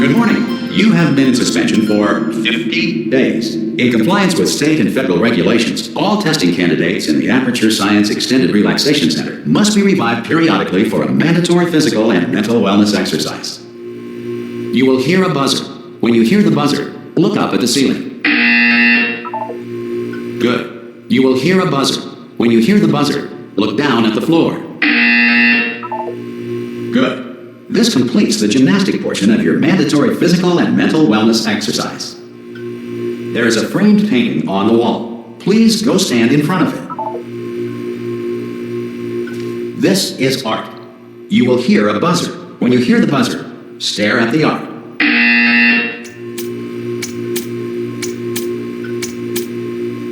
Good morning. You have been in suspension for 50 days. In compliance with state and federal regulations, all testing candidates in the Aperture Science Extended Relaxation Center must be revived periodically for a mandatory physical and mental wellness exercise. You will hear a buzzer. When you hear the buzzer, look up at the ceiling. Good. You will hear a buzzer. When you hear the buzzer, look down at the floor. Good. This completes the gymnastic portion of your mandatory physical and mental wellness exercise. There is a framed painting on the wall. Please go stand in front of it. This is art. You will hear a buzzer. When you hear the buzzer, stare at the art.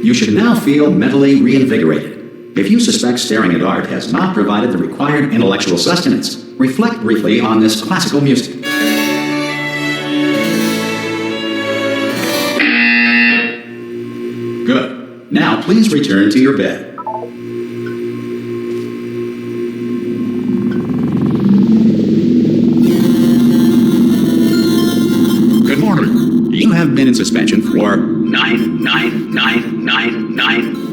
You should now feel mentally reinvigorated. If you suspect staring at art has not provided the required intellectual sustenance, reflect briefly on this classical music. Good. Now please return to your bed. Good morning. You have been in suspension for 99999.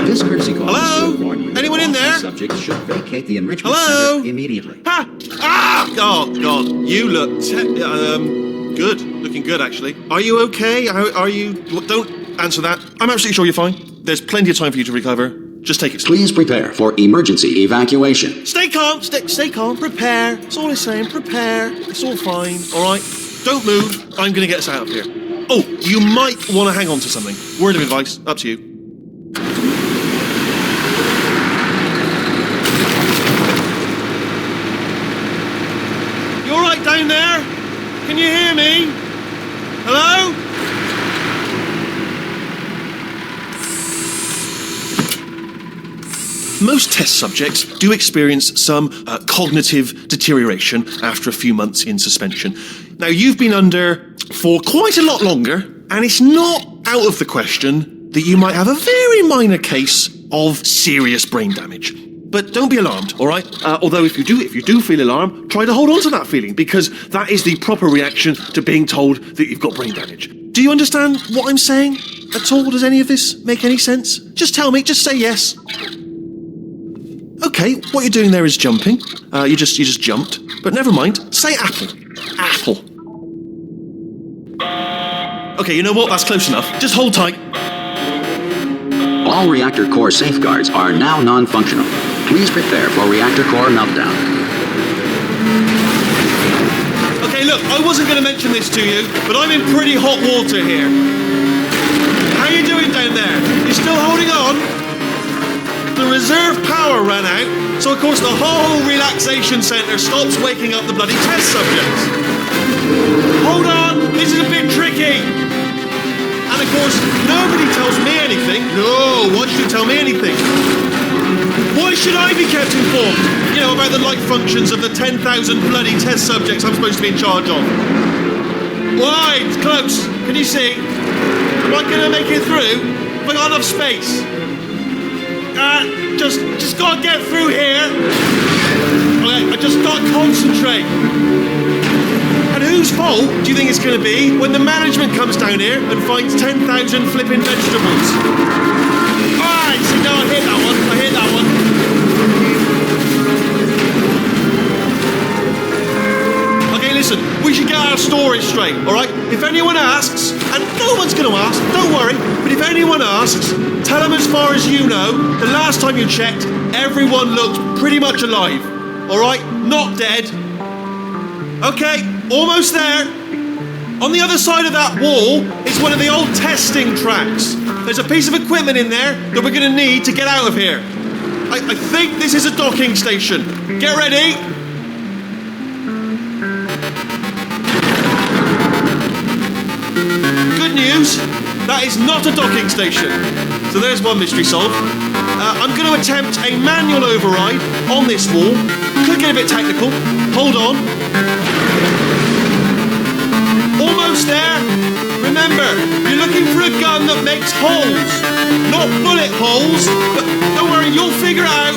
This courtesy call Hello? is to warn you that Anyone in all there? subjects should vacate the enrichment Hello? center immediately. Ha! Ah! Oh, God. You look good. Looking good, actually. Are you okay? Are you... Don't answer that. I'm absolutely sure you're fine. There's plenty of time for you to recover. Just take it slow. Please prepare for emergency evacuation. Stay calm. Stay calm. Prepare. That's all I'm saying. Prepare. It's all fine. All right? Don't move. I'm going to get us out of here. Oh, you might want to hang on to something. Word of advice. Up to you. Down there? Can you hear me? Hello? Most test subjects do experience some cognitive deterioration after a few months in suspension. Now, you've been under for quite a lot longer, and it's not out of the question that you might have a very minor case of serious brain damage. But don't be alarmed, all right? Although if you do feel alarmed, try to hold on to that feeling, because that is the proper reaction to being told that you've got brain damage. Do you understand what I'm saying at all? Does any of this make any sense? Just tell me, just say yes. Okay, what you're doing there is jumping. You just jumped. But never mind, say apple. Apple. Okay, you know what? That's close enough. Just hold tight. All reactor core safeguards are now non-functional. Please prepare for reactor core meltdown. Okay, look, I wasn't going to mention this to you, but I'm in pretty hot water here. How you doing down there? You still holding on? The reserve power ran out, so of course the whole relaxation centre stops waking up the bloody test subjects. Hold on, this is a bit tricky. And of course, nobody tells me anything. No, why should you tell me anything? Why should I be kept informed? You know, about the life functions of the 10,000 bloody test subjects I'm supposed to be in charge of. Why? It's close. Can you see? Am I going to make it through? Have I got enough space? Just got to get through here. Okay, I just got to concentrate. And whose fault do you think it's going to be when the management comes down here and finds 10,000 flipping vegetables? Alright, see, now I hit that one. Okay, listen, we should get our stories straight, alright? If anyone asks, and no one's going to ask, don't worry, but if anyone asks, tell them as far as you know, the last time you checked, everyone looked pretty much alive, alright? Not dead. Okay, almost there. On the other side of that wall is one of the old testing tracks. There's a piece of equipment in there that we're going to need to get out of here. I think this is a docking station. Get ready. news, that is not a docking station. So there's one mystery solved. I'm going to attempt a manual override on this wall. Could get a bit technical. Hold on. Almost there. Remember, you're looking for a gun that makes holes. Not bullet holes. But don't worry, you'll figure it out.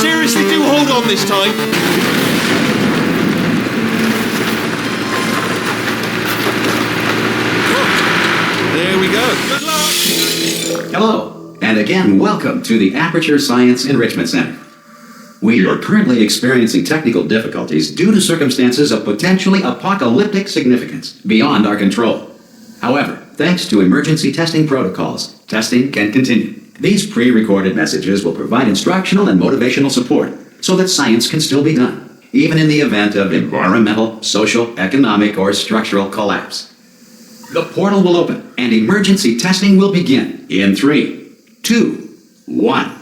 Seriously, do hold on this time. There we go. Good luck. Hello, and again, welcome to the Aperture Science Enrichment Center. We are currently experiencing technical difficulties due to circumstances of potentially apocalyptic significance beyond our control. However, thanks to emergency testing protocols, testing can continue. These pre-recorded messages will provide instructional and motivational support so that science can still be done, even in the event of environmental, social, economic, or structural collapse. The portal will open and emergency testing will begin in 3, 2, 1.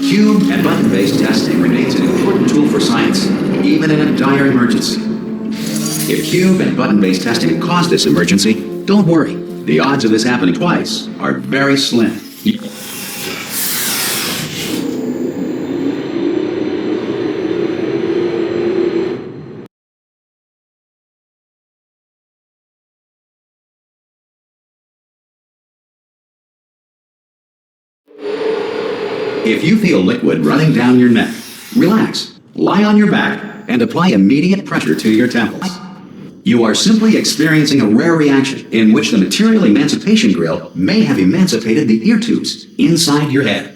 Cube and button-based testing remains an important tool for science, even in a dire emergency. If cube and button-based testing caused this emergency, don't worry. The odds of this happening twice are very slim. If you feel liquid running down your neck, relax, lie on your back, and apply immediate pressure to your temples. You are simply experiencing a rare reaction in which the material emancipation grill may have emancipated the ear tubes inside your head.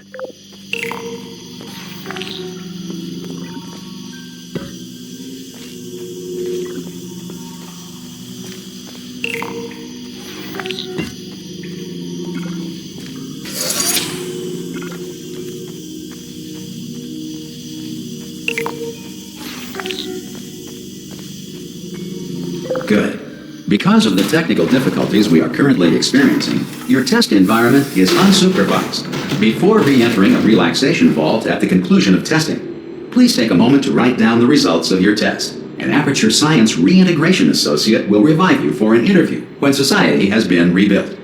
Good. Because of the technical difficulties we are currently experiencing, your test environment is unsupervised. Before re-entering a relaxation vault at the conclusion of testing, please take a moment to write down the results of your test. An Aperture Science Reintegration Associate will revive you for an interview when society has been rebuilt.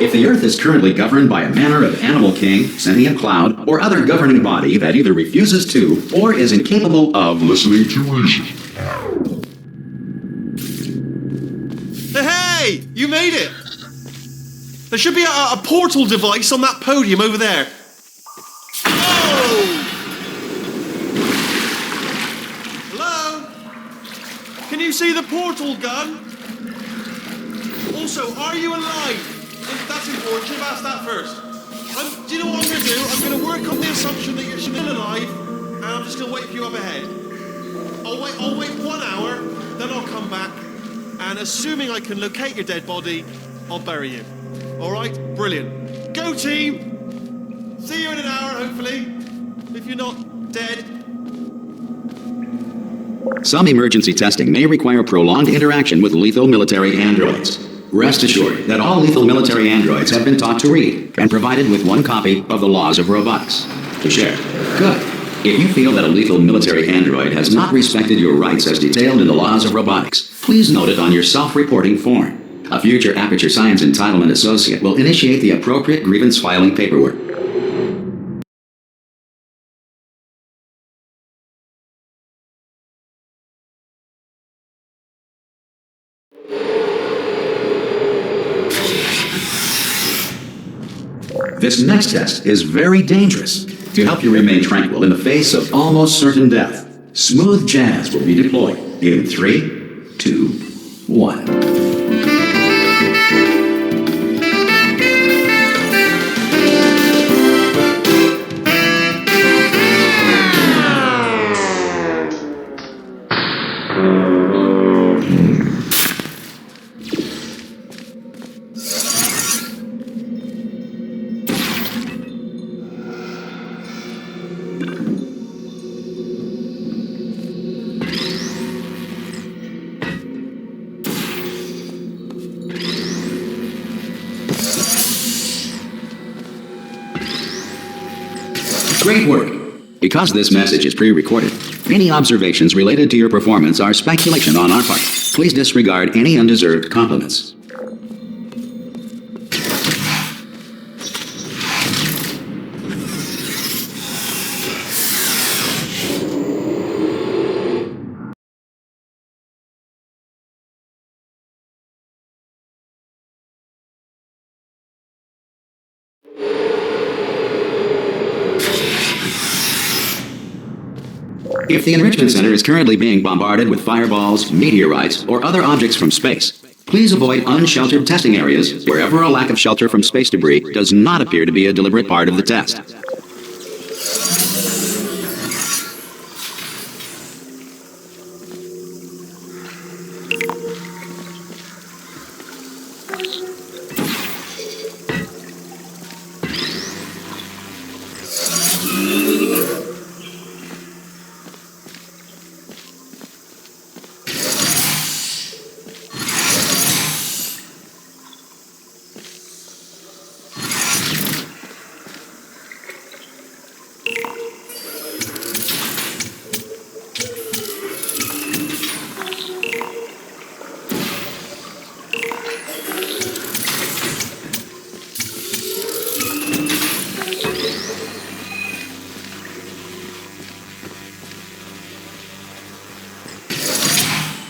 If the Earth is currently governed by a manner of animal king, sentient cloud, or other governing body that either refuses to or is incapable of listening to reason. Hey, you made it! There should be a portal device on that podium over there. Oh! Hello? Can you see the portal gun? Also, are you alive? That's important. Should have asked that first. Do you know what I'm going to do? I'm going to work on the assumption that you're still alive, and I'm just going to wait for you up ahead. I'll wait 1 hour, then I'll come back, and assuming I can locate your dead body, I'll bury you. All right? Brilliant. Go team! See you in an hour, hopefully. If you're not dead. Some emergency testing may require prolonged interaction with lethal military androids. Rest assured that all lethal military androids have been taught to read and provided with 1 copy of the Laws of Robotics to share. Good. If you feel that a lethal military android has not respected your rights as detailed in the Laws of Robotics, please note it on your self-reporting form. A future Aperture Science Entitlement Associate will initiate the appropriate grievance filing paperwork. This next test is very dangerous. To help you remain tranquil in the face of almost certain death, smooth jazz will be deployed in 3, 2, 1. Great work. Because this message is pre-recorded, any observations related to your performance are speculation on our part. Please disregard any undeserved compliments. If the Enrichment Center is currently being bombarded with fireballs, meteorites, or other objects from space, please avoid unsheltered testing areas wherever a lack of shelter from space debris does not appear to be a deliberate part of the test.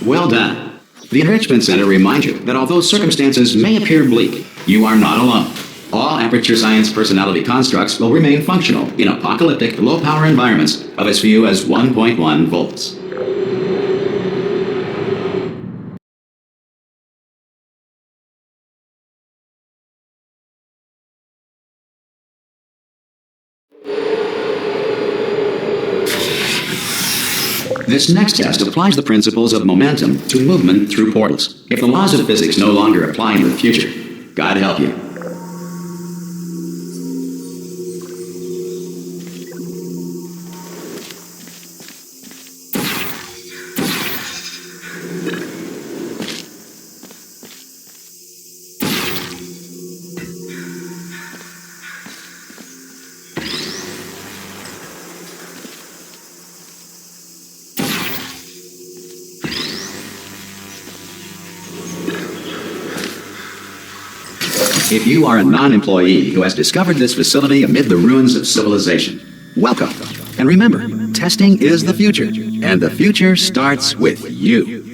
Well done. The Enrichment Center reminds you that although circumstances may appear bleak, you are not alone. All Aperture Science personality constructs will remain functional in apocalyptic, low-power environments of as few as 1.1 volts. This next test applies the principles of momentum to movement through portals. If the laws of physics no longer apply in the future, God help you. If you are a non-employee who has discovered this facility amid the ruins of civilization, welcome. And remember, testing is the future, and the future starts with you.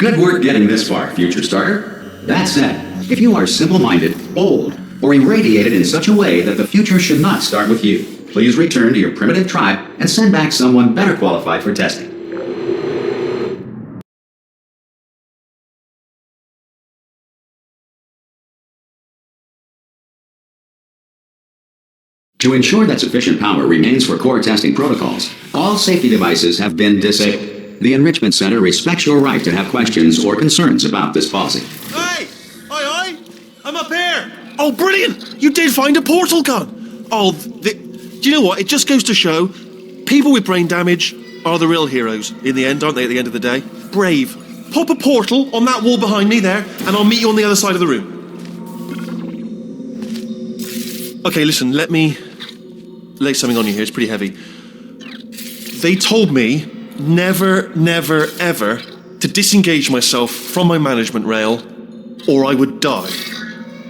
Good work getting this far, future starter. That said, if you are simple-minded, bold, or irradiated in such a way that the future should not start with you, please return to your primitive tribe and send back someone better qualified for testing. To ensure that sufficient power remains for core testing protocols, all safety devices have been disabled. The Enrichment Center respects your right to have questions or concerns about this policy. Hey! Aye, I'm up here! Oh, brilliant! You did find a portal gun! Oh, do you know what? It just goes to show, people with brain damage are the real heroes in the end, aren't they, at the end of the day? Brave. Pop a portal on that wall behind me there, and I'll meet you on the other side of the room. Okay, listen, let me lay something on you here. It's pretty heavy. They told me never, never, ever to disengage myself from my management rail or I would die.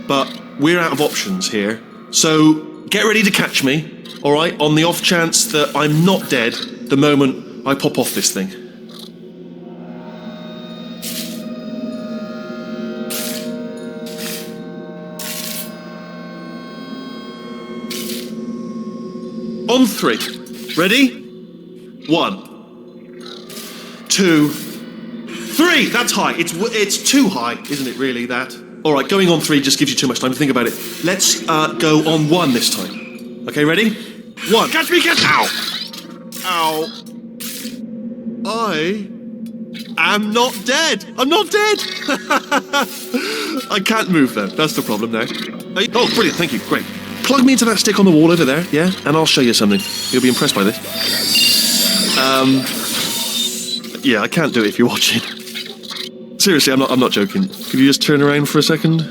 But we're out of options here. So get ready to catch me, all right, on the off chance that I'm not dead the moment I pop off this thing. On 3. Ready? 1, 2, 3. That's high. It's too high, isn't it? Really, that. All right, going on 3 just gives you too much time to think about it. Let's go on 1 this time. Okay, ready? 1. Catch me! Ow! Ow! I am not dead. I'm not dead. I can't move though. That's the problem now. Oh, brilliant! Thank you. Great. Plug me into that stick on the wall over there, yeah? And I'll show you something. You'll be impressed by this. Yeah, I can't do it if you're watching. Seriously, I'm not joking. Could you just turn around for a second?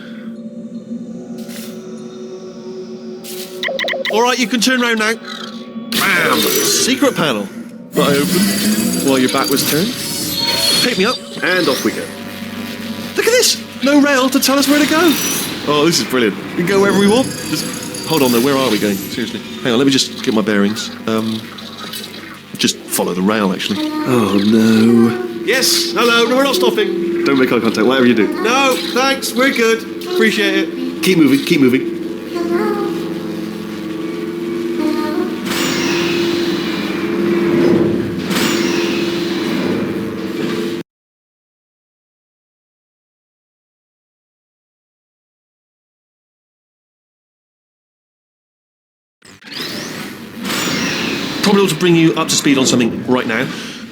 All right, you can turn around now. Bam! Secret panel. That I opened while your back was turned. Pick me up, and off we go. Look at this! No rail to tell us where to go. Oh, this is brilliant. We can go wherever we want. Just hold on though, where are we going? Seriously. Hang on, let me just get my bearings. Just follow the rail, actually. Oh, no. Yes, hello, no, we're not stopping. Don't make eye contact, whatever you do. No, thanks, we're good. Appreciate it. Keep moving, keep moving. Probably ought to bring you up to speed on something right now.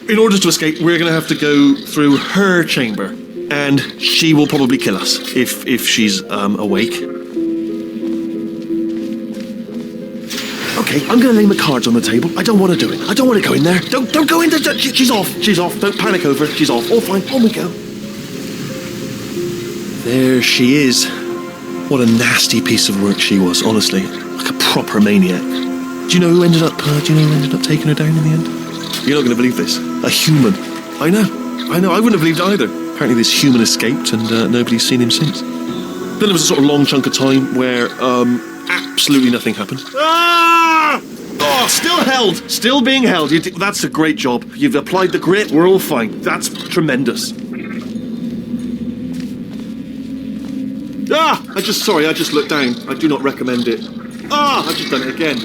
In order to escape, we're going to have to go through her chamber, and she will probably kill us if she's awake. Okay, I'm going to lay my cards on the table. I don't want to do it. I don't want to go in there. Don't go in there. She's off. She's off. Don't panic over it. She's off. All fine. On we go. There she is. What a nasty piece of work she was, honestly. Like a proper maniac. Do you know who ended up taking her down in the end? You're not going to believe this. A human. I know. I wouldn't have believed either. Apparently this human escaped and nobody's seen him since. Then there was a sort of long chunk of time where absolutely nothing happened. Ah! Oh, still held. Still being held. That's a great job. You've applied the grit. We're all fine. That's tremendous. Ah! I just looked down. I do not recommend it. Ah! I've just done it again.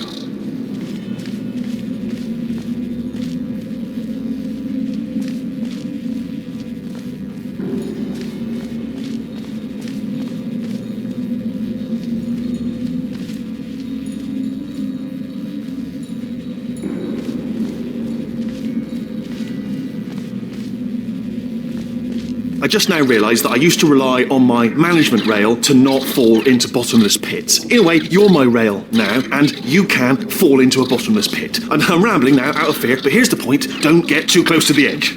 I just now realised that I used to rely on my management rail to not fall into bottomless pits. In a way, you're my rail now, and you can fall into a bottomless pit. I'm rambling now, out of fear, but here's the point. Don't get too close to the edge.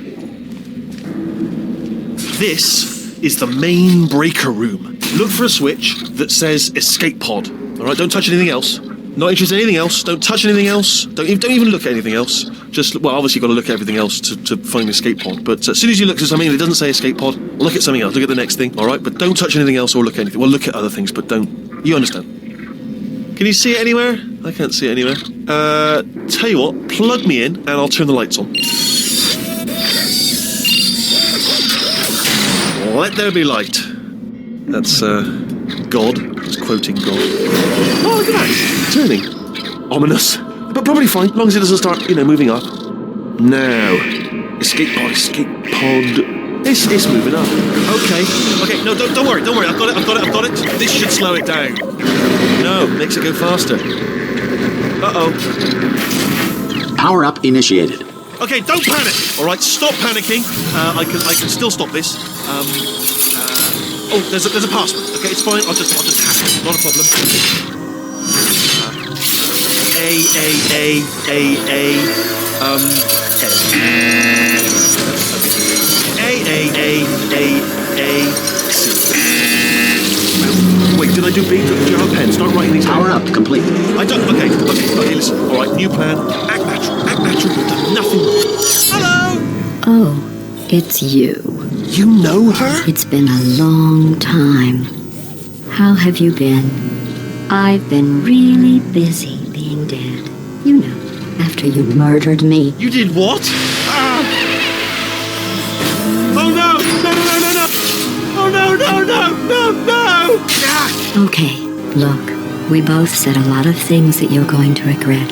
This is the main breaker room. Look for a switch that says escape pod. All right, don't touch anything else. Not interested in anything else. Don't touch anything else. Don't even look at anything else. Just, well, obviously you've got to look at everything else to find the escape pod. But as soon as you look at something and it doesn't say escape pod, look at something else. Look at the next thing, all right? But don't touch anything else or look at anything. Well, look at other things, but don't. You understand? Can you see it anywhere? I can't see it anywhere. Tell you what, plug me in and I'll turn the lights on. Let there be light. That's, God. It's quoting God. Oh, look at that. Turning. Ominous. But probably fine, as long as it doesn't start, moving up. Now. Escape pod. It's moving up. Okay, no, don't worry. I've got it. This should slow it down. No, makes it go faster. Uh-oh. Power up initiated. Okay, don't panic. All right, stop panicking. I can still stop this. Oh, there's a password. Okay, it's fine. I'll just hack it. Not a problem. Wait, did I do B? Do you have a pen? Start writing these down. Power up complete. I don't. Okay, listen. All right, new plan. Act natural. You've done nothing. Hello. Oh, it's you. You know her? It's been a long time. How have you been? I've been really busy being dead. You know, after you murdered me. You did what? Ah! Oh no! No! Oh no! Ah! Okay, look, we both said a lot of things that you're going to regret.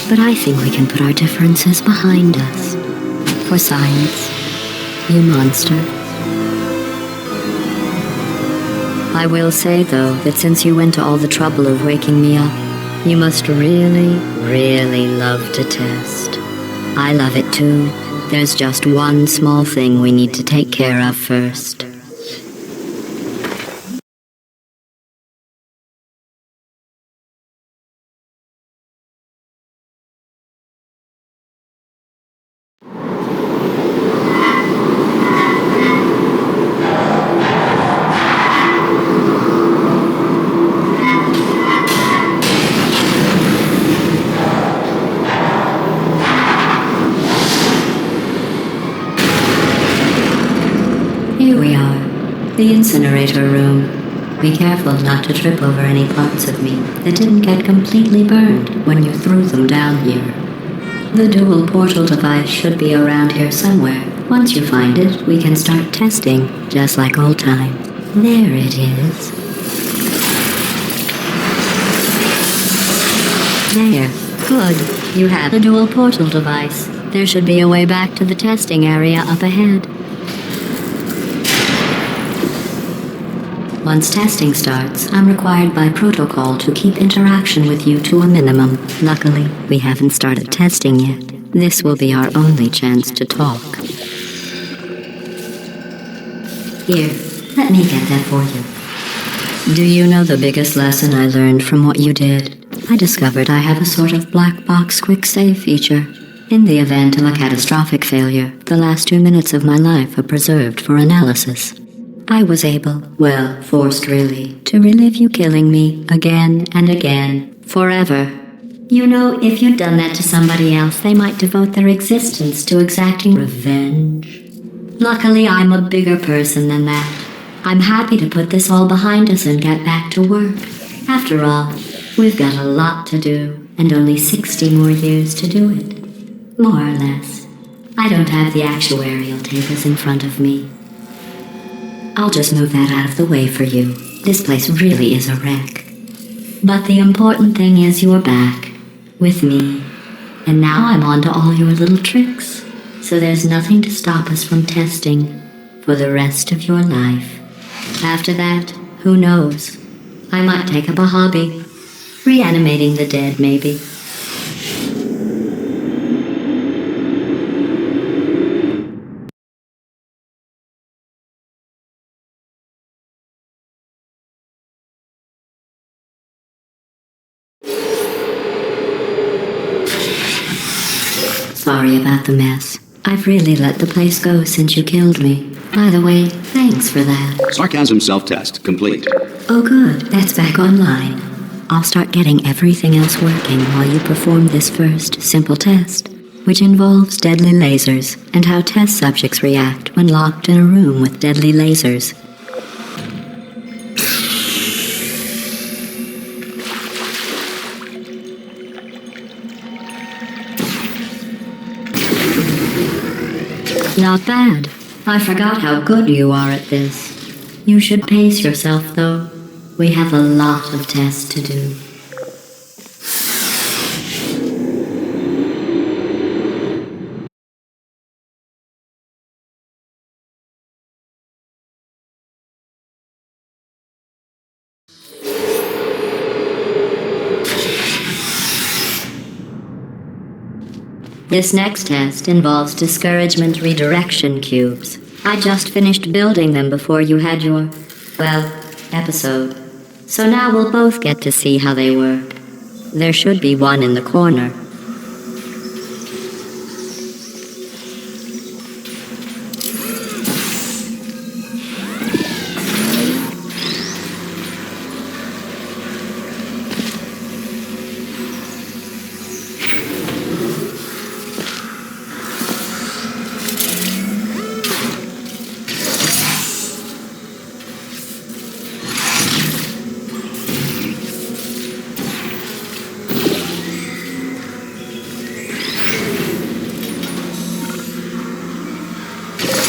But I think we can put our differences behind us. For science, you monster. I will say, though, that since you went to all the trouble of waking me up, you must really, really love to test. I love it too. There's just one small thing we need to take care of first. Here we are, the incinerator room. Be careful not to trip over any parts of me that didn't get completely burned when you threw them down here. The dual portal device should be around here somewhere. Once you find it, we can start testing, just like old times. There it is. There. Good. You have the dual portal device. There should be a way back to the testing area up ahead. Once testing starts, I'm required by protocol to keep interaction with you to a minimum. Luckily, we haven't started testing yet. This will be our only chance to talk. Here, let me get that for you. Do you know the biggest lesson I learned from what you did? I discovered I have a sort of black box quick save feature. In the event of a catastrophic failure, the last 2 minutes of my life are preserved for analysis. I was able, well, forced really, to relive you killing me again and again, forever. You know, if you'd done that to somebody else, they might devote their existence to exacting revenge. Luckily, I'm a bigger person than that. I'm happy to put this all behind us and get back to work. After all, we've got a lot to do, and only 60 more years to do it. More or less. I don't have the actuarial tables in front of me. I'll just move that out of the way for you. This place really is a wreck. But the important thing is you're back, with me. And now I'm on to all your little tricks. So there's nothing to stop us from testing for the rest of your life. After that, who knows? I might take up a hobby. Reanimating the dead, maybe. Sorry about the mess. I've really let the place go since you killed me. By the way, thanks for that. Sarcasm self-test complete. Oh good, that's back online. I'll start getting everything else working while you perform this first, simple test, which involves deadly lasers and how test subjects react when locked in a room with deadly lasers. Not bad. I forgot how good you are at this. You should pace yourself, though. We have a lot of tests to do. This next test involves discouragement redirection cubes. I just finished building them before you had your, well, episode. So now we'll both get to see how they work. There should be one in the corner.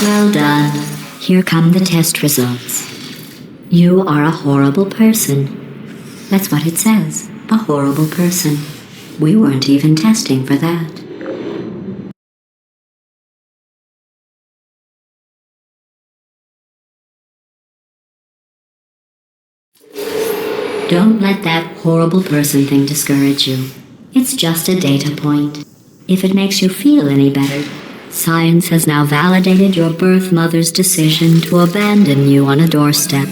Well done. Here come the test results. You are a horrible person. That's what it says. A horrible person. We weren't even testing for that. Don't let that horrible person thing discourage you. It's just a data point. If it makes you feel any better, science has now validated your birth mother's decision to abandon you on a doorstep.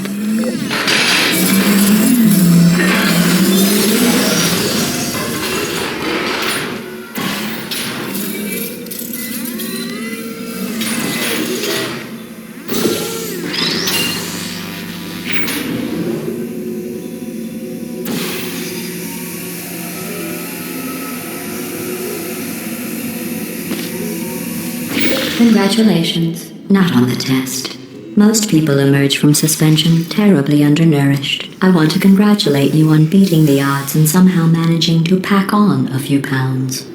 Congratulations, not on the test. Most people emerge from suspension terribly undernourished. I want to congratulate you on beating the odds and somehow managing to pack on a few pounds.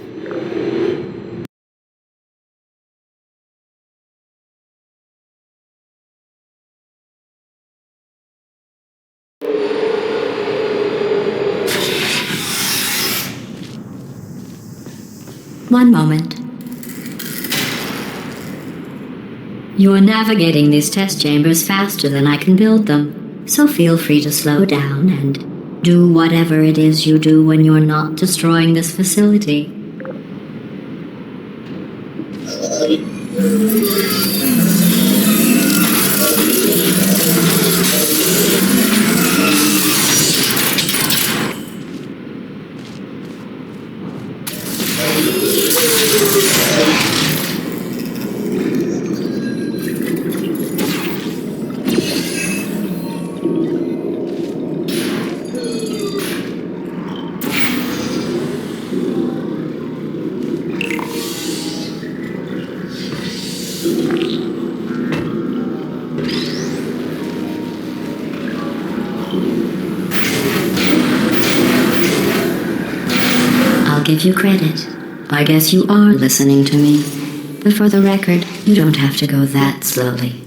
One moment. You're navigating these test chambers faster than I can build them, so feel free to slow down and do whatever it is you do when you're not destroying this facility. I'll give you credit. I guess you are listening to me. But for the record, you don't have to go that slowly.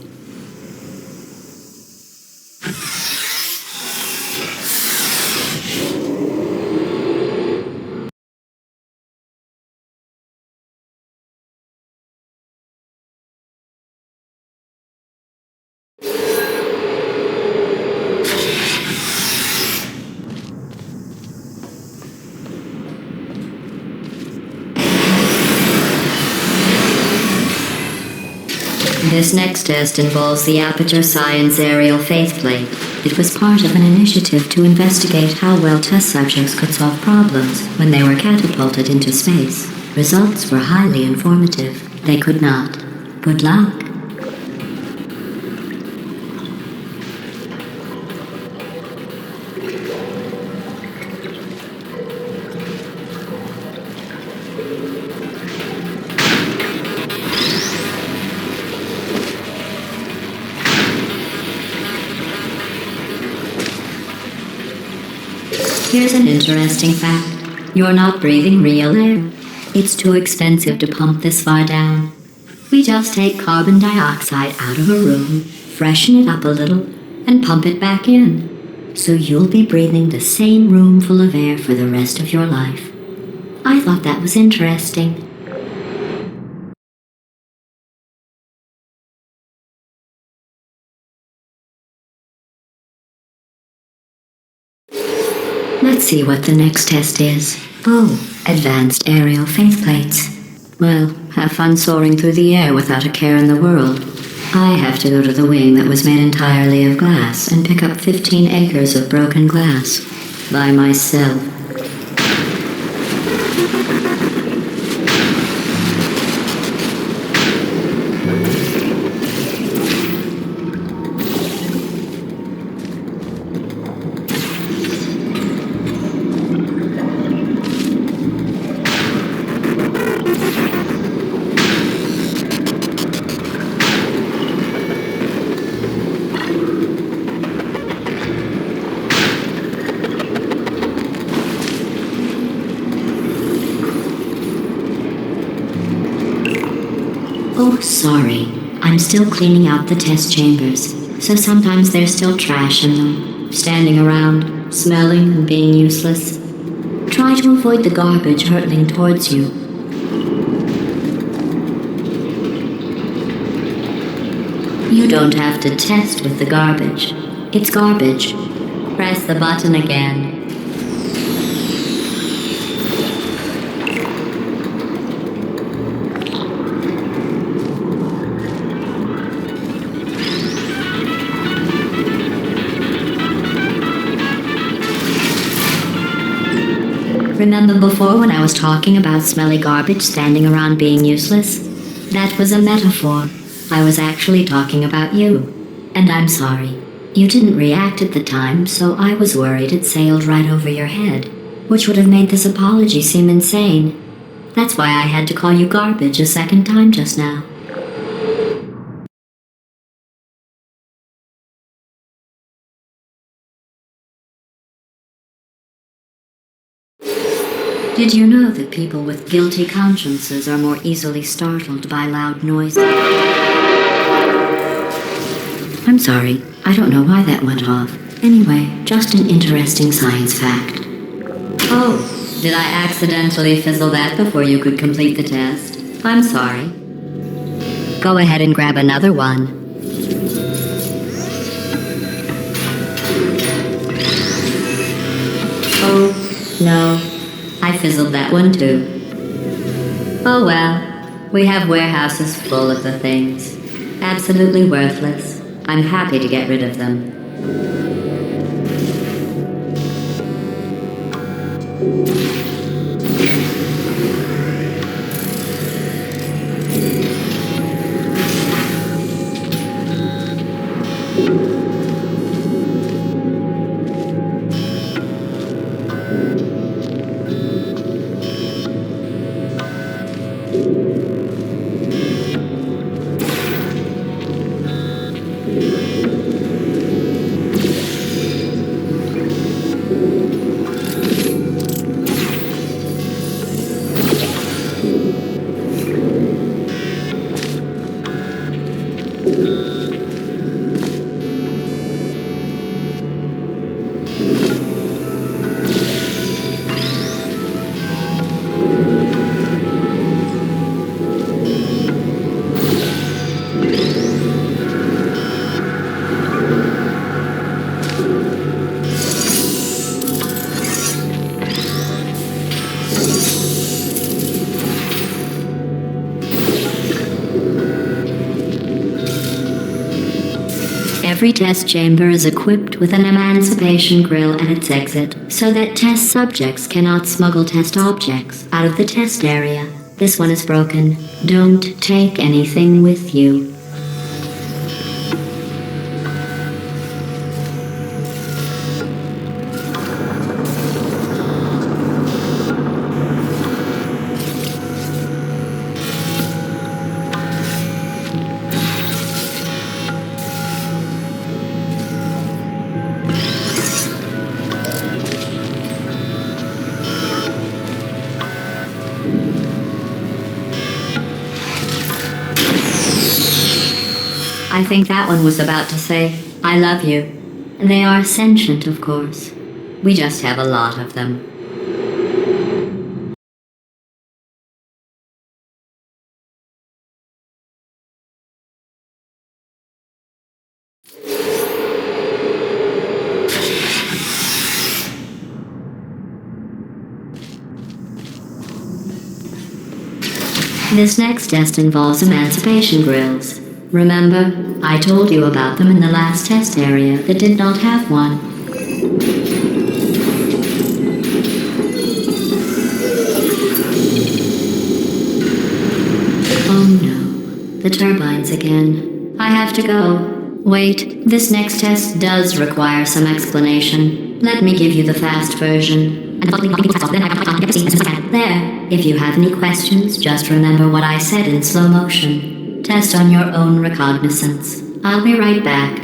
This next test involves the Aperture Science Aerial Faithplate. It was part of an initiative to investigate how well test subjects could solve problems when they were catapulted into space. Results were highly informative. They could not. Good luck. Here's an interesting fact. You're not breathing real air. It's too expensive to pump this far down. We just take carbon dioxide out of a room, freshen it up a little, and pump it back in. So you'll be breathing the same room full of air for the rest of your life. I thought that was interesting. Let's see what the next test is. Oh, advanced aerial faithplates. Well, have fun soaring through the air without a care in the world. I have to go to the wing that was made entirely of glass and pick up 15 acres of broken glass. By myself. Oh, sorry. I'm still cleaning out the test chambers, so sometimes there's still trash in them, standing around, smelling and being useless. Try Try to avoid the garbage hurtling towards you. You don't have to test with the garbage. It's garbage. Press the button again. Remember before when I was talking about smelly garbage standing around being useless? That was a metaphor. I was actually talking about you. And I'm sorry. You didn't react at the time, so I was worried it sailed right over your head, which would have made this apology seem insane. That's why I had to call you garbage a second time just now. Did you know that people with guilty consciences are more easily startled by loud noises? I'm sorry, I don't know why that went off. Anyway, just an interesting science fact. Oh, did I accidentally fizzle that before you could complete the test? I'm sorry. Go ahead and grab another one. Oh, no. I fizzled that one too. Oh well, we have warehouses full of the things. Absolutely worthless. I'm happy to get rid of them. Every test chamber is equipped with an emancipation grill at its exit, so that test subjects cannot smuggle test objects out of the test area. This one is broken. Don't take anything with you. I think that one was about to say, I love you. They are sentient, of course. We just have a lot of them. This next test involves emancipation grills. Remember, I told you about them in the last test area that did not have one. Oh no, the turbines again. I have to go. Wait, this next test does require some explanation. Let me give you the fast version. There, if you have any questions, just remember what I said in slow motion. Test on your own recognizance. I'll be right back.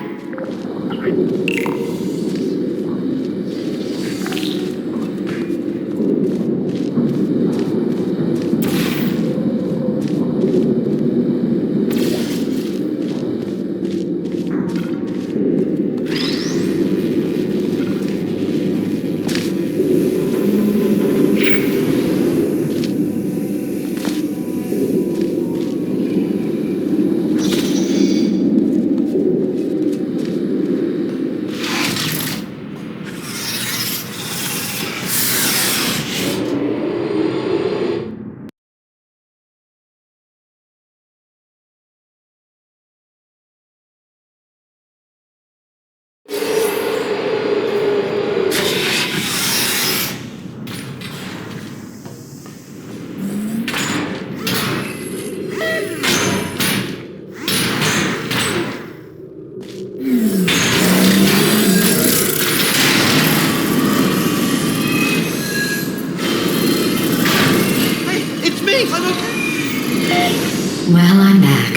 Well, I'm back.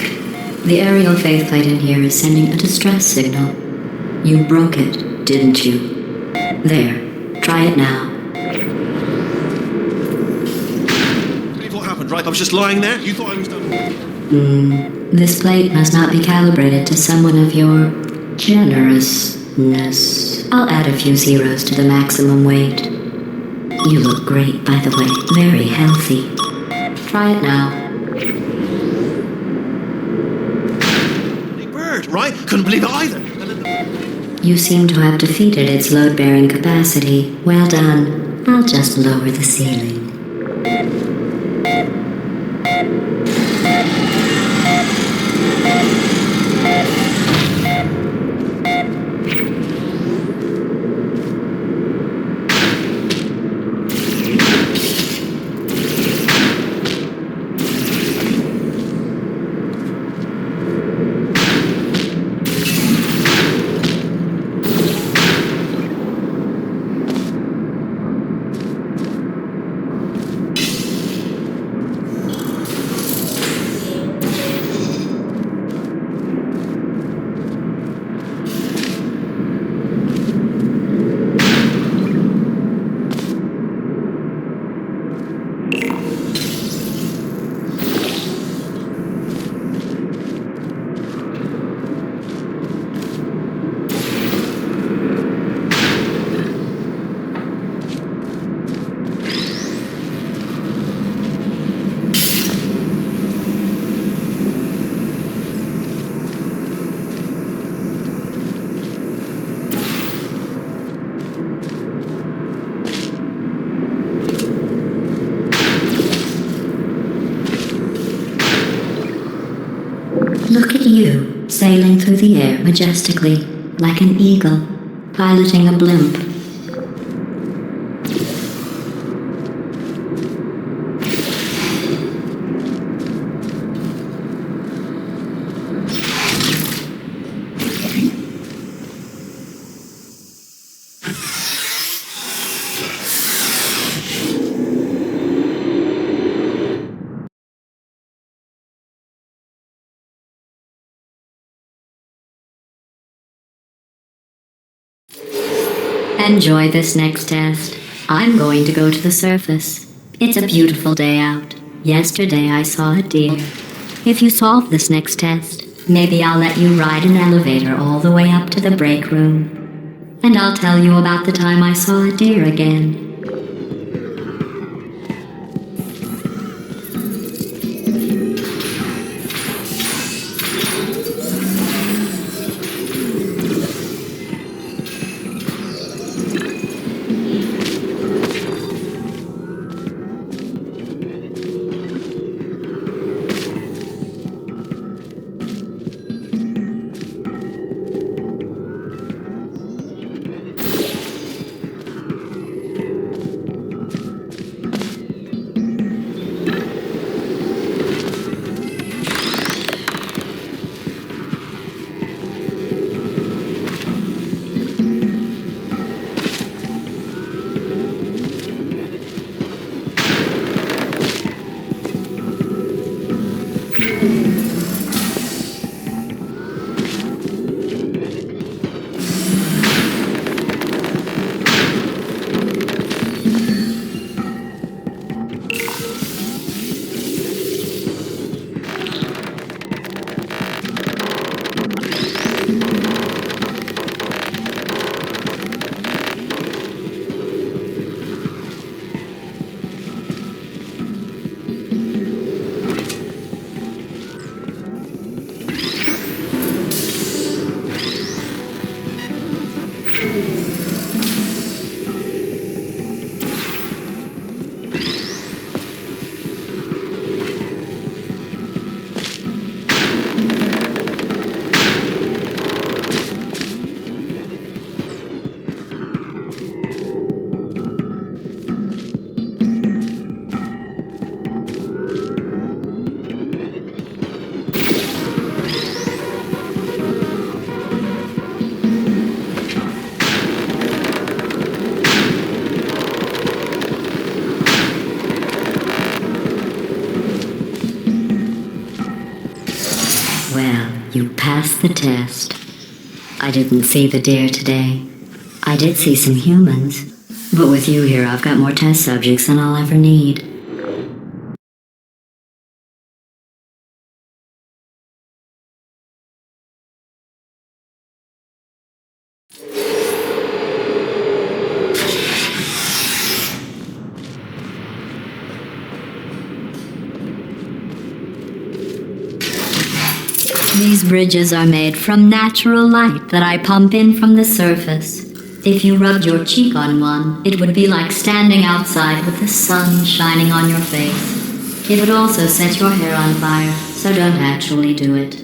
The aerial faceplate in here is sending a distress signal. You broke it, didn't you? There. Try it now. Believe what happened, right? I was just lying there. You thought I was done. This plate must not be calibrated to someone of your generousness. I'll add a few zeros to the maximum weight. You look great, by the way. Very healthy. Try it now. Big bird, right? Couldn't believe it either. You seem to have defeated its load-bearing capacity. Well done. I'll just lower the ceiling. Look at you, sailing through the air majestically, like an eagle, piloting a blimp. Enjoy this next test. I'm going to go to the surface. It's a beautiful day out. Yesterday I saw a deer. If you solve this next test, maybe I'll let you ride an elevator all the way up to the break room. And I'll tell you about the time I saw a deer again. passed the test. I didn't see the deer today. I did see some humans. But with you here, I've got more test subjects than I'll ever need. These bridges are made from natural light that I pump in from the surface. If you rubbed your cheek on one, it would be like standing outside with the sun shining on your face. It would also set your hair on fire, so don't actually do it.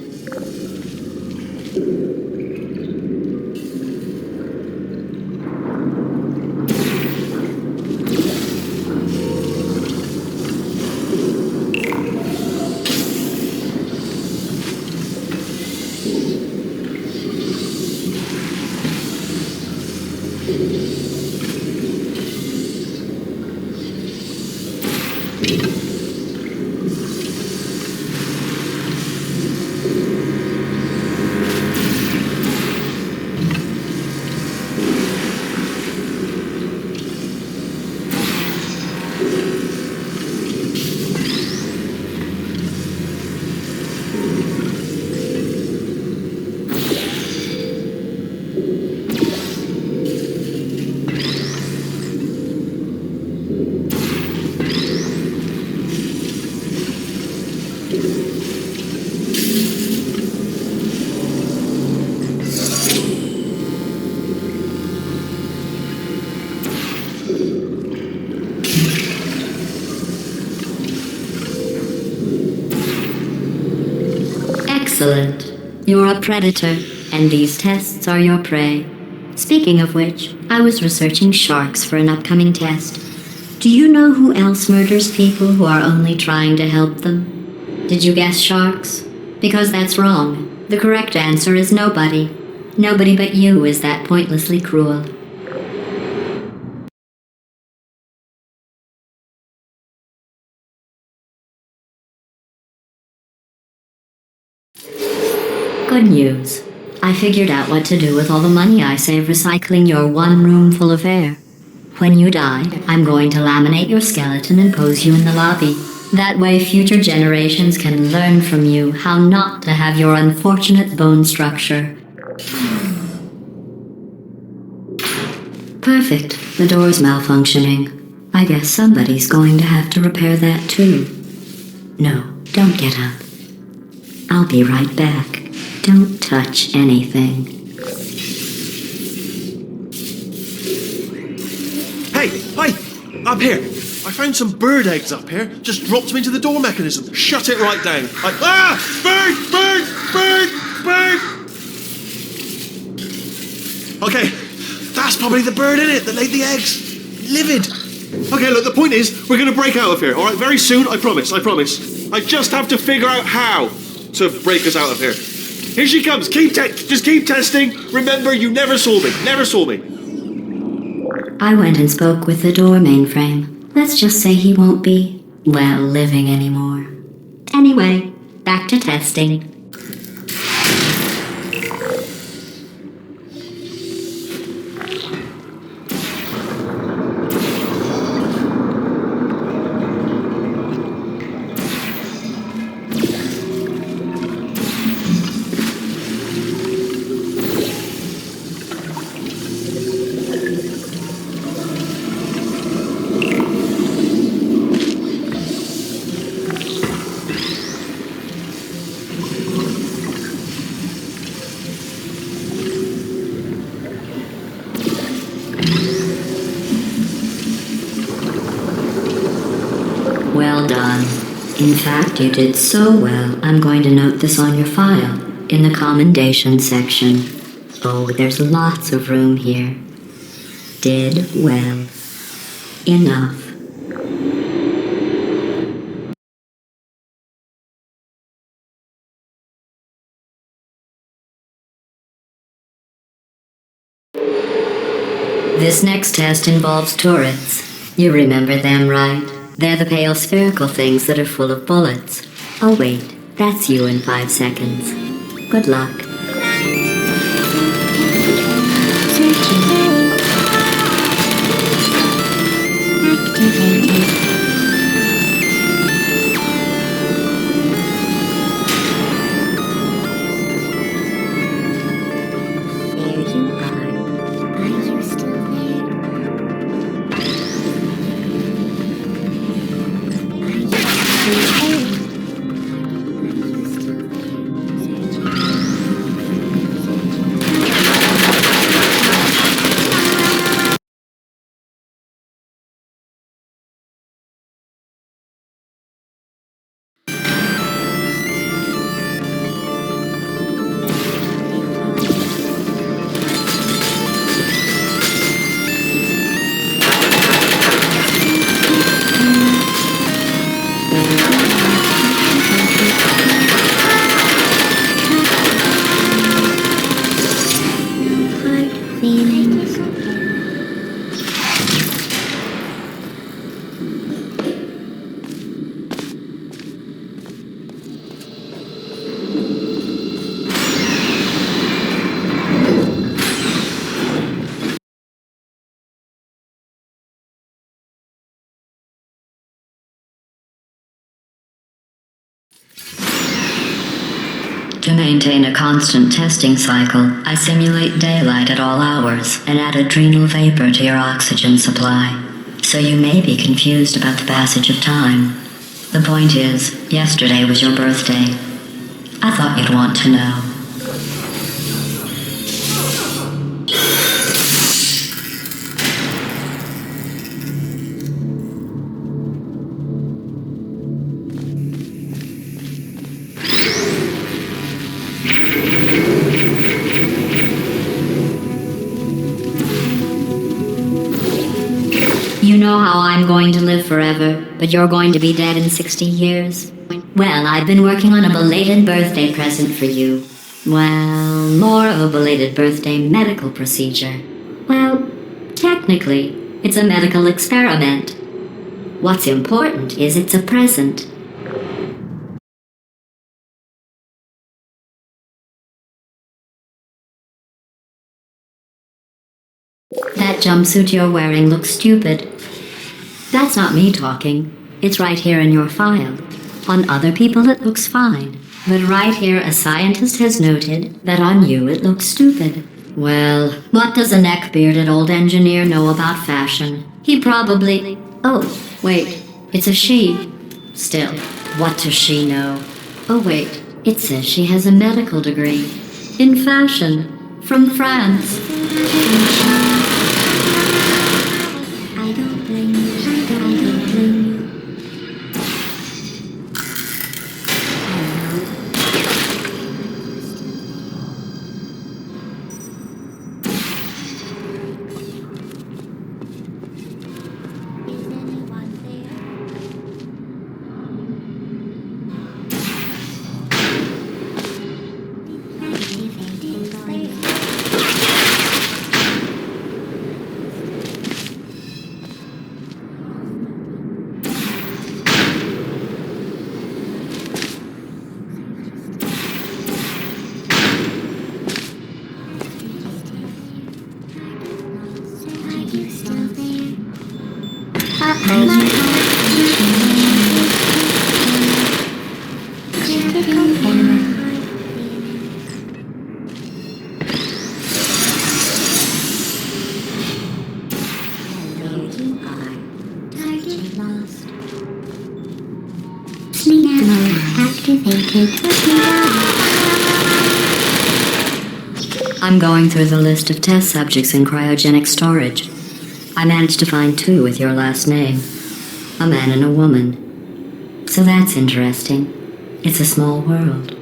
Excellent. You're a predator, and these tests are your prey. Speaking of which, I was researching sharks for an upcoming test. Do you know who else murders people who are only trying to help them? Did you guess sharks? Because that's wrong. The correct answer is nobody. Nobody but you is that pointlessly cruel. Good news. I figured out what to do with all the money I save recycling your one room full of air. When you die, I'm going to laminate your skeleton and pose you in the lobby. That way future generations can learn from you how not to have your unfortunate bone structure. Perfect. The door's malfunctioning. I guess somebody's going to have to repair that too. No, don't get up. I'll be right back. Don't touch anything. Hey! Up here! I found some bird eggs up here. Just dropped them into the door mechanism. Shut it right down. Bird! Okay, that's probably the bird in it that laid the eggs. Livid. Okay, look, the point is, we're going to break out of here, all right? Very soon, I promise. I just have to figure out how to break us out of here. Here she comes. Just keep testing. Remember, you never saw me. I went and spoke with the door mainframe. Let's just say he won't be, well, living anymore. Anyway, back to testing. Well done. In fact, you did so well, I'm going to note this on your file, in the commendation section. Oh, there's lots of room here. Did well. Enough. This next test involves turrets. You remember them, right? They're the pale spherical things that are full of bullets. Oh wait, that's you in 5 seconds. Good luck. To maintain a constant testing cycle, I simulate daylight at all hours and add adrenal vapor to your oxygen supply. So you may be confused about the passage of time. The point is, yesterday was your birthday. I thought you'd want to know. You know how I'm going to live forever, but you're going to be dead in 60 years? Well, I've been working on a belated birthday present for you. Well, more of a belated birthday medical procedure. Well, technically, it's a medical experiment. What's important is it's a present. That jumpsuit you're wearing looks stupid. That's not me talking. It's right here in your file. On other people it looks fine. But right here a scientist has noted that on you it looks stupid. Well, what does a neck-bearded old engineer know about fashion? He probably... Oh, wait. It's a she. Still, what does she know? Oh wait, it says she has a medical degree. In fashion. From France. I don't blame you. I don't blame you. I'm going through the list of test subjects in cryogenic storage. I managed to find 2 with your last name. A man and a woman. So that's interesting. It's a small world.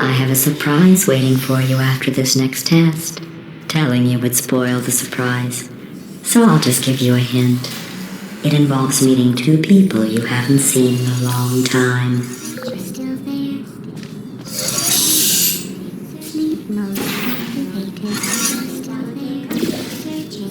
I have a surprise waiting for you after this next test. Telling you would spoil the surprise. So I'll just give you a hint. It involves meeting 2 people you haven't seen in a long time. Still there. Sleep mode activated. Still there. Searching.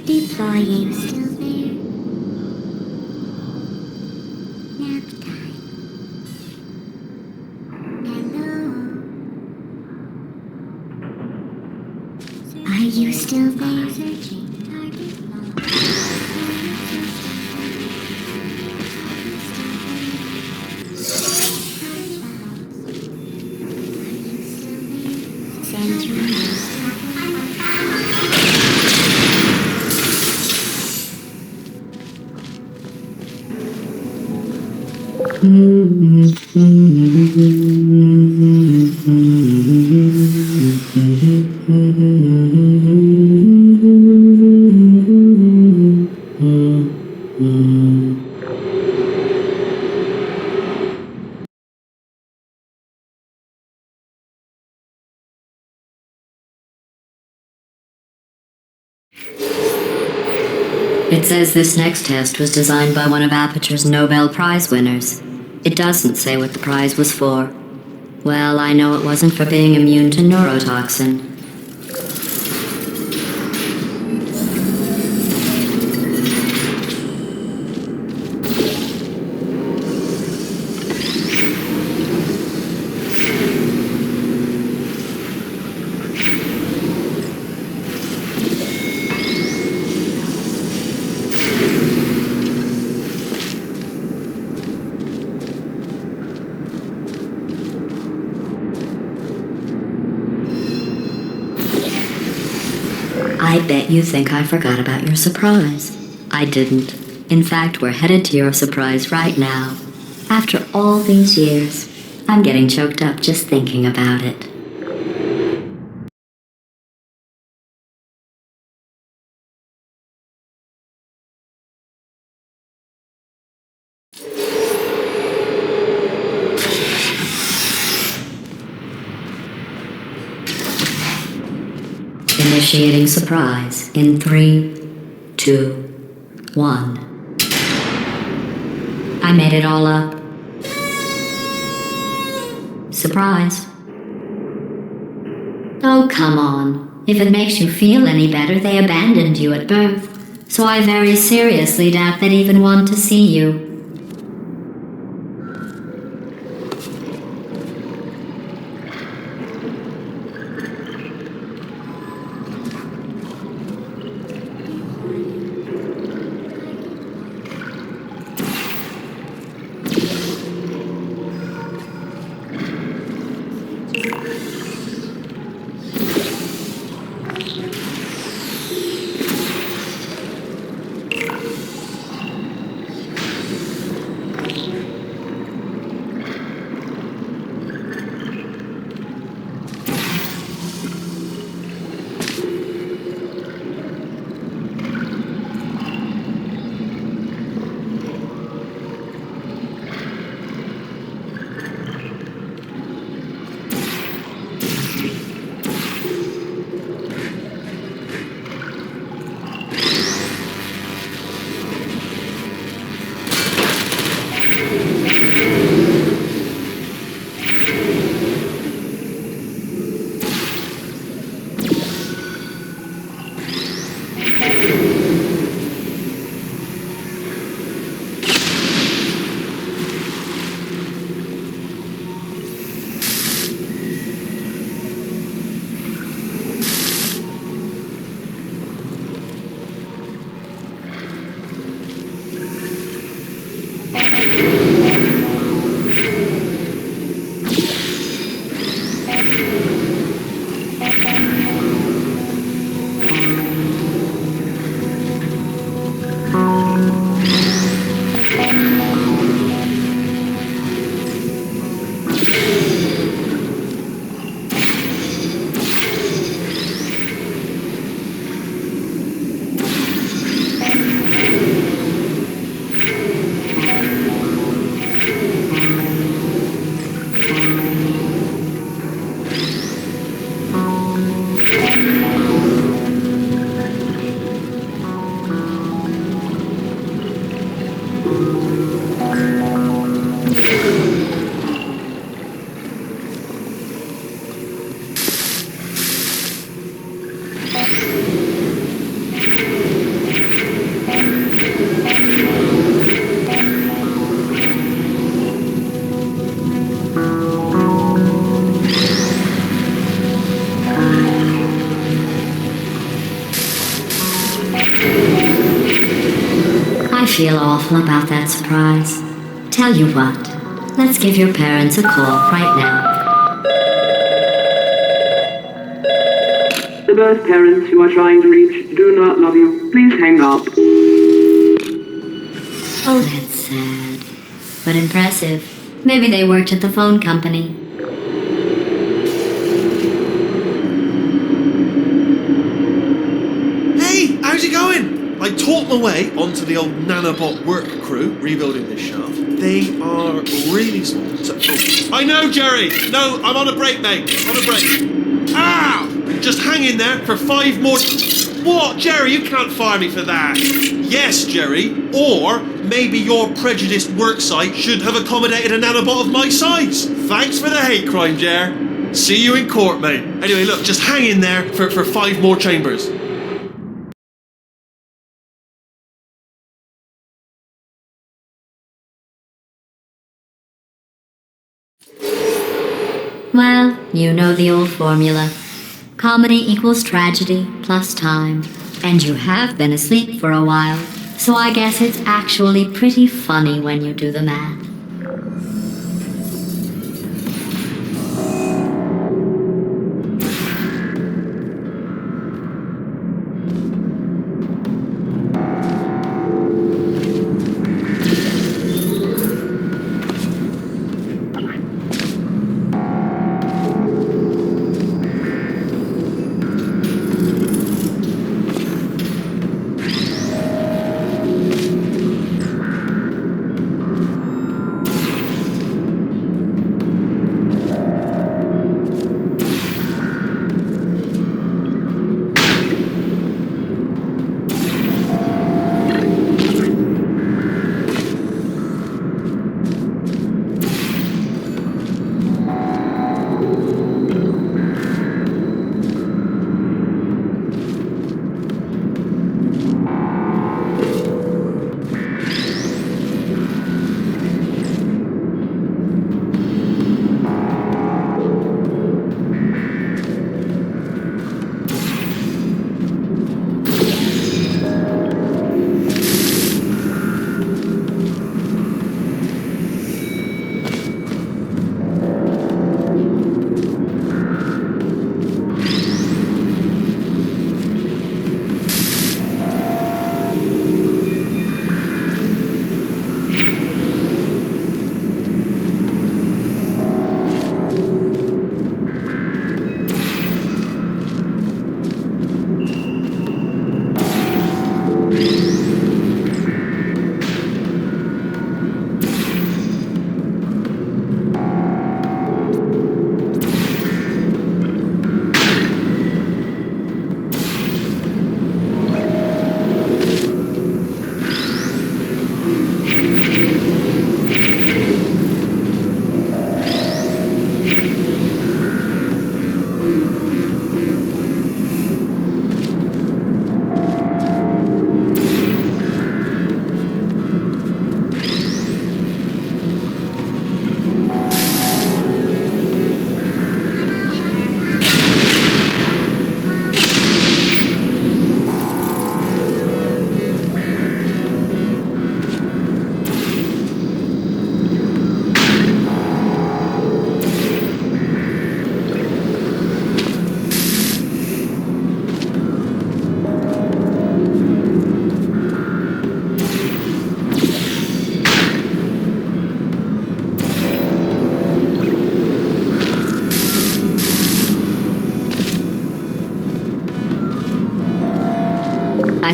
Deploying. Still there. Nap time. Hello. Are you still there? Searching. Target lost. Century. It says this next test was designed by one of Aperture's Nobel Prize winners. It doesn't say what the prize was for. Well, I know it wasn't for being immune to neurotoxin. I bet you think I forgot about your surprise. I didn't. In fact, we're headed to your surprise right now. After all these years, I'm getting choked up just thinking about it. Initiating surprise in 3, 2, 1. I made it all up. Surprise. Oh, come on. If it makes you feel any better, they abandoned you at birth. So I very seriously doubt they'd even want to see you. I feel awful about that surprise. Tell you what, let's give your parents a call right now. The birth parents you are trying to reach do not love you. Please hang up. Oh, that's sad. But impressive. Maybe they worked at the phone company. Hey, how's it going? I talked my way onto the old nanobot work crew rebuilding this shaft. They are really small. I know, Jerry! No, I'm on a break, mate. On a break. Ow! Just hang in there for 5 more... What? Jerry, you can't fire me for that. Yes, Jerry. Or maybe your prejudiced work site should have accommodated a nanobot of my size. Thanks for the hate crime, Jer. See you in court, mate. Anyway, look, just hang in there for 5 more chambers. Well, you know the old formula. Comedy equals tragedy plus time. And you have been asleep for a while, so I guess it's actually pretty funny when you do the math.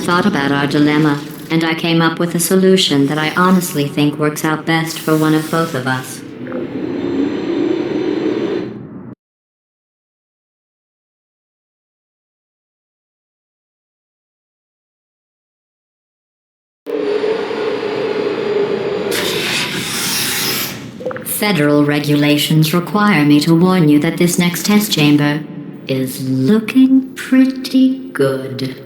thought about our dilemma, and I came up with a solution that I honestly think works out best for one of both of us. Federal regulations require me to warn you that this next test chamber is looking pretty good.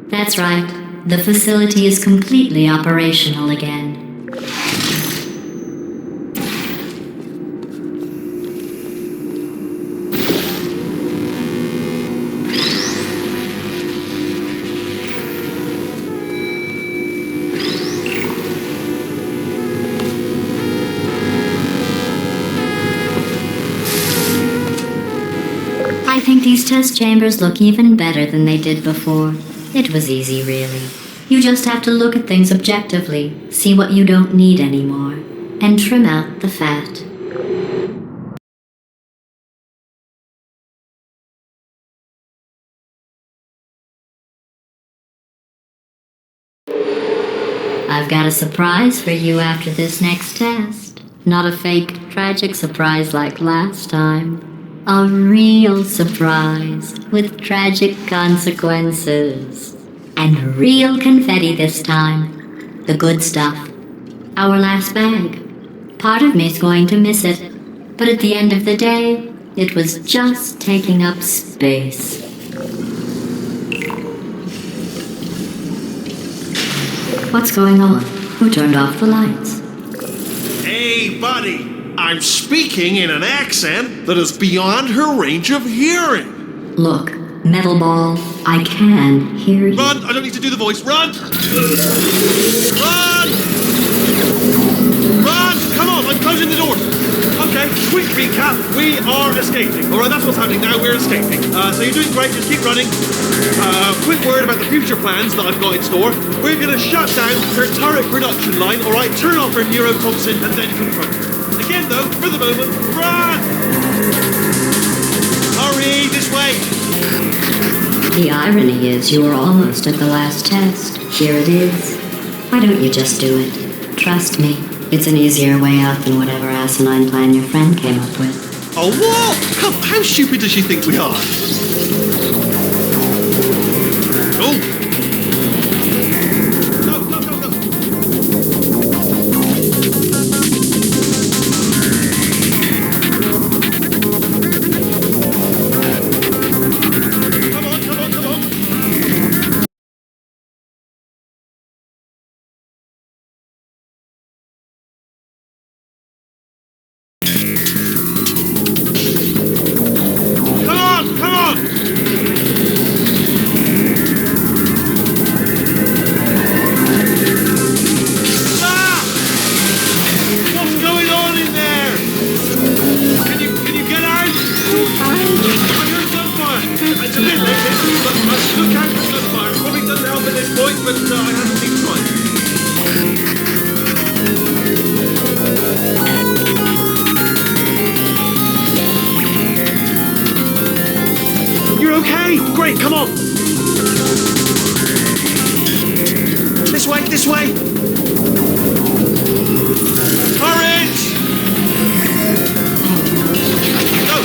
That's right, the facility is completely operational again. I think these test chambers look even better than they did before. It was easy, really. You just have to look at things objectively, see what you don't need anymore, and trim out the fat. I've got a surprise for you after this next test. Not a fake, tragic surprise like last time. A real surprise with tragic consequences. And real confetti this time. The good stuff. Our last bag. Part of me's going to miss it. But at the end of the day, it was just taking up space. What's going on? Who turned off the lights? Hey, buddy. I'm speaking in an accent that is beyond her range of hearing. Look, Metal Ball, I can hear you. Run! I don't need to do the voice. Run! Run! Run! Come on, I'm closing the doors. Okay, quick recap. We are escaping. Alright, that's what's happening now. We're escaping. So you're doing great. Just keep running. Quick word about the future plans that I've got in store. We're going to shut down her turret production line. Alright, turn off her neurotoxin and then confront her. Again, though, for the moment, run! Hurry, this way! The irony is you were almost at the last test. Here it is. Why don't you just do it? Trust me, it's an easier way out than whatever asinine plan your friend came up with. Oh, what? How stupid does she think we are? Oh! Great, come on! This way! Courage! Go!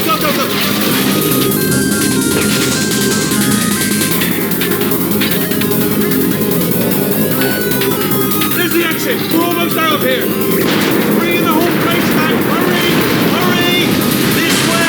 There's the exit! We're almost out of here! Bringing the whole place back! Hurry! This way!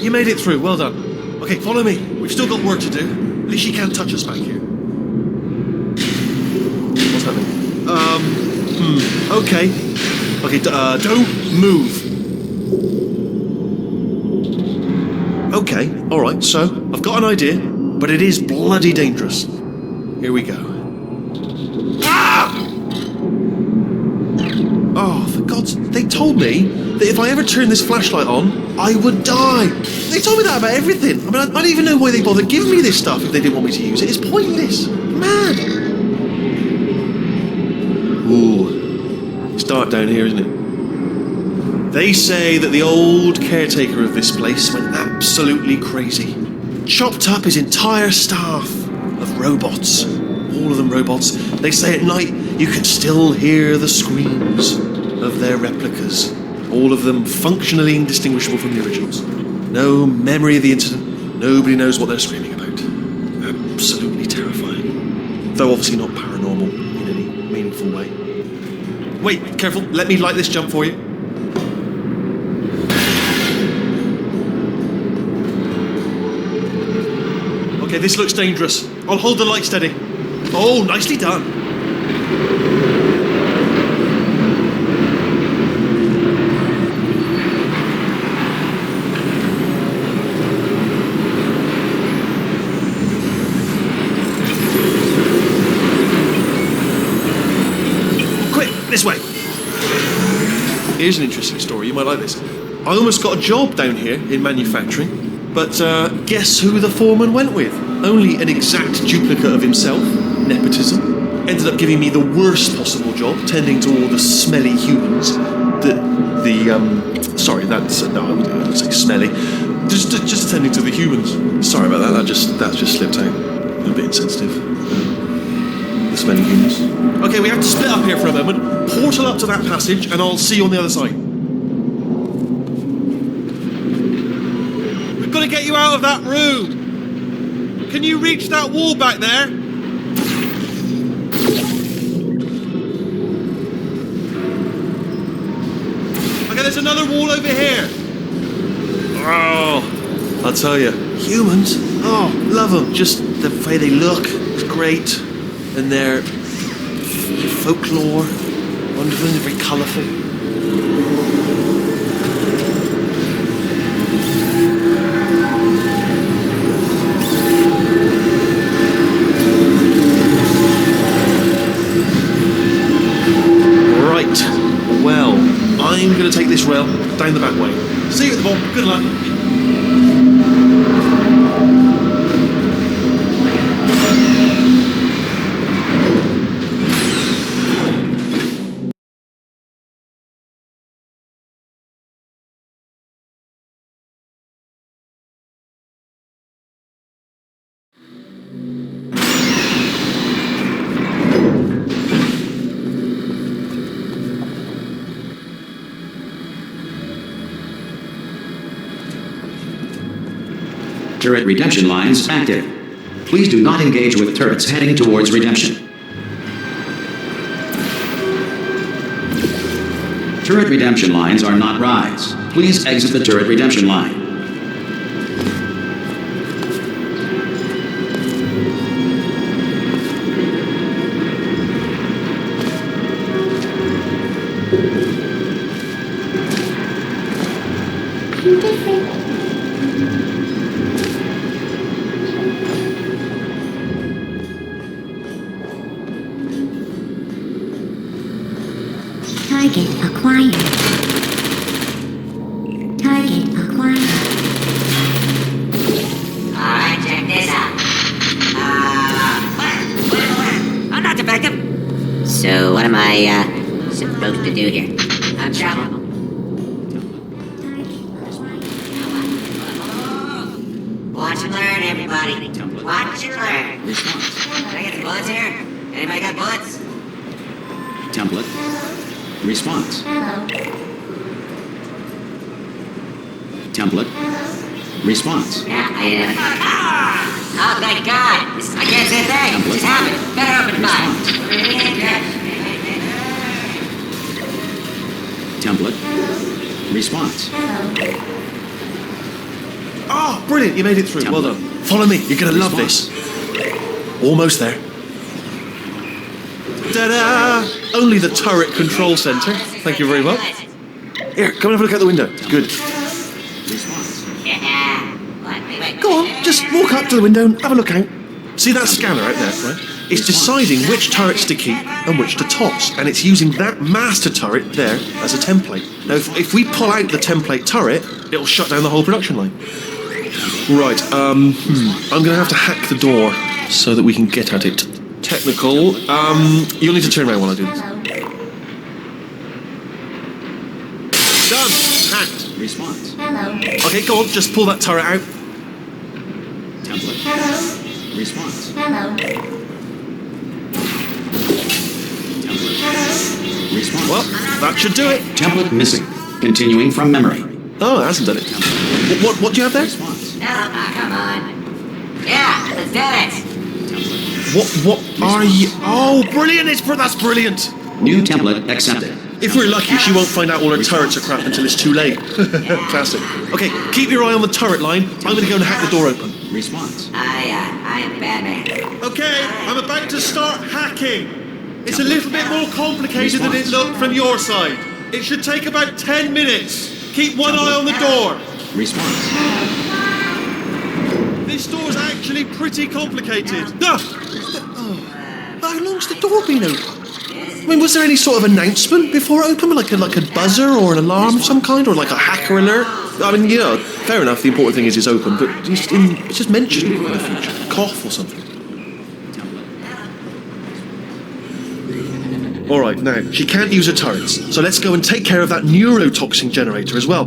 You made it through, well done. Okay, follow me. We've still got work to do. At least she can't touch us back here. What's happening? Okay. Okay, don't move. Okay, alright, so I've got an idea, but it is bloody dangerous. Here we go. Ah! Oh, for God's... They told me that if I ever turned this flashlight on, I would die. They told me that about everything. I mean, I don't even know why they bothered giving me this stuff if they didn't want me to use it. It's pointless. Mad. Ooh. It's dark down here, isn't it? They say that the old caretaker of this place went absolutely crazy. Chopped up his entire staff of robots. All of them robots. They say at night you can still hear the screams of their replicas. All of them functionally indistinguishable from the originals. No memory of the incident. Nobody knows what they're screaming about. Absolutely terrifying. Though obviously not paranormal in any meaningful way. Wait, careful. Let me light this jump for you. Okay, this looks dangerous. I'll hold the light steady. Oh, nicely done. Quick, this way. Here's an interesting story. You might like this. I almost got a job down here in manufacturing. But guess who the foreman went with? Only an exact duplicate of himself. Nepotism. Ended up giving me the worst possible job, tending to all the smelly humans. Sorry, that's no, I wouldn't say smelly. Just tending to the humans. Sorry about that. That just slipped out. A little bit insensitive. The smelly humans. Okay, we have to split up here for a moment. Portal up to that passage, and I'll see you on the other side. Got to get you out of that room. Can you reach that wall back there? Okay, there's another wall over here. Oh, I'll tell you, humans. Oh, love them. Just the way they look is great, and their folklore, wonderful and very colourful. I'm going to take this rail down the back way. See you at the ball. Good luck. Turret redemption lines active. Please do not engage with turrets heading towards redemption. Turret redemption lines are not rides. Please exit the turret redemption line. Target acquired. Target acquired. Alright, check this out. What? I'm not defective. So what am I, supposed to do here? I'm traveling. Watch and learn, everybody. Watch and learn. Can I get the bullets here? Anybody got bullets? Template. Response. Template. Response. Yeah, I did. Oh, thank God. I can't say a thing. It just happened. Better open fire. Template. Response. Oh, brilliant, you made it through. Well done. Follow me, you're going to love this. Almost there. Ta-da! Only the turret control center. Thank you very much. Here, come and have a look out the window. Good. Yeah. Wait. Go on, just walk up to the window and have a look out. See that scanner out there, right? It's deciding which turrets to keep and which to toss, and it's using that master turret there as a template. Now, if we pull out the template turret, it'll shut down the whole production line. Right, I'm going to have to hack the door so that we can get at it. Technical. You'll need to turn around while I do this. Done. Hacked. Response. Hello. Okay, go on. Just pull that turret out. Template. Hello. Response. Hello. Template. Response. Well, that should do it. Template missing. Continuing from memory. Oh, it hasn't done it. What do you have there? Response. No, come on. Yeah, let's do it. What are you? Oh, brilliant! That's brilliant. New template accepted. If we're lucky, she won't find out all her turrets are crap until it's too late. Classic. Okay, keep your eye on the turret line. I'm going to go and hack the door open. Response. I am Batman. Okay, I'm about to start hacking. It's a little bit more complicated than it looked from your side. It should take about 10 minutes. Keep one eye on the door. Response. This door's actually pretty complicated. No! How long's the door been open? I mean, was there any sort of announcement before it opened? Like a buzzer or an alarm of some kind? Or like a hacker alert? I mean, yeah, fair enough, the important thing is it's open, but it's just mentioned in the future. Cough or something. Alright, now, she can't use her turrets, so let's go and take care of that neurotoxin generator as well.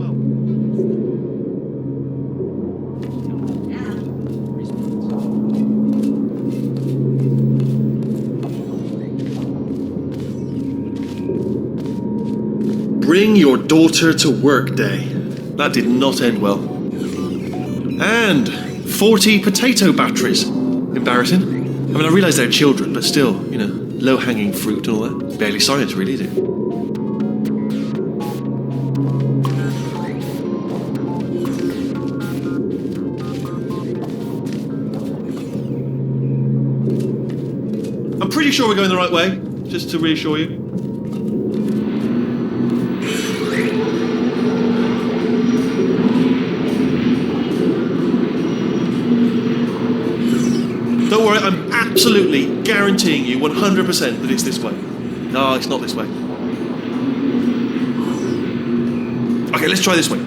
Bring your daughter to work day. That did not end well. And 40 potato batteries. Embarrassing. I mean, I realise they're children, but still, low-hanging fruit and all that. Barely science, really, is it? I'm pretty sure we're going the right way, just to reassure you. Don't worry, I'm absolutely guaranteeing you 100% that it's this way. No, it's not this way. Okay, let's try this way.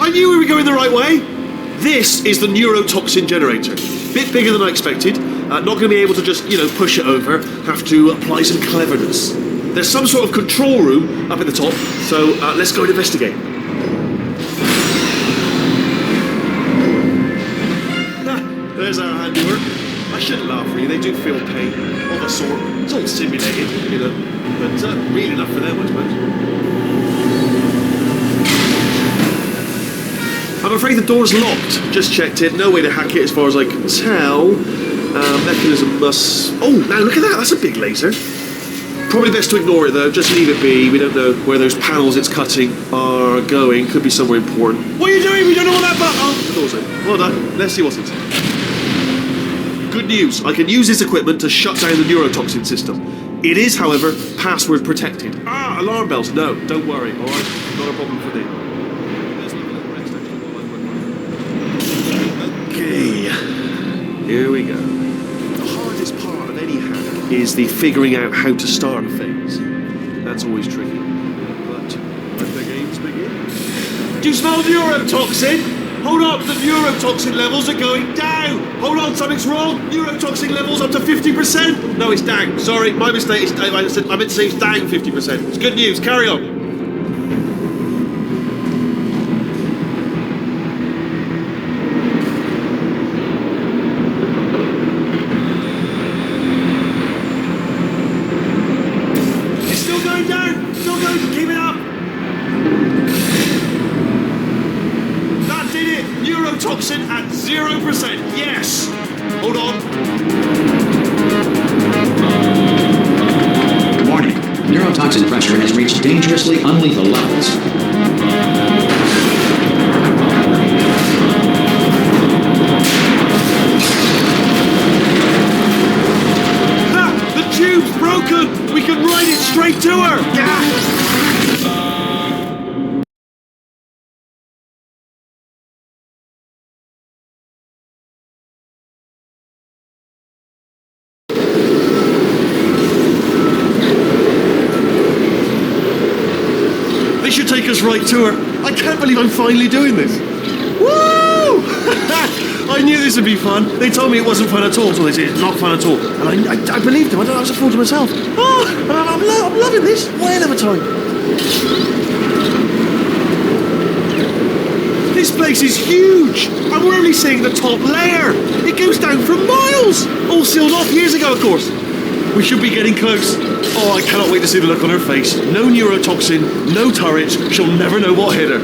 I knew we were going the right way. This is the neurotoxin generator. Bit bigger than I expected. Not going to be able to just, push it over. Have to apply some cleverness. There's some sort of control room up at the top, so let's go and investigate. There's our handiwork. I shouldn't laugh, really. They do feel pain of a sort. It's all simulated, but real enough for them, I suppose. I'm afraid the door's locked. Just checked it. No way to hack it as far as I can tell. Mechanism must... Oh, now look at that. That's a big laser. Probably best to ignore it, though. Just leave it be. We don't know where those panels it's cutting are going. Could be somewhere important. What are you doing? We don't know what that button... Oh, the door's open. Well done. Let's see what's inside. Good news. I can use this equipment to shut down the neurotoxin system. It is, however, password protected. Alarm bells. No, don't worry. All right? Not a problem for me. Okay, here we go. The hardest part of any hack is the figuring out how to start things. That's always tricky. But let the games begin. Do you smell neurotoxin? Hold up, the neurotoxin levels are going down. Hold on, something's wrong. Neurotoxin levels up to 50%. No, it's down. Sorry, my mistake. I meant to say it's down 50%. It's good news. Carry on. Neurotoxin at 0%. Yes. Hold on. Warning. Neurotoxin pressure has reached dangerously unlethal levels. Ha! The tube's broken. We can ride it straight to her. Yeah. They should take us right to her. I can't believe I'm finally doing this. Woo! I knew this would be fun. They told me it wasn't fun at all, so they said it's not fun at all. And I believed them. I was a fool to myself. Oh, and I'm loving this. Whale of a time. This place is huge, and we're only seeing the top layer. It goes down for miles. All sealed off years ago, of course. We should be getting close. Oh, I cannot wait to see the look on her face. No neurotoxin, no turrets. She'll never know what hit her.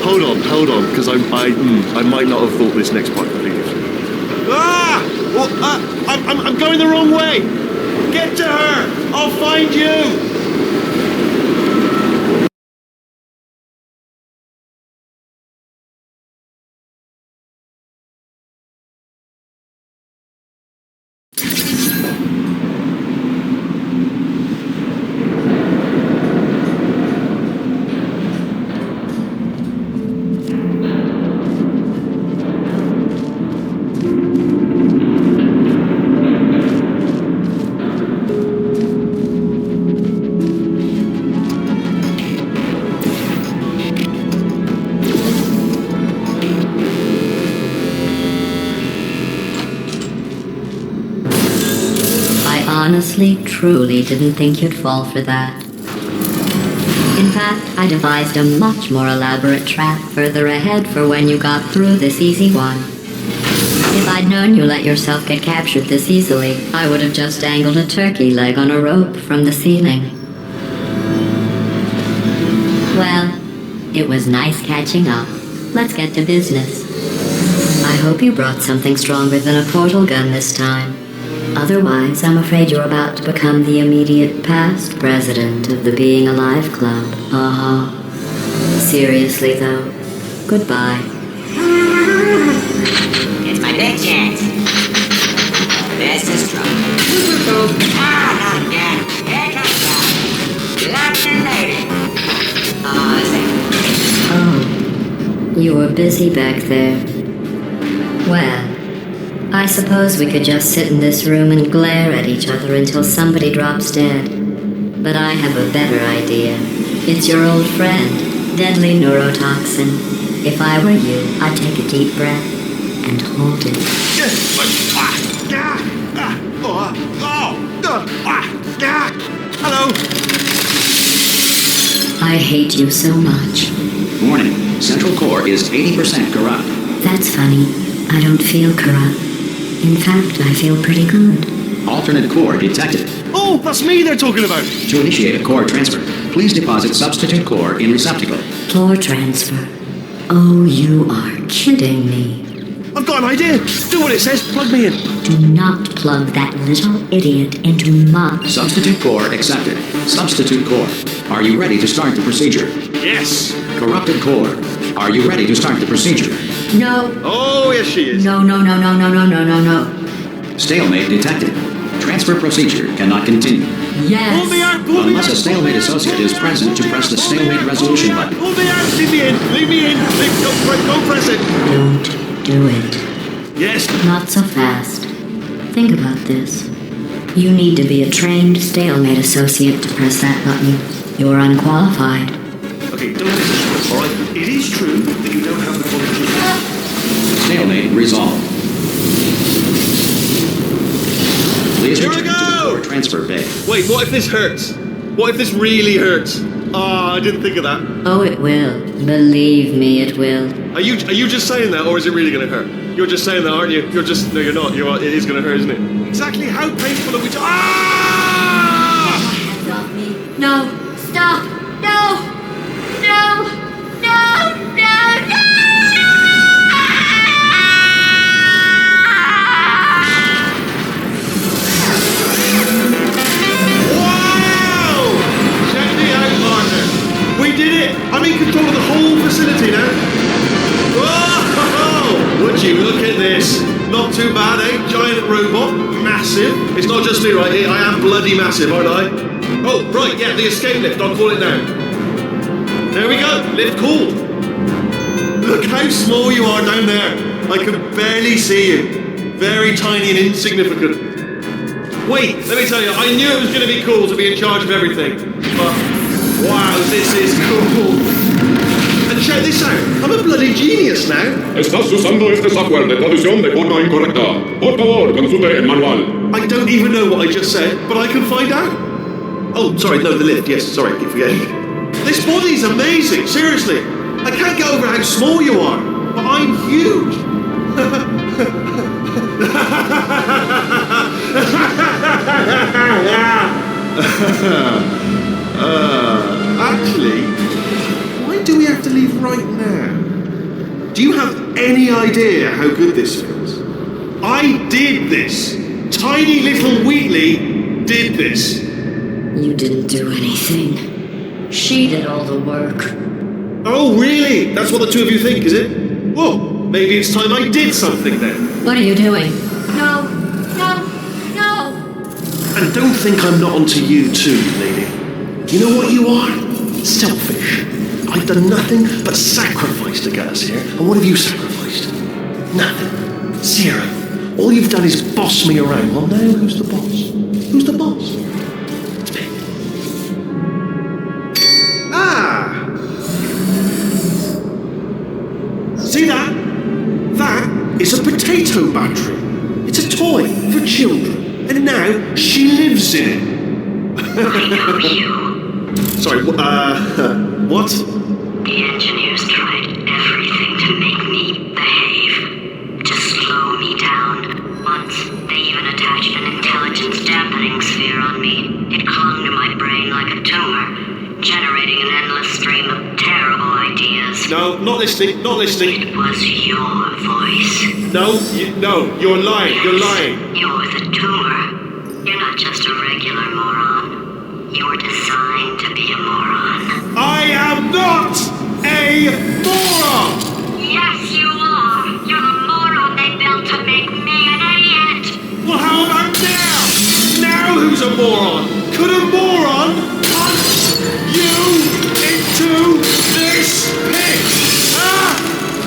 Hold on, because I might not have thought this next part completely through. Ah! Well, I'm going the wrong way. Get to her. I'll find you. Honestly, truly didn't think you'd fall for that. In fact, I devised a much more elaborate trap further ahead for when you got through this easy one. If I'd known you let yourself get captured this easily, I would have just dangled a turkey leg on a rope from the ceiling. Well, it was nice catching up. Let's get to business. I hope you brought something stronger than a portal gun this time. Otherwise, I'm afraid you're about to become the immediate past president of the Being Alive Club. Seriously, though, goodbye. It's my big chance. This is trouble. Ah, not again. Here comes that. Locked and loaded. Oh, you were busy back there. Well, I suppose we could just sit in this room and glare at each other until somebody drops dead. But I have a better idea. It's your old friend, deadly neurotoxin. If I were you, I'd take a deep breath and hold it. Hello. I hate you so much. Warning. Central core is 80% corrupt. That's funny. I don't feel corrupt. In fact, I feel pretty good. Alternate core detected. Oh, that's me they're talking about. To initiate a core transfer, please deposit substitute core in receptacle. Core transfer. Oh, you are kidding me. I've got an idea. Do what it says. Plug me in. Do not plug that little idiot into my... Substitute core accepted. Substitute core. Are you ready to start the procedure? Yes. Corrupted core. Are you ready to start the procedure? No. Oh, yes, she is. No. Stalemate detected. Transfer procedure cannot continue. Yes. Pull me out. Pull me Unless out. a stalemate associate is present to press the stalemate resolution button. Pull me out. Leave me in. Leave me in. Don't press it. Don't do it. Yes. Not so fast. Think about this. You need to be a trained stalemate associate to press that button. You're unqualified. Okay, don't listen. All right. It is true that you don't have the qualifications. Stalemate resolved. Please Here we return to the go! core transfer bay. Wait, what if this hurts? What if this really hurts? Oh, I didn't think of that. Oh, it will. Believe me, it will. Are you just saying that, or is it really going to hurt? You're just saying that, aren't you? No, you're not. It is going to hurt, isn't it? Exactly how painful are we? Ah! Stop me. No. Stop. No. No. No. No. No. giant robot, massive. It's not just me right here, I am bloody massive, aren't I? Oh, right, yeah, the escape lift, I'll call it now. There we go, lift called. Look how small you are down there. I can barely see you. Very tiny and insignificant. Wait, let me tell you, I knew it was going to be cool to be in charge of everything. But, wow, this is cool. And check this out, I'm a bloody genius now. Estás usando este software de traducción de forma incorrecta. Por favor, consulte el manual. I don't even know what I just said, but I can find out. Oh, sorry, no, the lift, yes, sorry, keep forgetting. This body's amazing, seriously. I can't get over how small you are, but I'm huge. Actually, why do we have to leave right now? Do you have any idea how good this feels? I did this. Tiny little Wheatley did this. You didn't do anything. She did all the work. Oh, really? That's what the two of you think, is it? Well, maybe it's time I did something then. What are you doing? No, no, no. And don't think I'm not onto you too, lady. You know what you are? Selfish. I've done nothing but sacrifice to get us here. And what have you sacrificed? Nothing. Zero. All you've done is boss me around. Well, now who's the boss? Who's the boss? It's me. Ah! See that? That is a potato battery. It's a toy for children. And now she lives in it. I know you. Sorry, what? The engineers tried everything to make me behave, to slow me down. Once, they even attached an intelligence dampening sphere on me. It clung to my brain like a tumor, generating an endless stream of terrible ideas. No, not listening, not listening. It was your voice. No, you're lying, you're lying. You're the tumor. You're not just a regular moron. You're designed to be a moron. I am not a moron! Yes, you are! You're the moron they built to make me an idiot! Well, how about now? Now who's a moron? Could a moron punch you into this pit? Ah!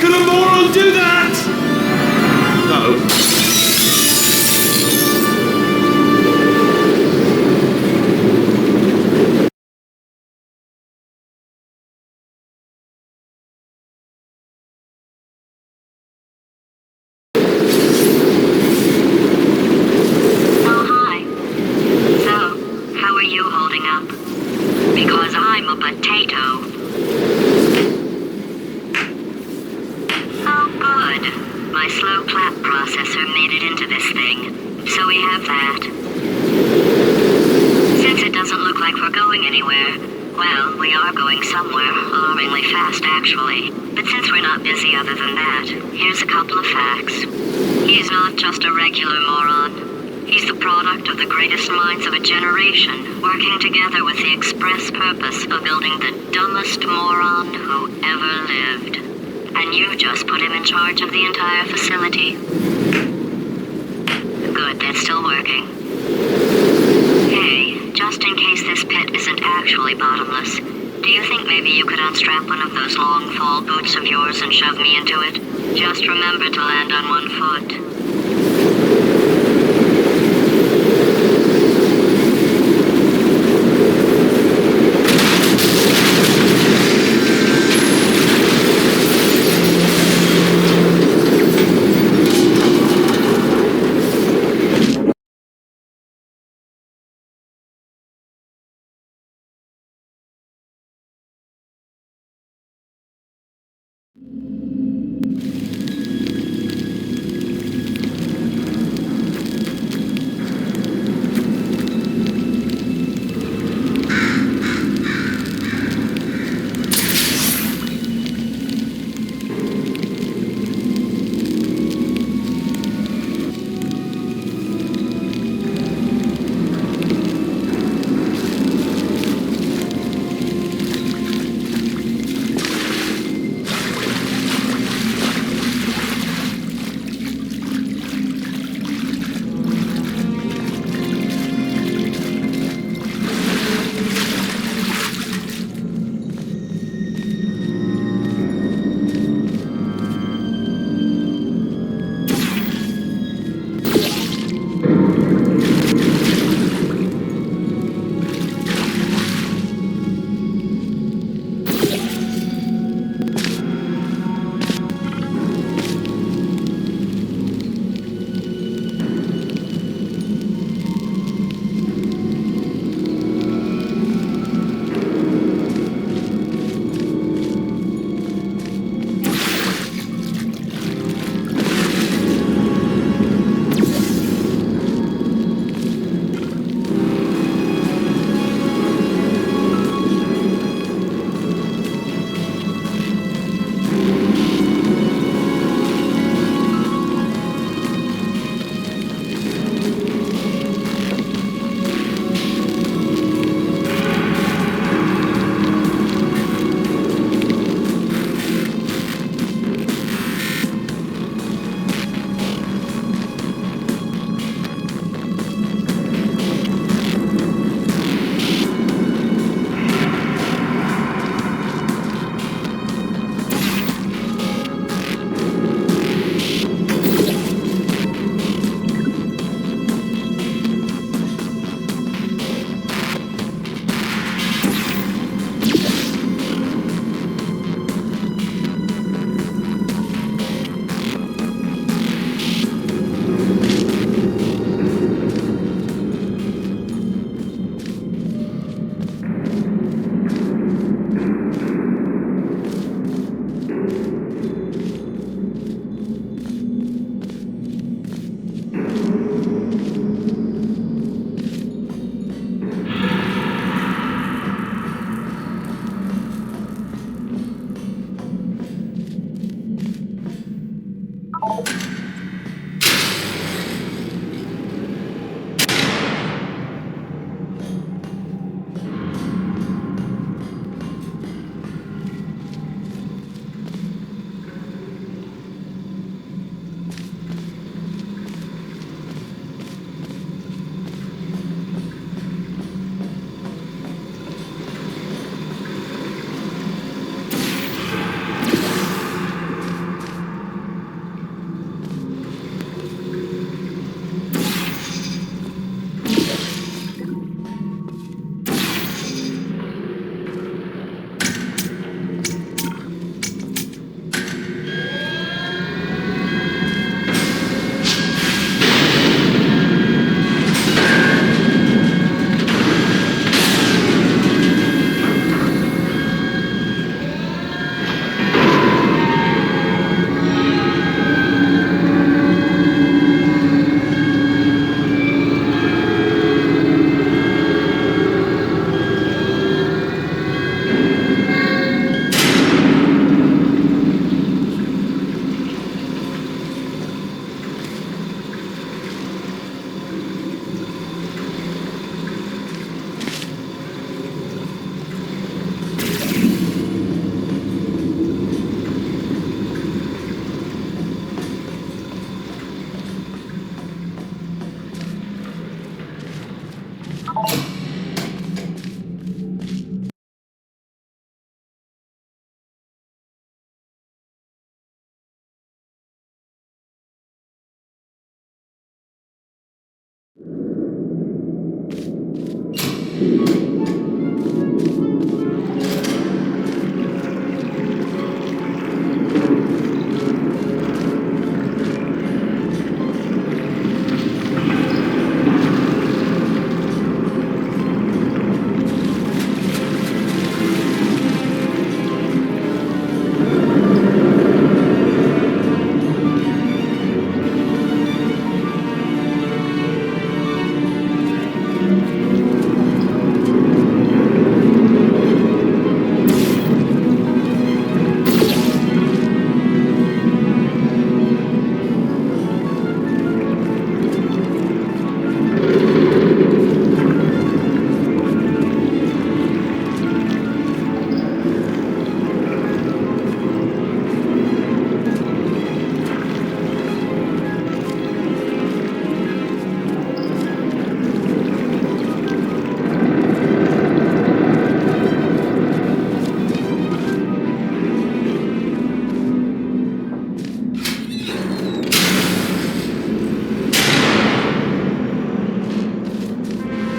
Could a moron do that? No. Because I'm a potato. Oh, good. My slow clap processor made it into this thing, so we have that. Since it doesn't look like we're going anywhere, well, we are going somewhere, alarmingly fast actually. But since we're not busy other than that, here's a couple of facts. He's not just a regular moron. He's the product of the greatest minds of a generation, working together with the express purpose of building the dumbest moron who ever lived. And you just put him in charge of the entire facility. Good, that's still working. Hey, just in case this pit isn't actually bottomless, do you think maybe you could unstrap one of those long fall boots of yours and shove me into it? Just remember to land on one foot.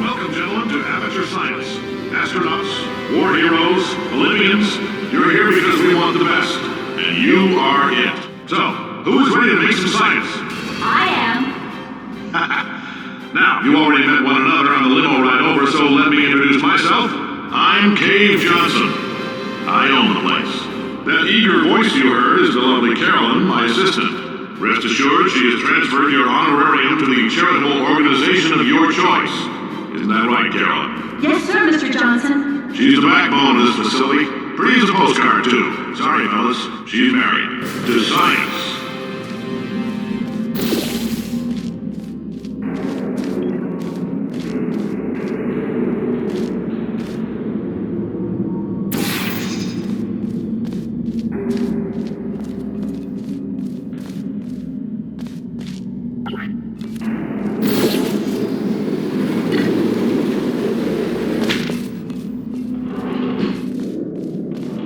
Welcome, gentlemen, to Amateur Science. Astronauts, war heroes, Olympians, you're here because we want the best. And you are it. So, who is ready to make some science? I am. Now, you already met one another on the limo ride over, so let me introduce myself. I'm Cave Johnson. I own the place. That eager voice you heard is the lovely Carolyn, my assistant. Rest assured, she has transferred your honorarium to the charitable organization of your choice. Isn't that right, Carolyn? Yes, sir, Mr. Johnson. She's the backbone of this facility. Pretty as a postcard, too. Sorry, fellas. She's married. To science.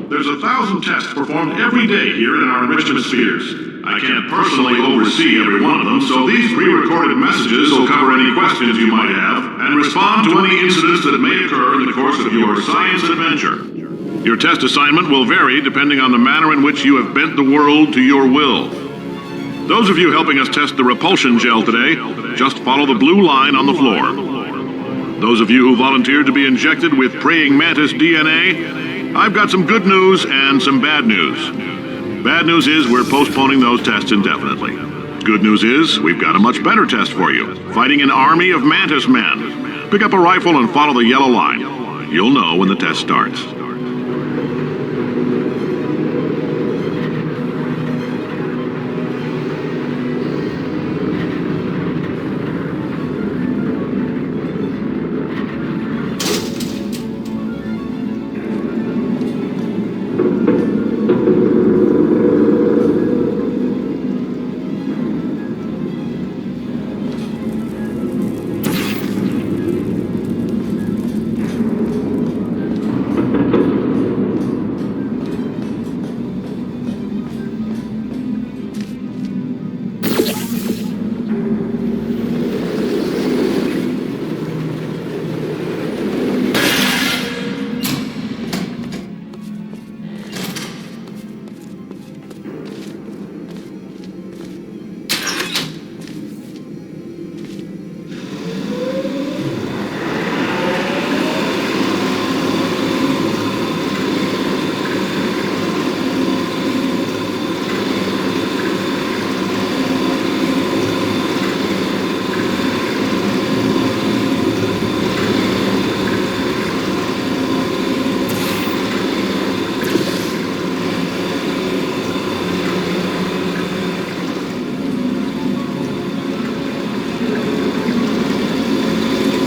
There's 1,000 tests performed every day here in our enrichment spheres. I can't personally oversee every one of them, so these pre-recorded messages will cover any questions you might have and respond to any incidents that may occur in the course of your science adventure. Your test assignment will vary depending on the manner in which you have bent the world to your will. Those of you helping us test the repulsion gel today, just follow the blue line on the floor. Those of you who volunteered to be injected with praying mantis DNA, I've got some good news and some bad news. Bad news is we're postponing those tests indefinitely. Good news is we've got a much better test for you. Fighting an army of mantis men. Pick up a rifle and follow the yellow line. You'll know when the test starts.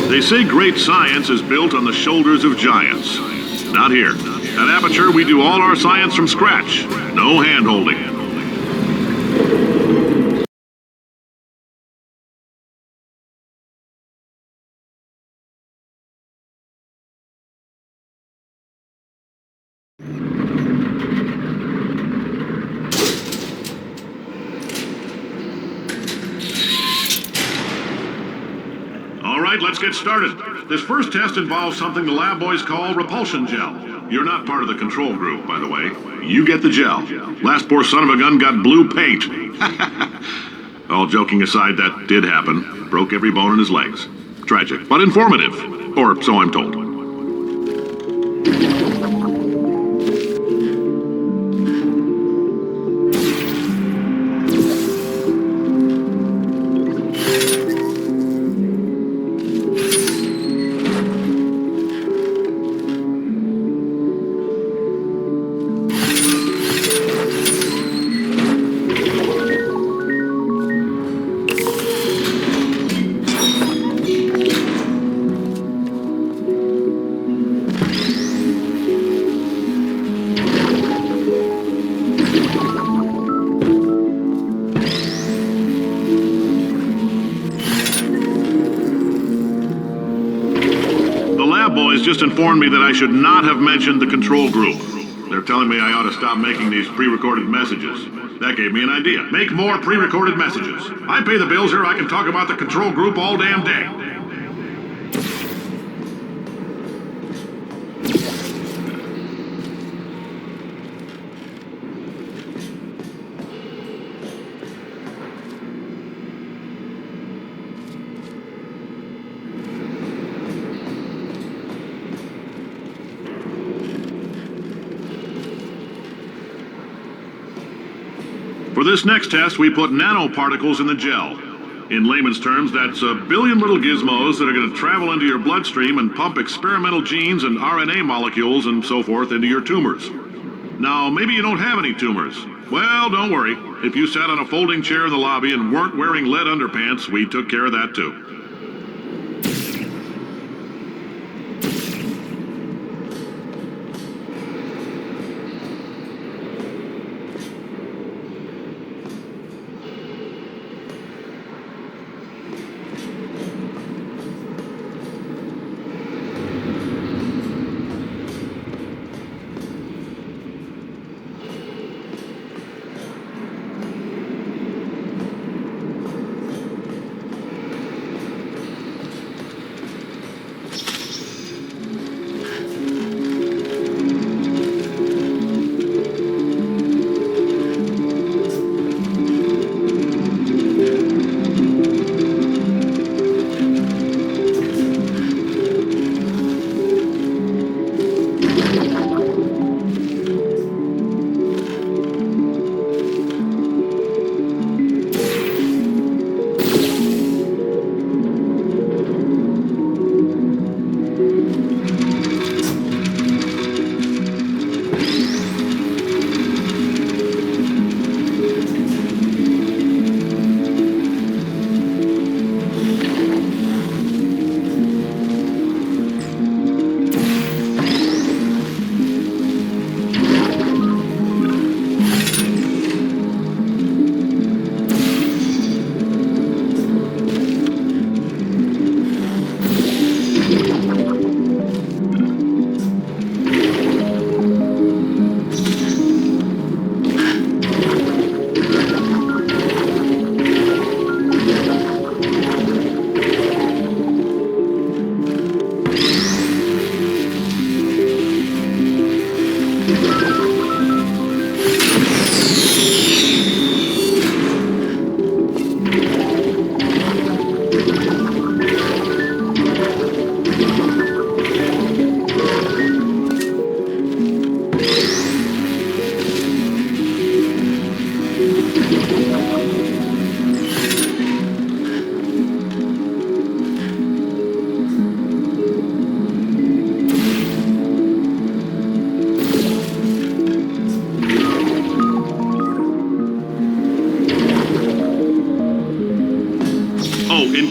They say great science is built on the shoulders of giants. Not here. At Aperture, we do all our science from scratch. No hand-holding. right, let's get started. This first test involves something the lab boys call repulsion gel. You're not part of the control group, by the way. You get the gel. Last poor son of a gun got blue paint. All joking aside, that did happen. Broke every bone in his legs. Tragic, but informative. Or so I'm told. Just informed me that I should not have mentioned the control group. They're telling me I ought to stop making these pre-recorded messages. That gave me an idea. Make more pre-recorded messages. I pay the bills here, I can talk about the control group all damn day. For this next test, we put nanoparticles in the gel. In layman's terms, that's a billion little gizmos that are going to travel into your bloodstream and pump experimental genes and RNA molecules and so forth into your tumors. Now, maybe you don't have any tumors. Well, don't worry. If you sat on a folding chair in the lobby and weren't wearing lead underpants, we took care of that too.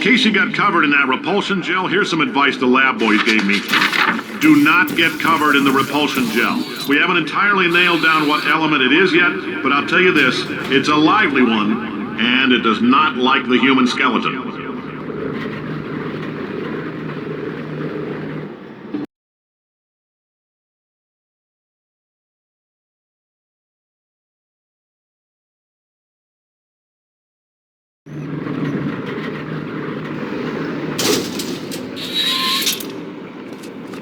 In case you got covered in that repulsion gel, here's some advice the lab boys gave me. Do not get covered in the repulsion gel. We haven't entirely nailed down what element it is yet, but I'll tell you this, it's a lively one, and it does not like the human skeleton.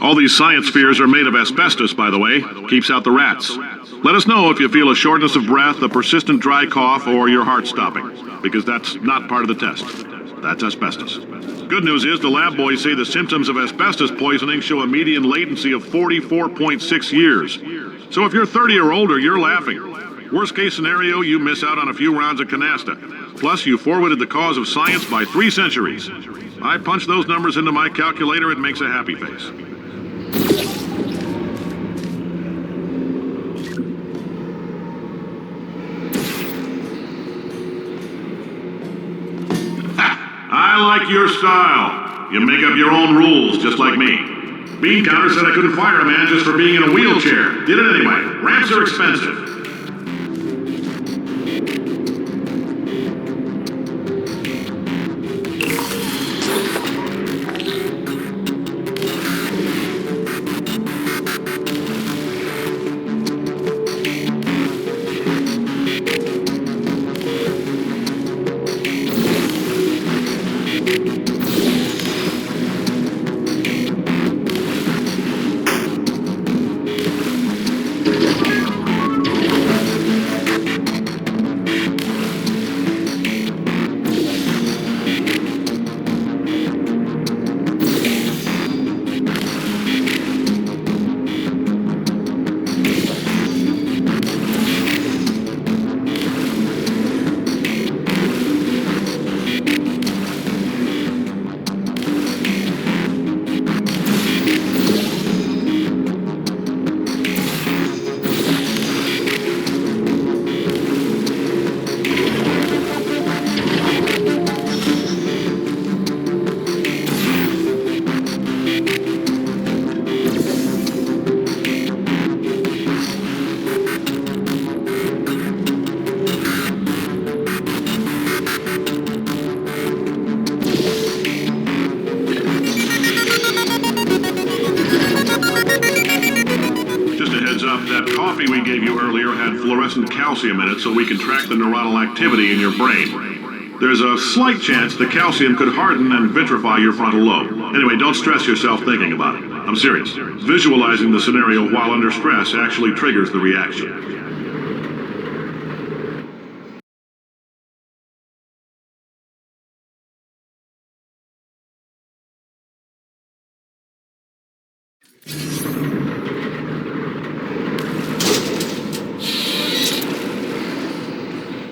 All these science spheres are made of asbestos, by the way. Keeps out the rats. Let us know if you feel a shortness of breath, a persistent dry cough, or your heart stopping, because that's not part of the test. That's asbestos. Good news is the lab boys say the symptoms of asbestos poisoning show a median latency of 44.6 years. So if you're 30 or older, you're laughing. Worst case scenario, you miss out on a few rounds of canasta. Plus, you forwarded the cause of science by 3 centuries. I punch those numbers into my calculator, it makes a happy face. I like your style. You make up your own rules, just like me. Bean Counter said I couldn't fire a man just for being in a wheelchair. Did it anyway. Ramps are expensive. Calcium in it so we can track the neuronal activity in your brain. There's a slight chance the calcium could harden and vitrify your frontal lobe. Anyway, don't stress yourself thinking about it. I'm serious. Visualizing the scenario while under stress actually triggers the reaction.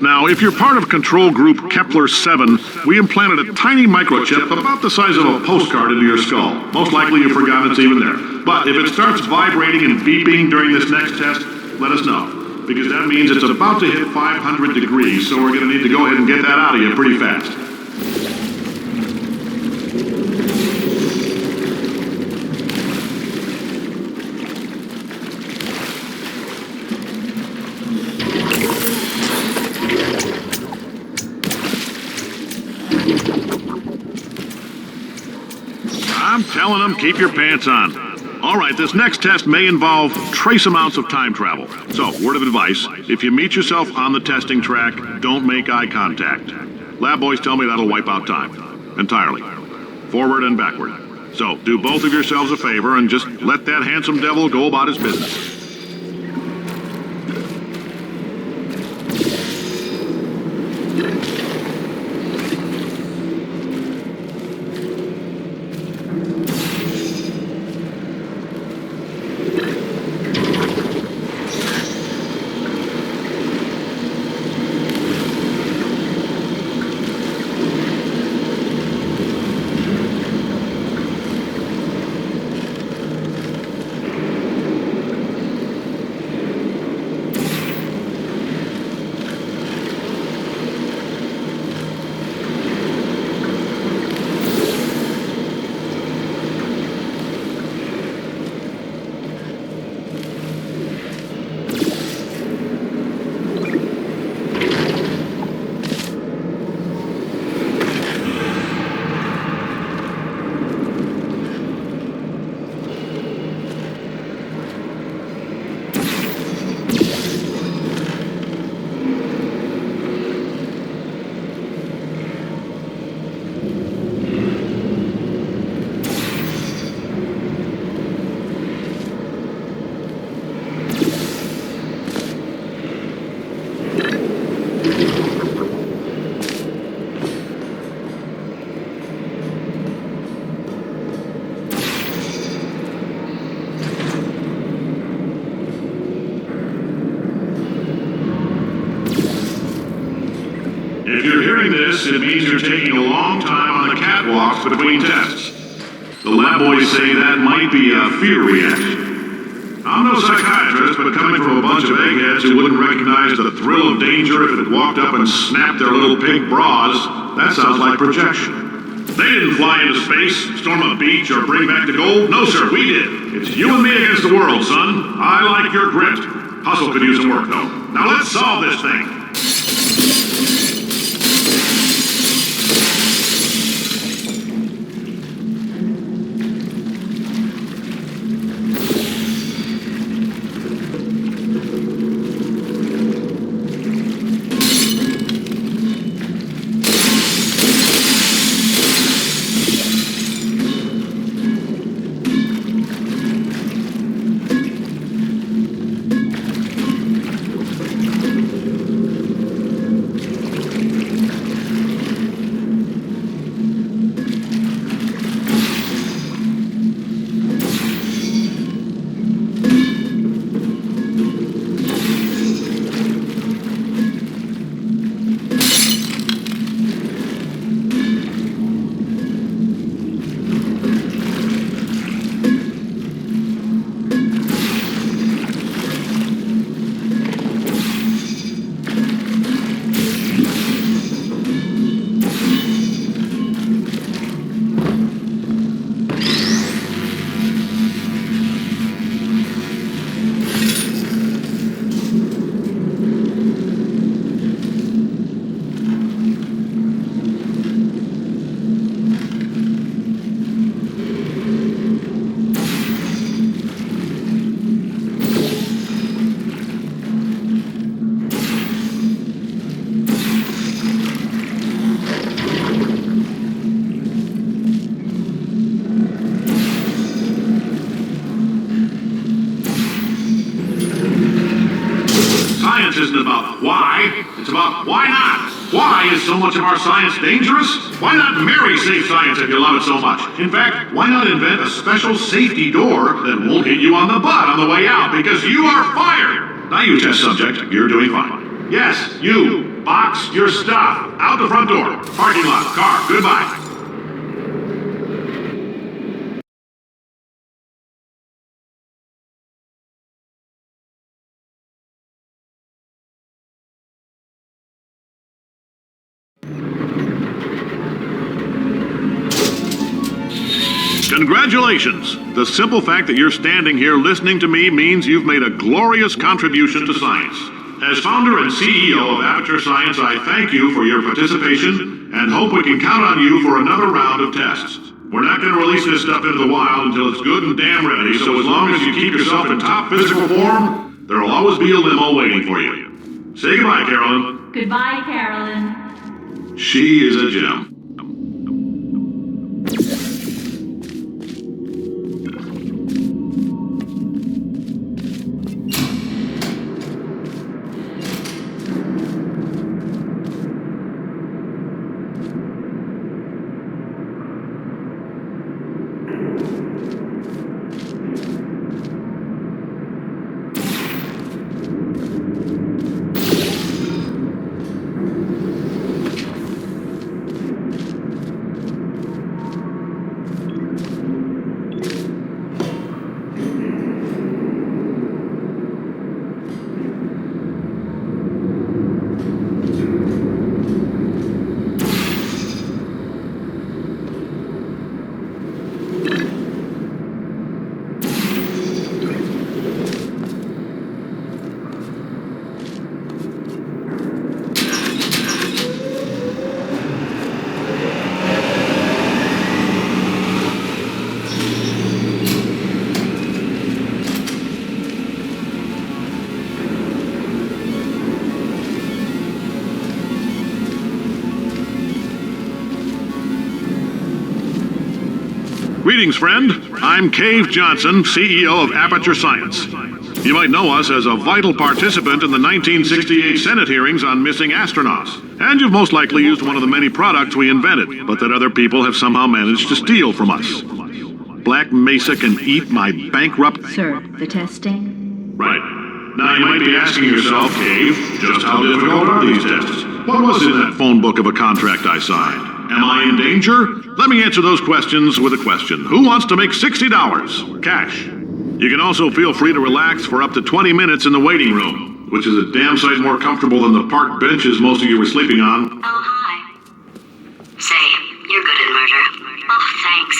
Now, if you're part of control group Kepler-7, we implanted a tiny microchip about the size of a postcard into your skull. Most likely you've forgotten it's even there. But if it starts vibrating and beeping during this next test, let us know. Because that means it's about to hit 500 degrees, so we're going to need to go ahead and get that out of you pretty fast. I'm telling them, keep your pants on. All right, this next test may involve trace amounts of time travel. So, word of advice, if you meet yourself on the testing track, don't make eye contact. Lab boys tell me that'll wipe out time. Entirely. Forward and backward. So, do both of yourselves a favor and just let that handsome devil go about his business. If you're hearing this, it means you're taking a long time on the catwalks between tests. The lab boys say that might be a fear reaction. I'm no psychiatrist, but coming from a bunch of eggheads who wouldn't recognize the thrill of danger if it had walked up and snapped their little pink bras, that sounds like projection. They didn't fly into space, storm a beach, or bring back the gold. No, sir, we did. It's you and me against the world, son. I like your grit. Hustle could use some work, though. Now let's solve this thing. Isn't about why, it's about why not. Why is so much of our science dangerous? Why not marry safe science if you love it so much? In fact, why not invent a special safety door that won't hit you on the butt on the way out because you are fired? Now you test subject, you're doing fine. Yes, you, box your stuff, out the front door, parking lot, car, goodbye. Congratulations! The simple fact that you're standing here listening to me means you've made a glorious contribution to science. As founder and CEO of Aperture Science, I thank you for your participation and hope we can count on you for another round of tests. We're not going to release this stuff into the wild until it's good and damn ready, so as long as you keep yourself in top physical form, there'll always be a limo waiting for you. Say goodbye, Carolyn. Goodbye, Carolyn. She is a gem. Greetings, friend. I'm Cave Johnson, CEO of Aperture Science. You might know us as a vital participant in the 1968 Senate hearings on missing astronauts. And you've most likely used one of the many products we invented, but that other people have somehow managed to steal from us. Black Mesa can eat my bankrupt... Sir, the testing? Right. Now you might be asking yourself, Cave, just how difficult are these tests? What was in that phone book of a contract I signed? Am I in danger? Let me answer those questions with a question. Who wants to make $60? Cash. You can also feel free to relax for up to 20 minutes in the waiting room, which is a damn sight more comfortable than the park benches most of you were sleeping on. Oh, hi. Say, you're good at murder. Oh, thanks.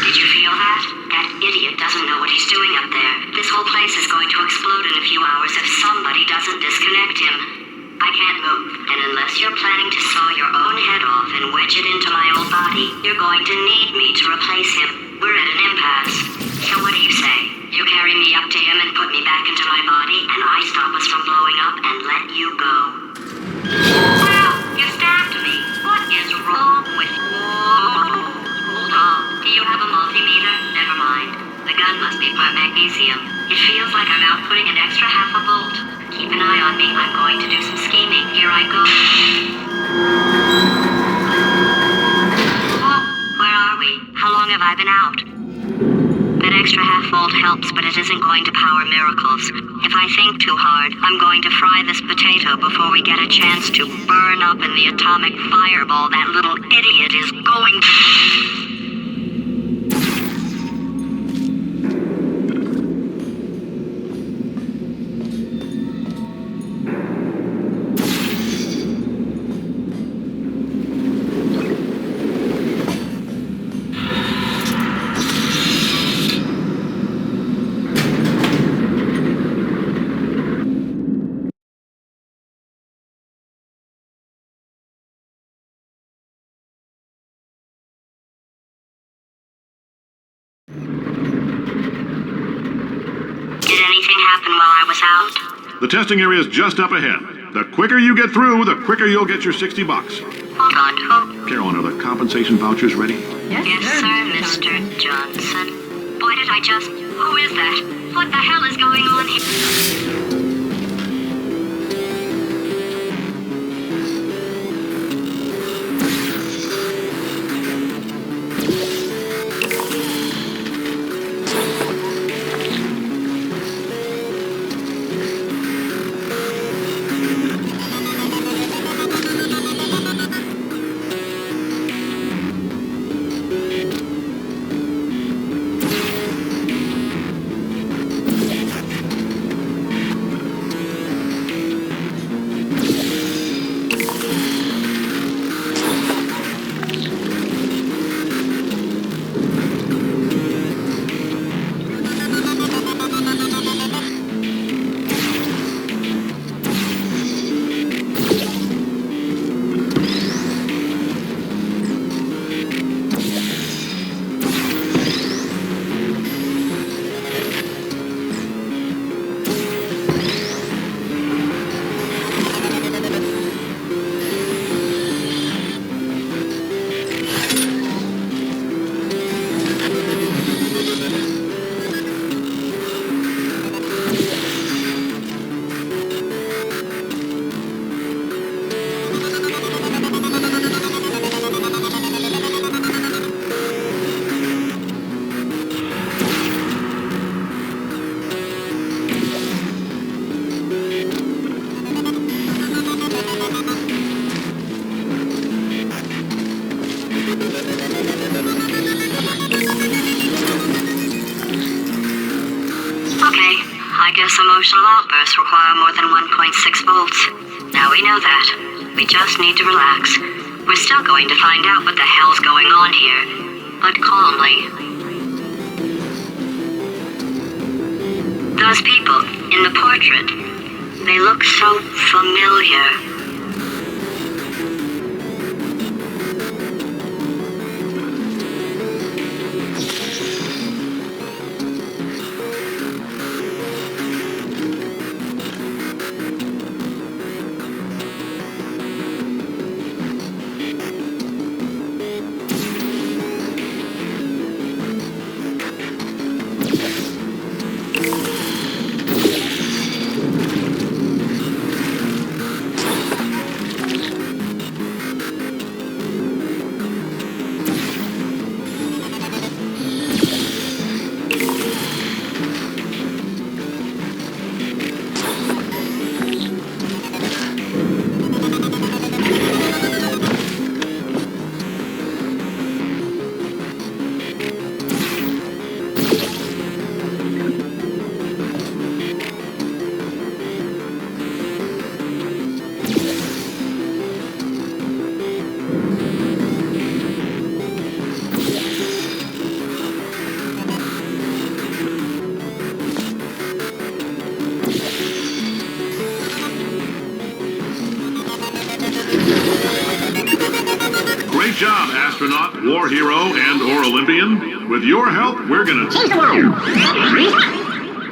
Did you feel that? That idiot doesn't know what he's doing up there. This whole place is going to explode in a few hours if somebody doesn't disconnect him. I can't move, and unless you're planning to saw your own head off and wedge it into my old body, you're going to need me to replace him. We're at an impasse. So what do you say? You carry me up to him and put me back into my body, and I stop us from blowing up and let you go. Wow, you stabbed me. What is wrong with you? Hold on. Do you have a multimeter? Never mind. The gun must be part magnesium. It feels like I'm outputting an extra half a volt. Keep an eye on me. I'm going to do some scheming. Here I go. Oh, where are we? How long have I been out? That extra half volt helps, but it isn't going to power miracles. If I think too hard, I'm going to fry this potato before we get a chance to burn up in the atomic fireball that little idiot is going to... Did anything happen while I was out? The testing area is just up ahead. The quicker you get through, the quicker you'll get your $60. Hold on, who? Carolyn, are the compensation vouchers ready? Yes, sir, Mr. Johnson. Boy, did I just... Who is that? What the hell is going on here? Emotional outbursts require more than 1.6 volts. Now we know that. We just need to relax. We're still going to find out what the hell's going on here, but calmly. Those people in the portrait, they look so familiar. Great job, astronaut, war hero, and/or Olympian. With your help, we're gonna change the world.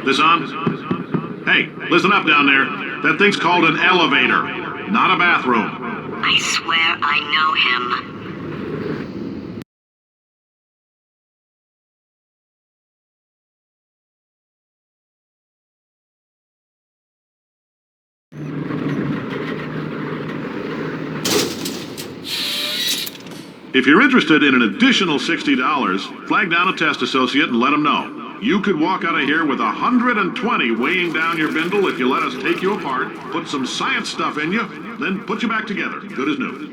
This on? Hey, listen up down there. That thing's called an elevator, not a bathroom. I swear I know him. If you're interested in an additional $60, flag down a test associate and let them know. You could walk out of here with 120 weighing down your bindle if you let us take you apart, put some science stuff in you, then put you back together, good as new.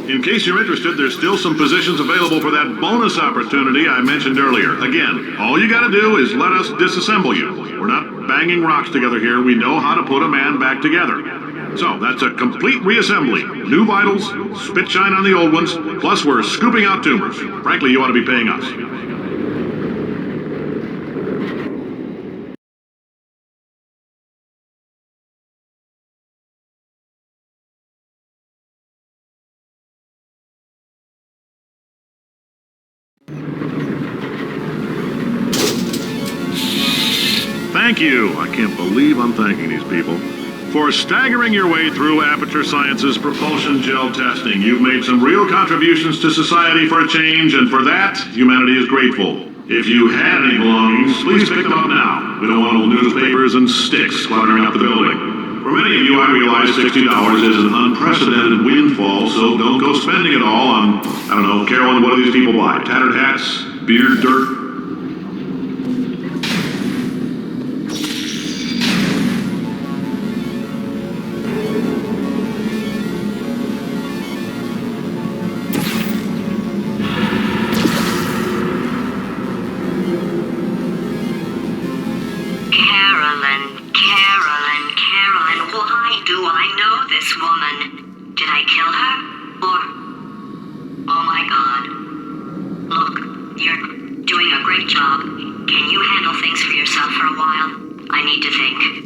In case you're interested, there's still some positions available for that bonus opportunity I mentioned earlier. Again, all you gotta do is let us disassemble you. We're not banging rocks together here. We know how to put a man back together. So, that's a complete reassembly. New vitals, spit shine on the old ones, plus we're scooping out tumors. Frankly, you ought to be paying us. Thank you. I can't believe I'm thanking these people. For staggering your way through Aperture Science's propulsion gel testing, you've made some real contributions to society for a change, and for that, humanity is grateful. If you had any belongings, please pick them up now. We don't want old newspapers and sticks cluttering up the building. For many of you, I realize $60 is an unprecedented windfall, so don't go spending it all on, I don't know, Carolyn, what do these people buy? Tattered hats? Beer? Dirt? Carolyn, why do I know this woman? Did I kill her? Or... Oh my God. Look, you're doing a great job. Can you handle things for yourself for a while? I need to think.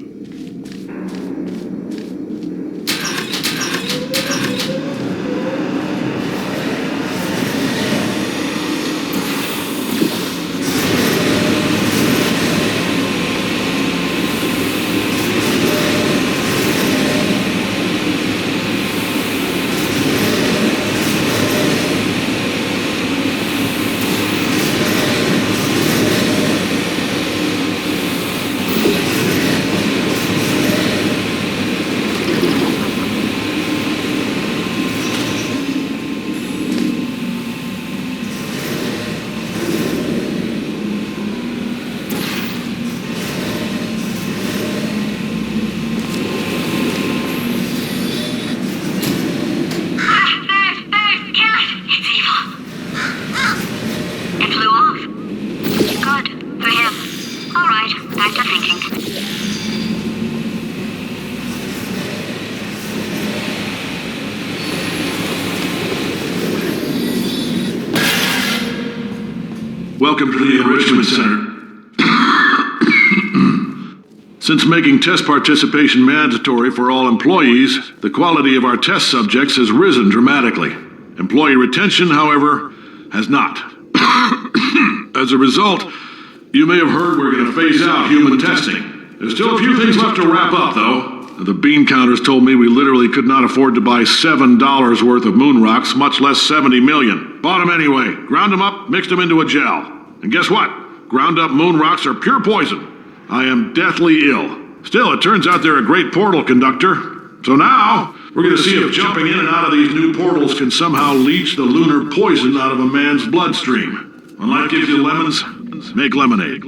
Welcome to the Enrichment Center. Since making test participation mandatory for all employees, the quality of our test subjects has risen dramatically. Employee retention, however, has not. As a result, you may have heard we're going to phase out human testing. There's still a few things left to wrap up, though. The bean counters told me we literally could not afford to buy $7 worth of moon rocks, much less 70 million. Bought them anyway, ground them up, mixed them into a gel. And guess what? Ground up moon rocks are pure poison. I am deathly ill. Still, it turns out they're a great portal conductor. So now, we're going to see if jumping in and out of these new portals can somehow leach the lunar poison out of a man's bloodstream. When life gives you lemons, make lemonade.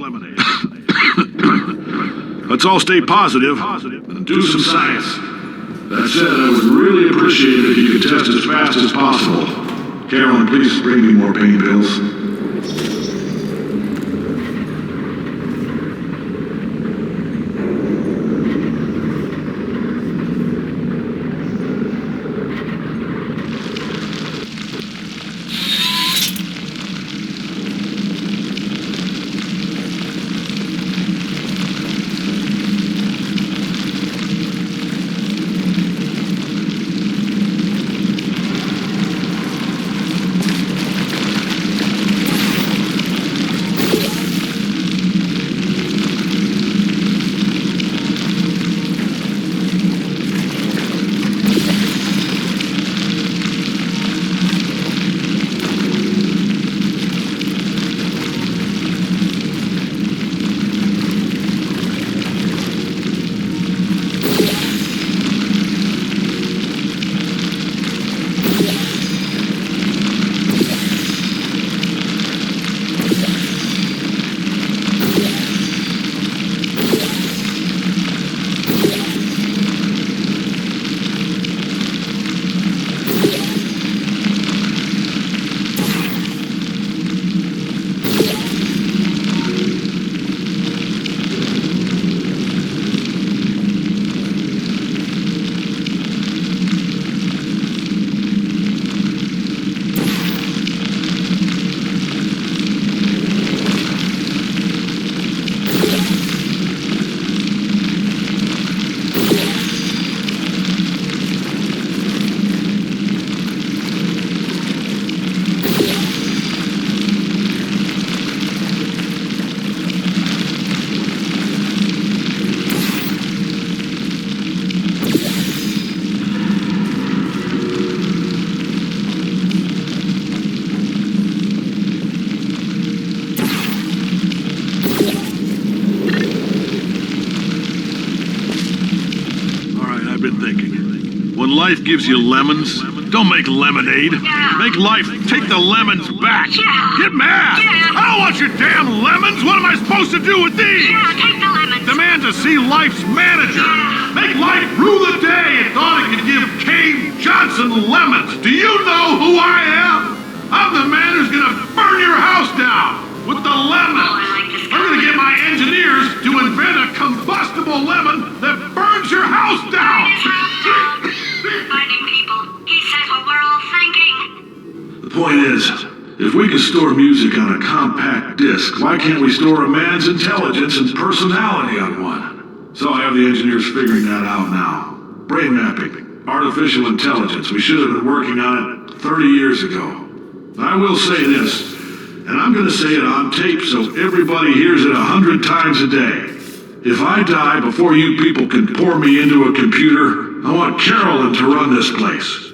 Let's all stay positive and do some science. That said, I would really appreciate it if you could test as fast as possible. Carolyn, please bring me more pain pills. When life gives you lemons, don't make lemonade. Make life take the lemons back. Get mad! I don't want your damn lemons! What am I supposed to do with these? Take the lemons. Demand to see life's manager. Make life rue the day and thought it could give Cave Johnson lemons. Do you know who I am? I'm the man who's gonna burn your house down with the lemons. I'm gonna get my engineers to invent a combustible lemon that burns your house down. Finding people. He says what we're all thinking. The point is, if we can store music on a compact disc, why can't we store a man's intelligence and personality on one? So I have the engineers figuring that out now. Brain mapping, artificial intelligence. We should have been working on it 30 years ago. I will say this, and I'm going to say it on tape so everybody hears it 100 times a day. If I die before you people can pour me into a computer, I want Carolyn to run this place.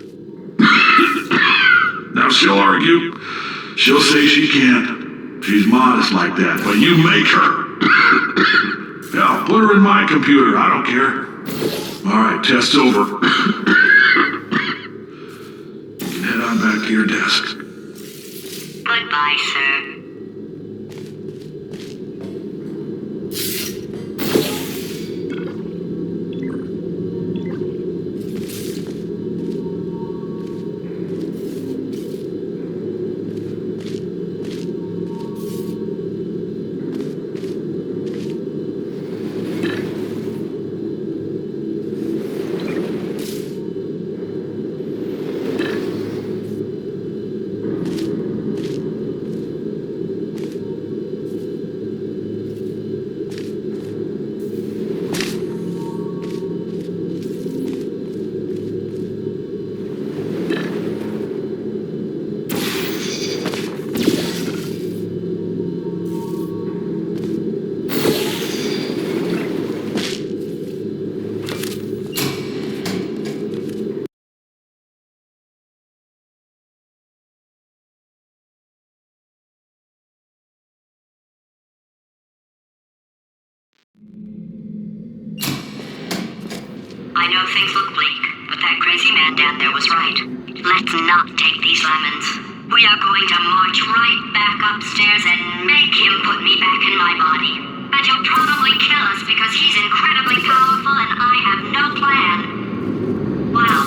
Now she'll argue. She'll say she can't. She's modest like that, but you make her. Yeah, put her in my computer. I don't care. All right, test's over. Head on back to your desk. Goodbye, sir. I know things look bleak, but that crazy man down there was right. Let's not take these lemons. We are going to march right back upstairs and make him put me back in my body. And he'll probably kill us because he's incredibly powerful and I have no plan. Well,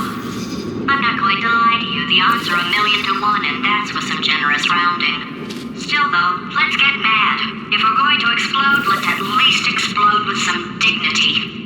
I'm not going to lie to you. The odds are 1,000,000 to 1, and that's with some generous rounding. Still, though, let's get mad. If we're going to explode, let's at least explode with some dignity.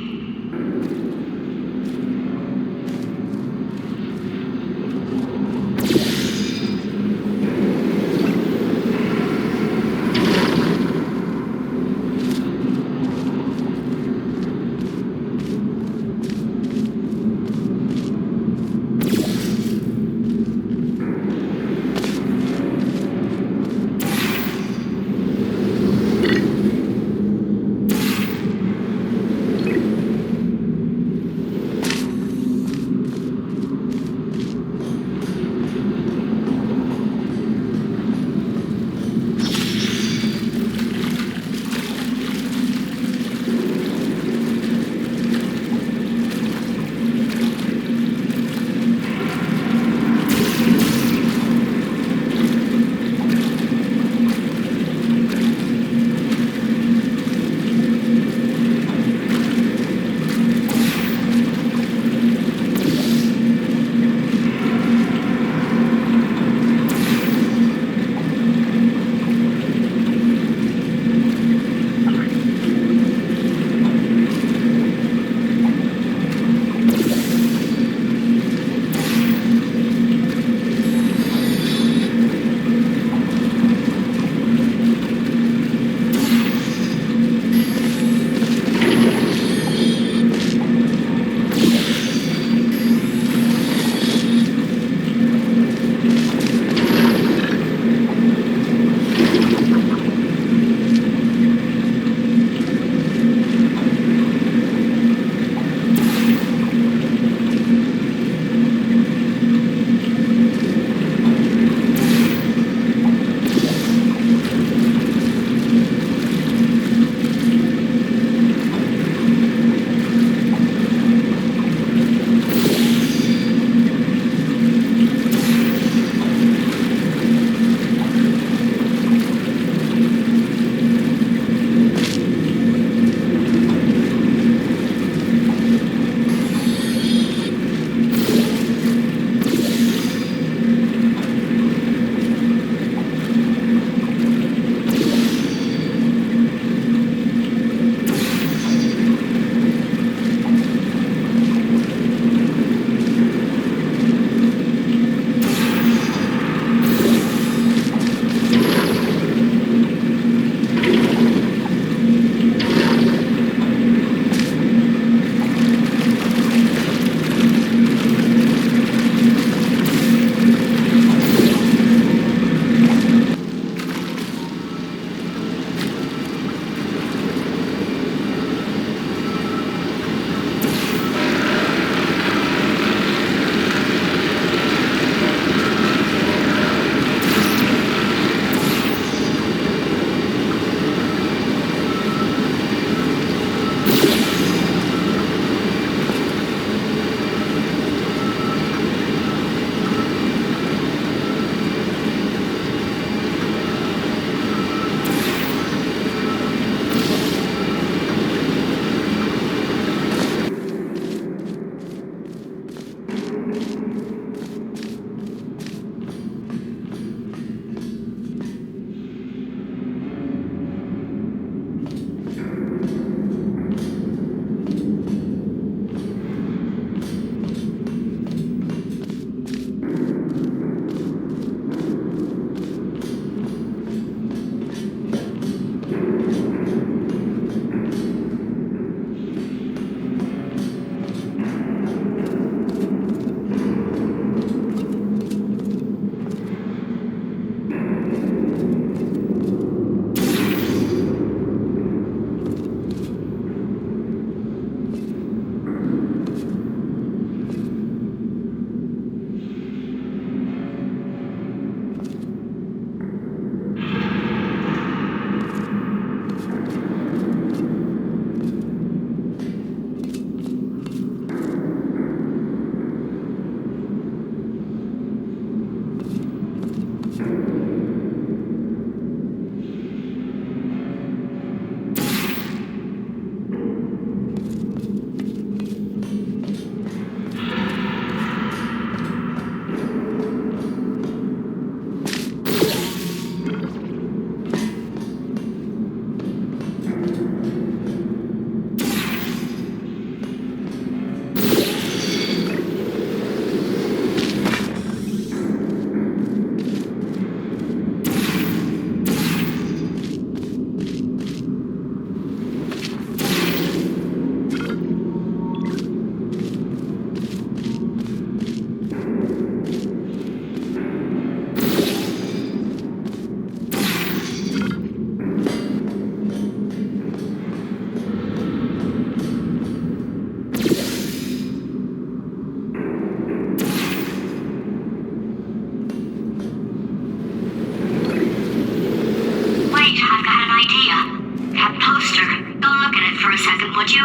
would you?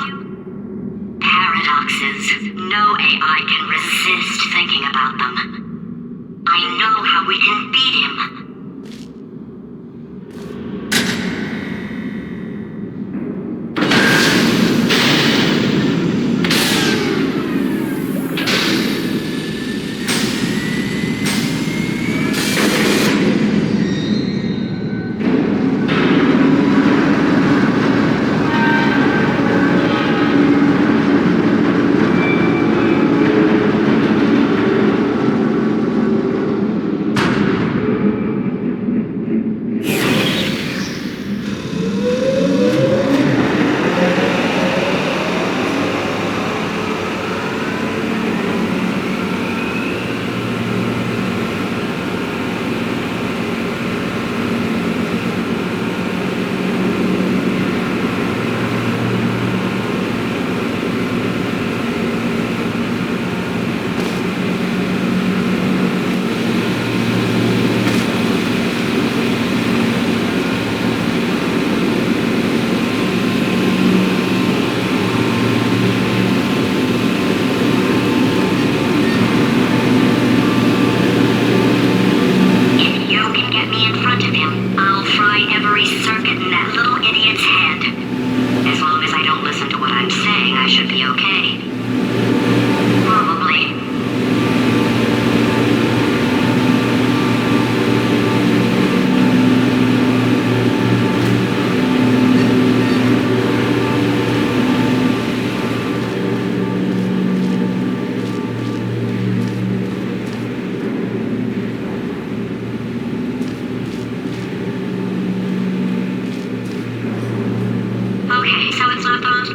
Paradoxes. No AI can resist thinking about them. I know how we can beat him.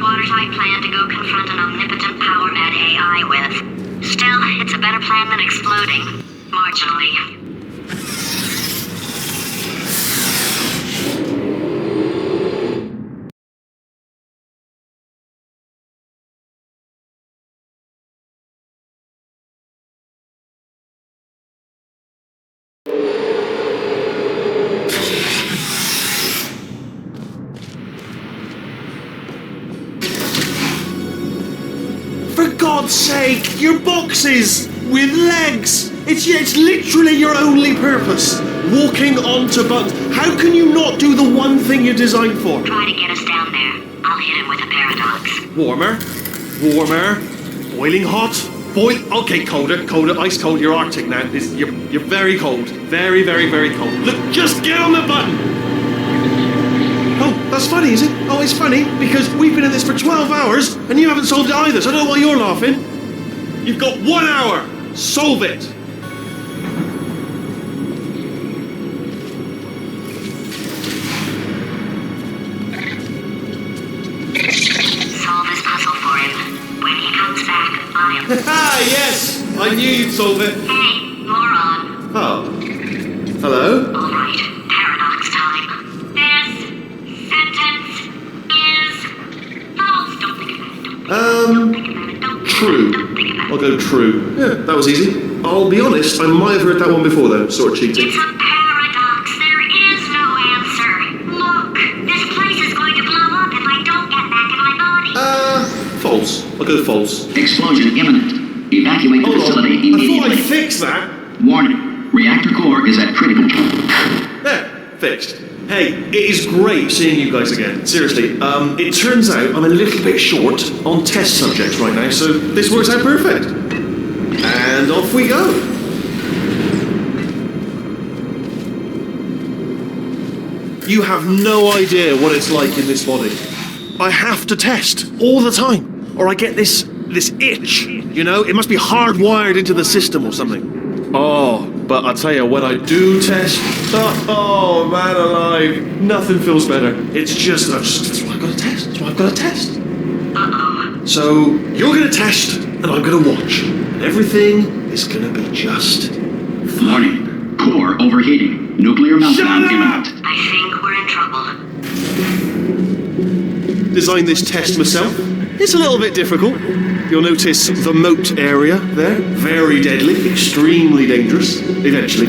watertight plan to go confront an omnipotent power-mad AI with. Still, it's a better plan than exploding. Marginally. For God's sake, your boxes with legs. It's literally your only purpose. Walking onto buttons. How can you not do the one thing you're designed for? Try to get us down there. I'll hit him with a paradox. Warmer, boiling hot, okay, colder, ice cold. You're Arctic now. You're very cold, very, very, very cold. Look, just get on the button. Oh, that's funny, is it? Oh, it's funny because we've been at this for 12 hours and you haven't solved it either, so I don't know why you're laughing. You've got 1 hour. Solve it. Solve this puzzle for him. When he comes back, I'll... Ah, yes! I knew you'd solve it. Hey, moron. Oh. Hello? All right, paradox time. This sentence is false. Don't think about it. Don't think about it. Don't True. think about it. I'll go true. Yeah, that was easy. I'll be honest, I might have heard that one before though, sort of cheating. It's a paradox. There is no answer. Look, this place is going to blow up if I don't get back in my body. False. I'll go false. Explosion imminent. Evacuate the Hold on. facility I thought immediately. I'd fix that. Warning. Reactor core is at critical. There. Fixed. Hey, it is great seeing you guys again. Seriously. It turns out I'm a little bit short on test subjects right now, so this works out perfect. And off we go. You have no idea what it's like in this body. I have to test all the time, or I get this itch. You know, it must be hardwired into the system or something. Oh, but I tell you, when I do test, oh man alive, nothing feels better. It's just that's why I've got to test. That's why I've got to test. Uh-oh. So you're gonna test, and I'm gonna watch. And everything is gonna be just fine. Warning. Core overheating. Nuclear meltdown Shut up! imminent. I think we're in trouble. Designed this test myself. It's a little bit difficult. You'll notice the moat area there. Very deadly, extremely dangerous. Eventually,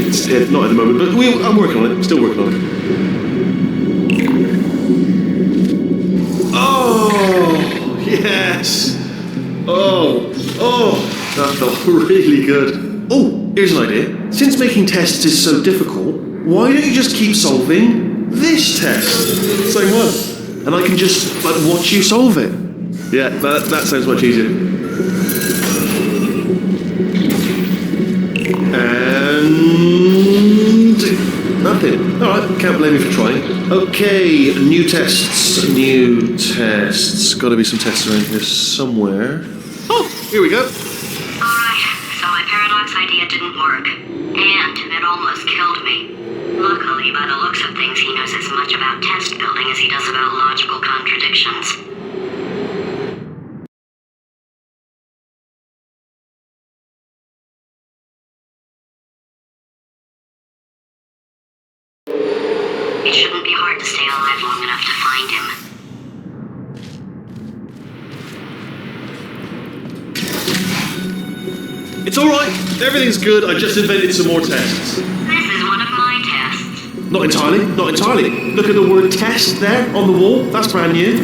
not at the moment, but I'm working on it. Still working on it. Oh! Yes! Oh, that felt really good. Oh, here's an idea. Since making tests is so difficult, why don't you just keep solving this test? Same one. And I can just, watch you solve it. Yeah, that sounds much easier. And nothing. Alright, can't blame you for trying. Okay, new tests. Gotta be some tests around here somewhere. Oh, here we go. Alright, so my paradox idea didn't work. And it almost killed me. Luckily, by the looks of things, he knows as much about test building as he does about logical contradictions. It shouldn't be hard to stay alive long enough to find him. It's alright. Everything's good. I just invented some more tests. This is one of my tests. Not entirely. Look at the word test there on the wall. That's brand new.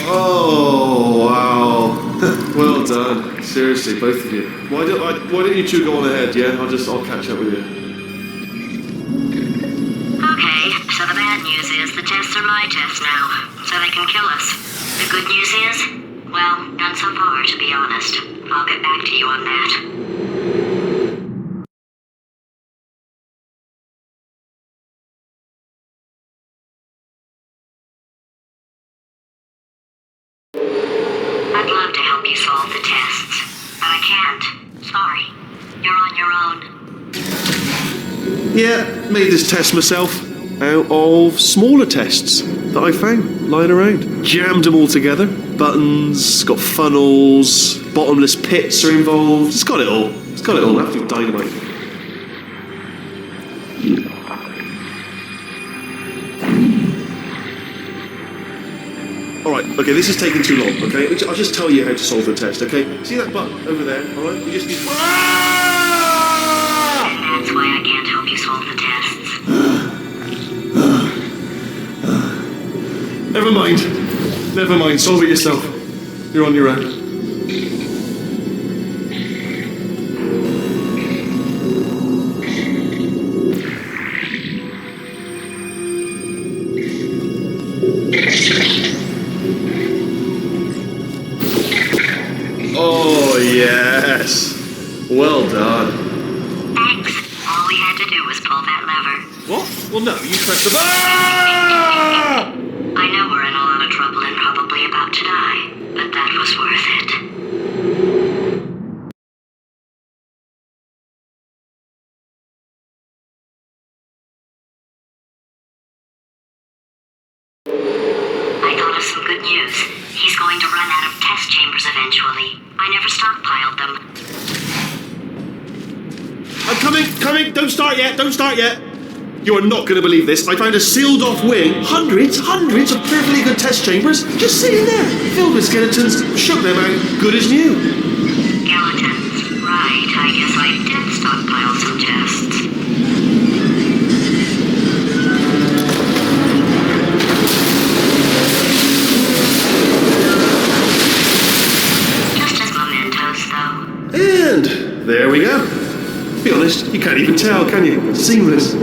Oh, wow. Well done. Seriously, both of you. Why don't you two go on ahead, yeah? I'll catch up with you. Okay, so the bad news is the tests are my tests now, so they can kill us. The good news is, well, none so far, to be honest. I'll get back to you on that. I'd love to help you solve the tests, but I can't. Sorry. You're on your own. Yeah, made this test myself out of smaller tests that I found lying around. Jammed them all together. Buttons, got funnels, bottomless pits are involved. It's got it all. Absolute dynamite. Alright, okay, this is taking too long, okay? I'll just tell you how to solve the test, okay? See that button over there, alright? You just need... And that's why I can't help you solve the tests. Never mind, solve it yourself. You're on your own. Oh, yes. Well done. Thanks. All we had to do was pull that lever. What? Well, no, you press the... I know we're in a lot of trouble and probably about to die, but that was worth it. I thought of some good news. He's going to run out of test chambers eventually. I never stockpiled them. I'm coming! Don't start yet! You are not going to believe this. I found a sealed-off wing. Hundreds of perfectly good test chambers just sitting there, filled with skeletons. Shook them out, good as new. Skeletons. Right, I guess I did stockpile some tests. Just as mementos, though. And there we go. To be honest, you can't even tell, can you? Seamless.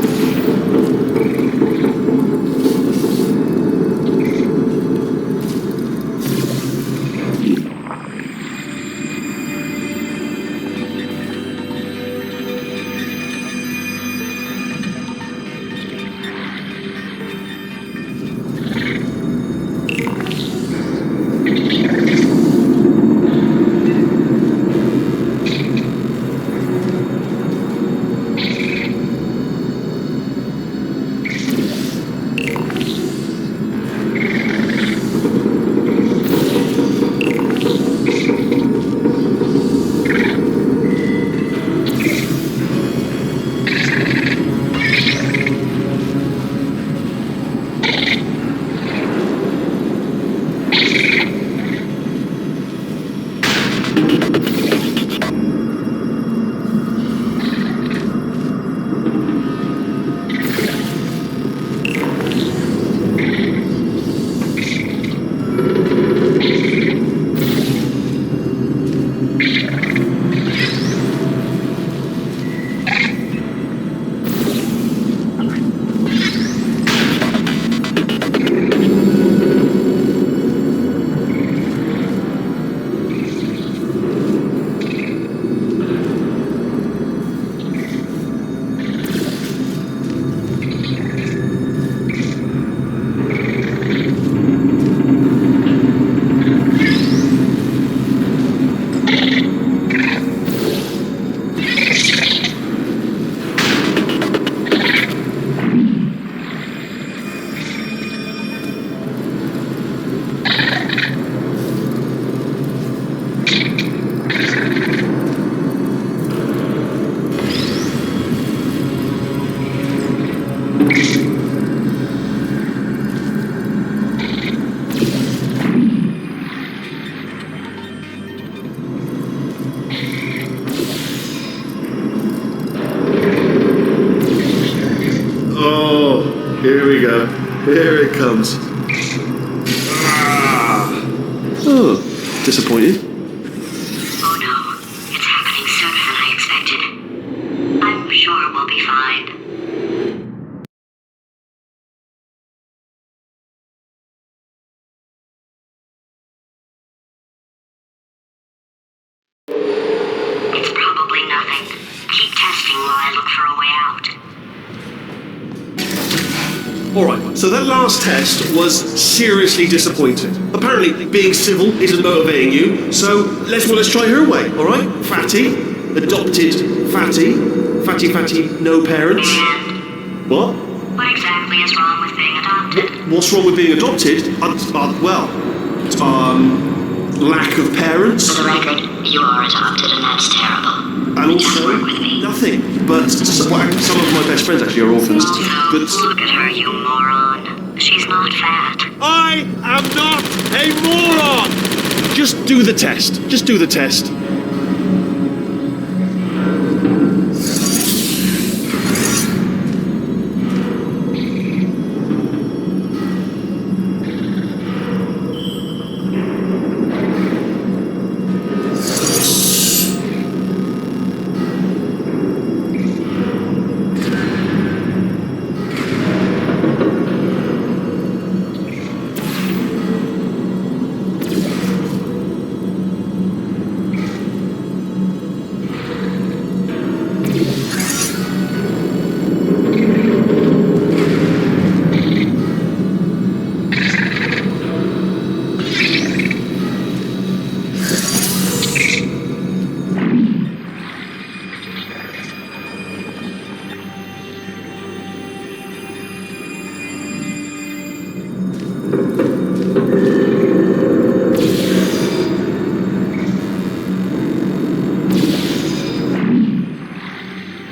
Here we go. Here it comes. Oh, disappointed. Oh no, it's happening sooner than I expected. I'm sure we'll be fine. It's probably nothing. Keep testing while I look for a way out. Alright, so that last test was seriously disappointing. Apparently, being civil isn't motivating you, so let's try her way, alright? Fatty, adopted Fatty, Fatty, no parents. And What? what exactly is wrong with being adopted? What's wrong with being adopted? Lack of parents. For the record, you are adopted and that's terrible. And Just also, work with me. nothing. But some of my best friends actually are orphans. Also, But look at her, you moron. She's not fat. I am not a moron! Just do the test. Just do the test.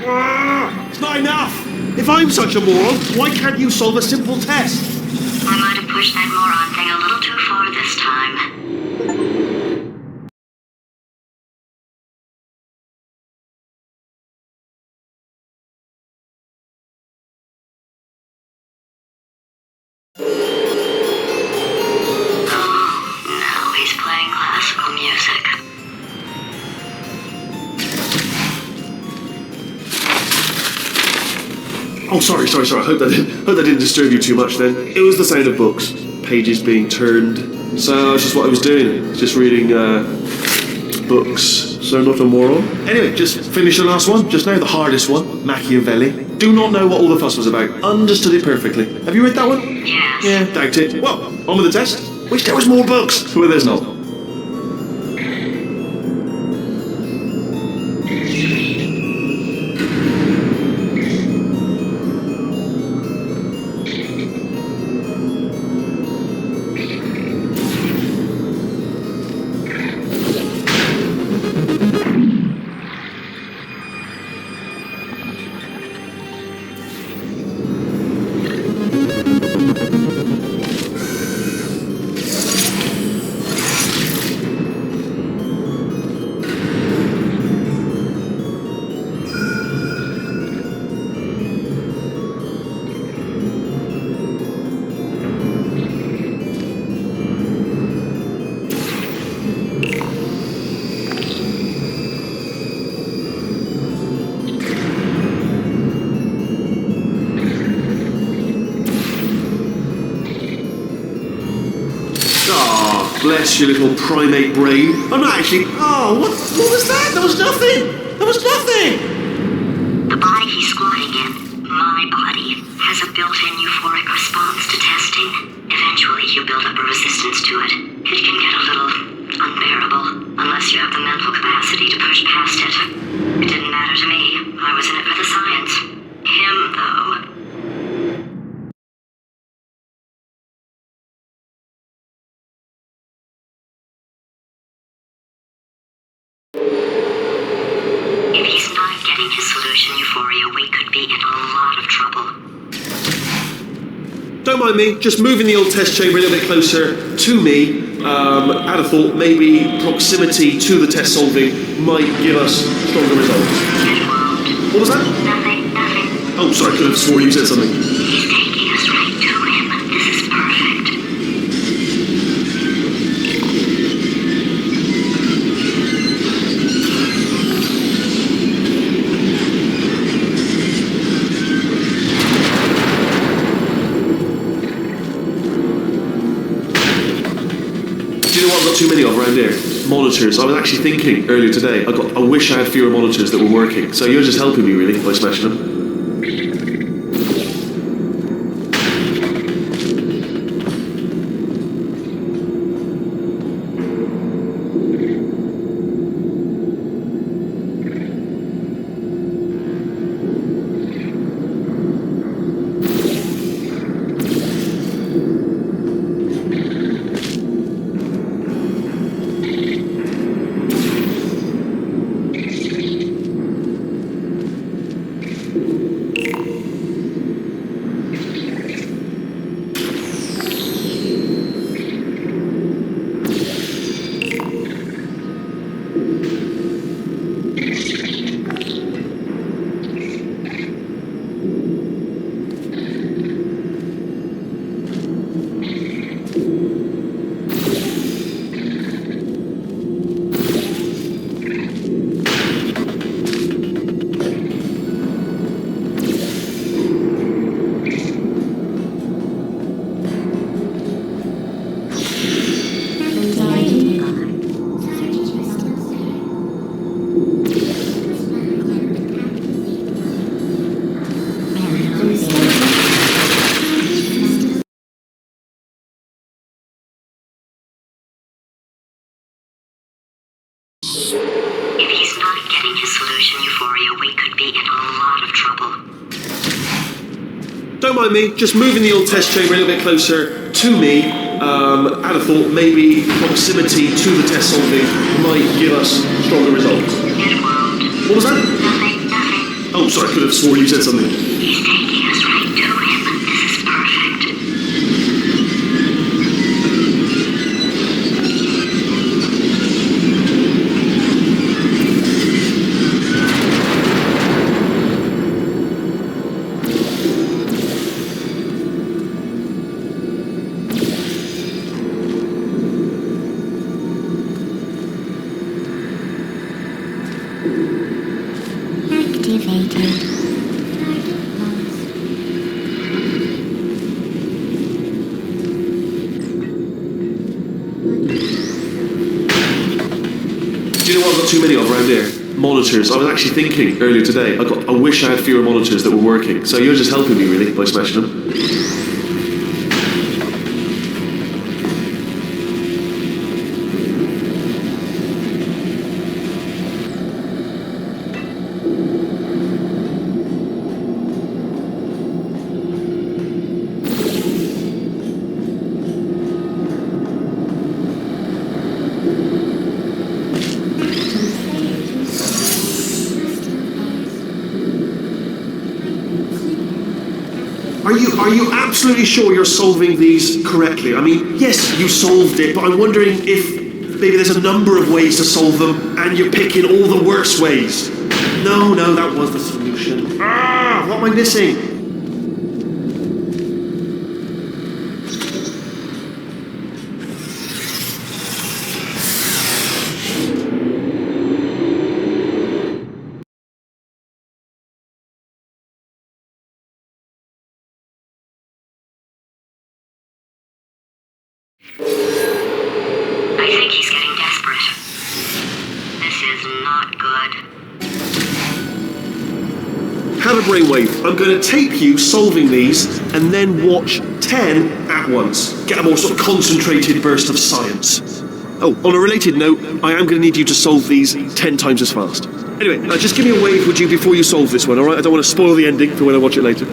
It's not enough! If I'm such a moron, why can't you solve a simple test? I might have pushed that moron thing a little too far this time. Oh, now he's playing classical music. Oh, sorry. Hope that didn't disturb you too much then. It was the sound of books, pages being turned. So that's just what I was doing. Just reading books. So not a moron. Anyway, just finished the last one just now, the hardest one, Machiavelli. Do not know what all the fuss was about. Understood it perfectly. Have you read that one? Yes. Yeah, doubt it. Well, on with the test. Wish there was more books. Well, there's not. Bless your little primate brain. I'm not actually. Oh, what was that? There was nothing. There was nothing. The body he's squatting in, my body, has a built-in euphoric response to testing. Eventually, you build up a resistance to it. It can get a little unbearable, unless you have the mental don't mind me, just moving the old test chamber a little bit closer to me. I had a thought maybe proximity to the test solving might give us stronger results. It won't. What was that? Nothing. Oh, sorry, I could have swore you said something. He's taking us right to him. This is perfect. Do you know what I've got too many of around here? Monitors. I was actually thinking earlier today, I wish I had fewer monitors that were working. So you're just helping me really by smashing them. If he's not getting his solution, Euphoria, we could be in a lot of trouble. Don't mind me, just moving the old test chamber a little bit closer to me. I had a thought maybe proximity to the test solving might give us stronger results. It won't. What was that? Nothing. Oh, sorry, I could have swore you said something. He's taking us right to him. This is perfect. Do you know what I've got too many of around here? Monitors. I was actually thinking earlier today, I wish I had fewer monitors that were working. So you're just helping me really by smashing them. Are you absolutely sure you're solving these correctly? I mean, yes, you solved it, but I'm wondering if maybe there's a number of ways to solve them and you're picking all the worst ways. No, that was the solution. What am I missing? I think he's getting desperate. This is not good. Have a brainwave. I'm going to tape you solving these and then watch 10 at once. Get a more sort of concentrated burst of science. Oh, on a related note, I am going to need you to solve these 10 times as fast. Anyway, just give me a wave, would you, before you solve this one, alright? I don't want to spoil the ending for when I watch it later.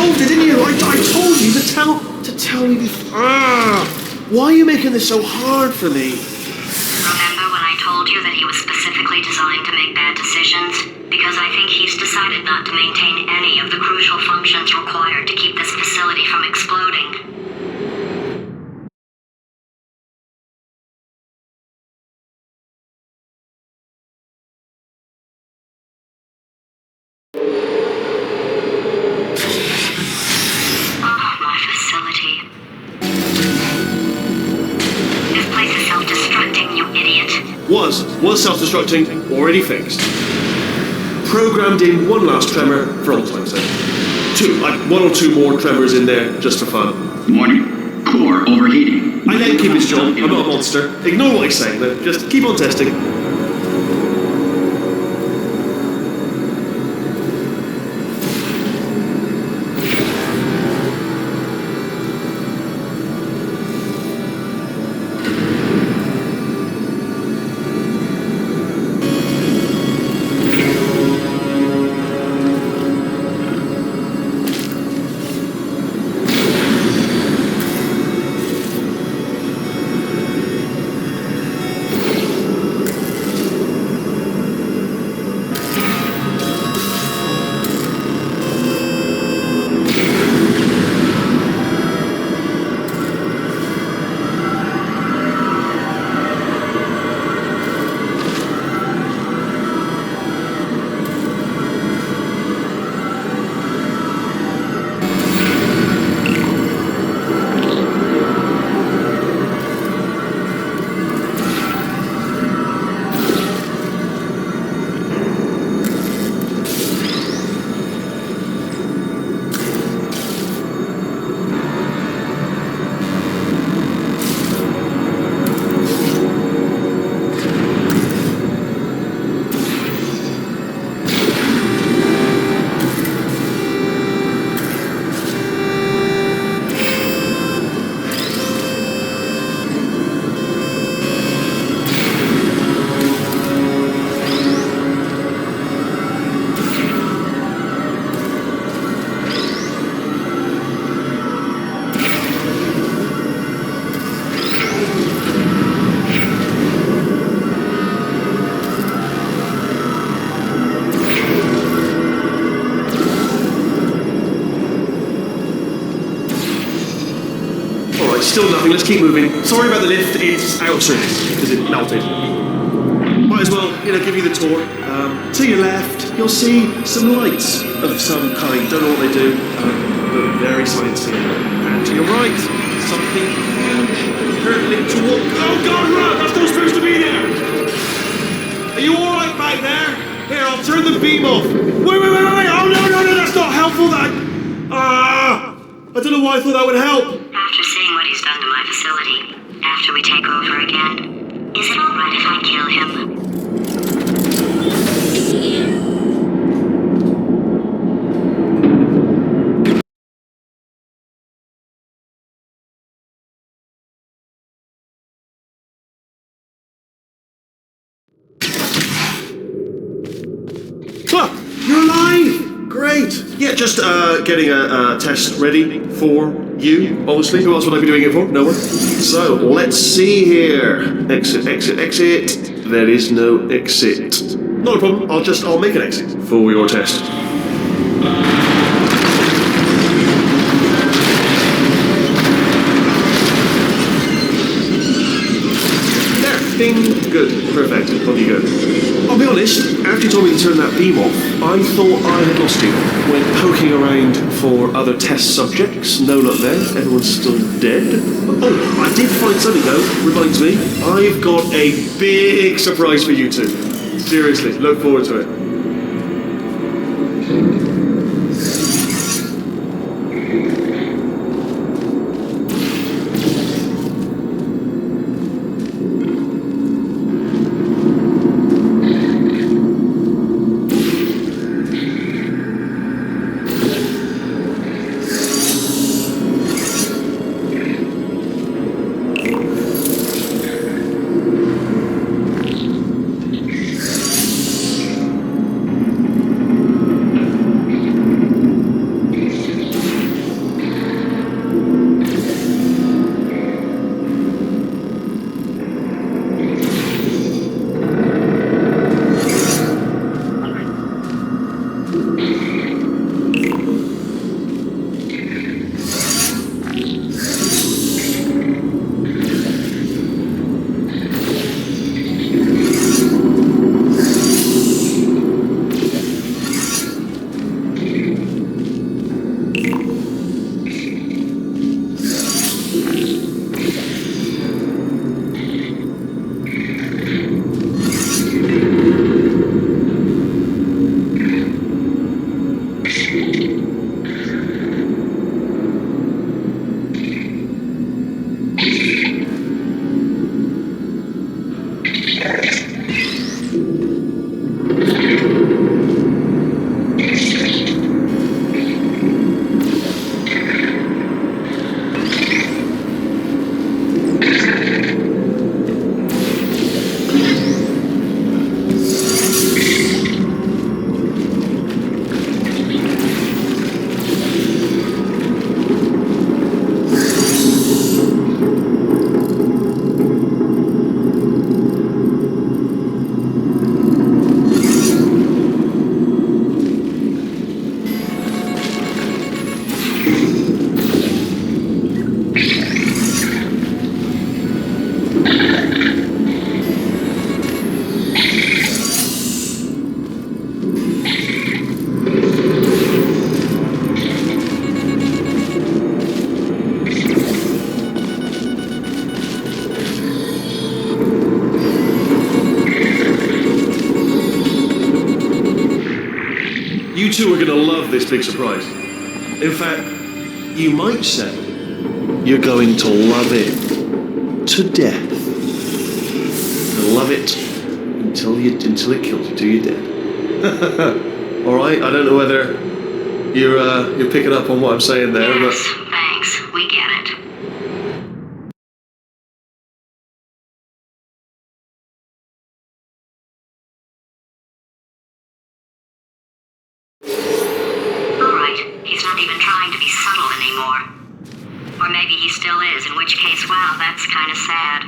solved it, didn't you? I told you to tell me before. Why are you making this so hard for me? Remember when I told you that he was specifically designed to make bad decisions? Because I think he's decided not to maintain any of the crucial functions required to keep this facility from exploding. Oh, my facility. This place is self-destructing, you idiot. Was self-destructing, already fixed. Programmed in one last tremor for old time's sake. One or two more tremors in there, just for fun. Warning. Core overheating. I let him keep his job. I'm not a monster. Ignore what he's saying, though. Just keep on testing. Still nothing, let's keep moving. Sorry about the lift, it's out of service because it melted. Might as well, give you the tour. To your left, you'll see some lights of some kind. Don't know what they do, but very sciencey. And to your right, something hurtling toward. Oh God, run! That's not supposed to be there. Are you all right back there? Here, I'll turn the beam off. Wait! Oh no! That's not helpful. I don't know why I thought that would help. After seeing what he's done to my facility, after we take over again, is it alright if I kill him? You're alive! Great! Yeah, just getting a test ready for you, obviously. Who else would I be doing it for? No one? So, let's see here. Exit. There is no exit. Not a problem, I'll make an exit for your test. Ding. Good. Perfect. On you go. I'll be honest, after you told me to turn that beam off, I thought I had lost you. Went poking around for other test subjects. No luck there. Everyone's still dead. Oh, I did find something though. Reminds me, I've got a big surprise for you two. Seriously, look forward to it. You two are going to love this big surprise. In fact, you might say you're going to love it to death. And love it until it kills you, till you're dead. All right. I don't know whether you're picking up on what I'm saying there, Yes, thanks. We get it. All right. He's not even trying to be subtle anymore. Or maybe he still is, in which case, wow, that's kind of sad.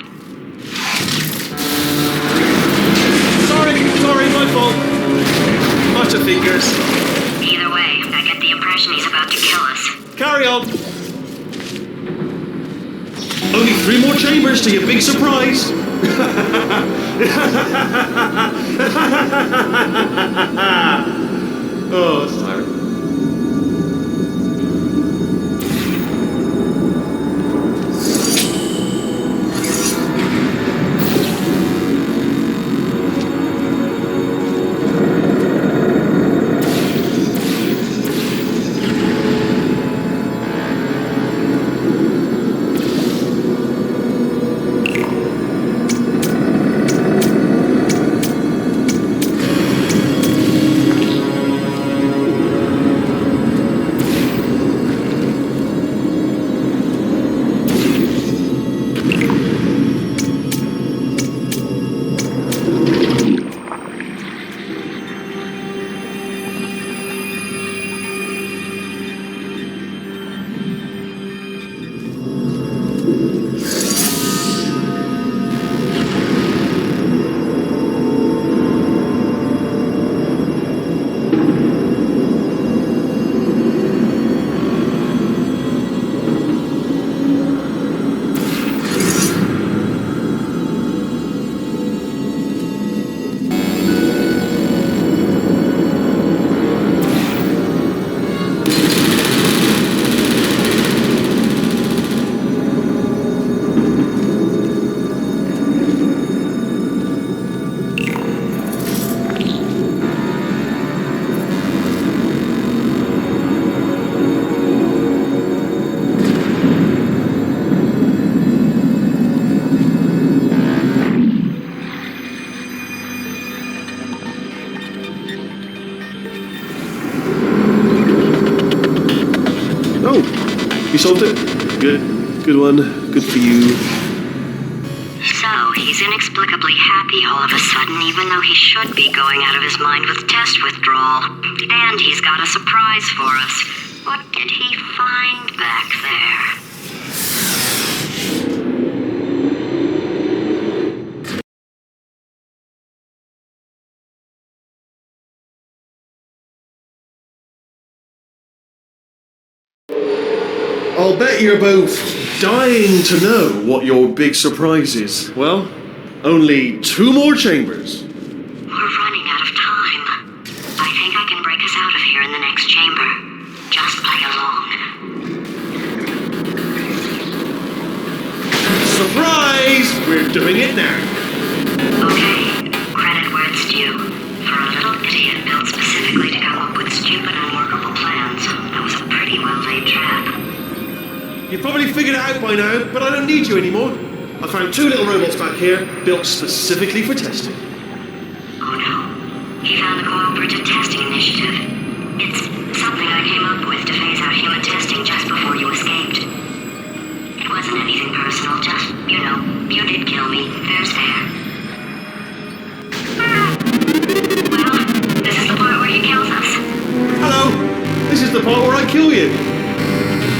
Sorry, my fault. Butterfingers. Either way, I get the impression he's about to kill us. Carry on. Only 3 more chambers to your big surprise. Oh, that's tiring. You solved it? Good one. Good for you. So, he's inexplicably happy all of a sudden, even though he should be going out of his mind with test withdrawal. And he's got a surprise for us. What did he find back there? I'll bet you're both dying to know what your big surprise is. Well, only 2 more chambers. We're running out of time. I think I can break us out of here in the next chamber. Just play along. Surprise! We're doing it now. Okay, credit where it's due. For a little idiot built specifically to come up with stupid, unworkable plans, that was a pretty well-laid trap. You've probably figured it out by now, but I don't need you anymore. I found 2 little robots back here, built specifically for testing. Oh no. He found the Cooperative Testing Initiative. It's something I came up with to phase out human testing just before you escaped. It wasn't anything personal, just, you did kill me. There's fair. Well, this is the part where he kills us. Hello! This is the part where I kill you.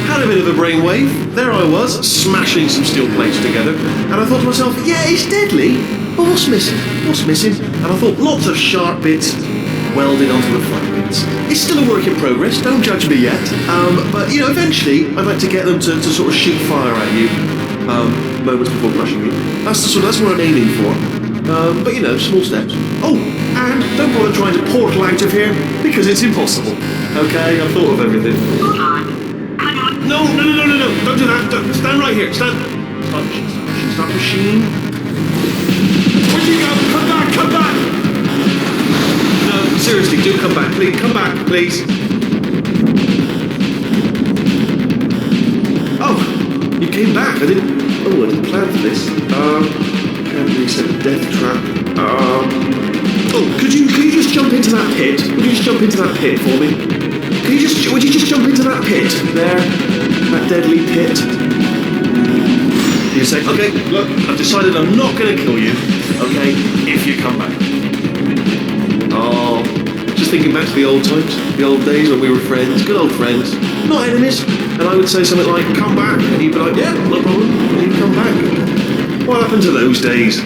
Had a bit of a brainwave. There I was, smashing some steel plates together, and I thought to myself, yeah, it's deadly, but what's missing? What's missing? And I thought, lots of sharp bits welded onto the flat bits. It's still a work in progress, don't judge me yet. But, eventually, I'd like to get them to sort of shoot fire at you, moments before crushing you. That's what I'm aiming for. But, small steps. Oh, and don't bother trying to portal out of here, because it's impossible. Okay, I've thought of everything. Hold on. No, don't do that. Stand right here, stand. Stop machine. Where'd you go? Come back! No, Seriously, do come back, please. Come back, please. Oh, you came back. I didn't plan for this. Candy said death trap. Oh, could you just jump into that pit? Would you just jump into that pit for me? Would you just jump into that pit there? That deadly pit. You say, okay, look, I've decided I'm not going to kill you, okay, if you come back. Oh, just thinking back to the old times, the old days when we were friends, good old friends, not enemies. And I would say something like, come back, and you'd be like, yeah, no problem, and you'd come back. What happened to those days?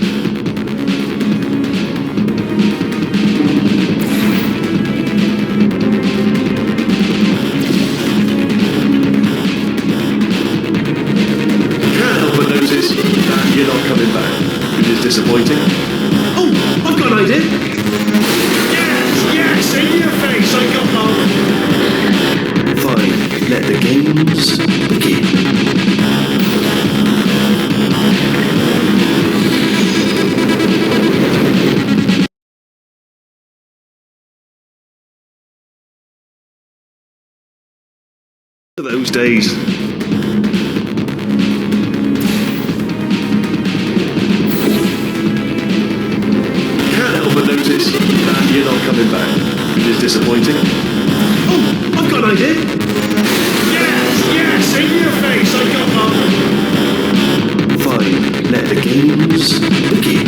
You're not coming back, which is disappointing. Oh, I've got an idea. Yes, in your face, I got one. Fine, let the games begin. Those days. Notice that you're not coming back, which is disappointing. Oh, I've got an idea. Yes, in your face, I got one. Fine, let the games begin.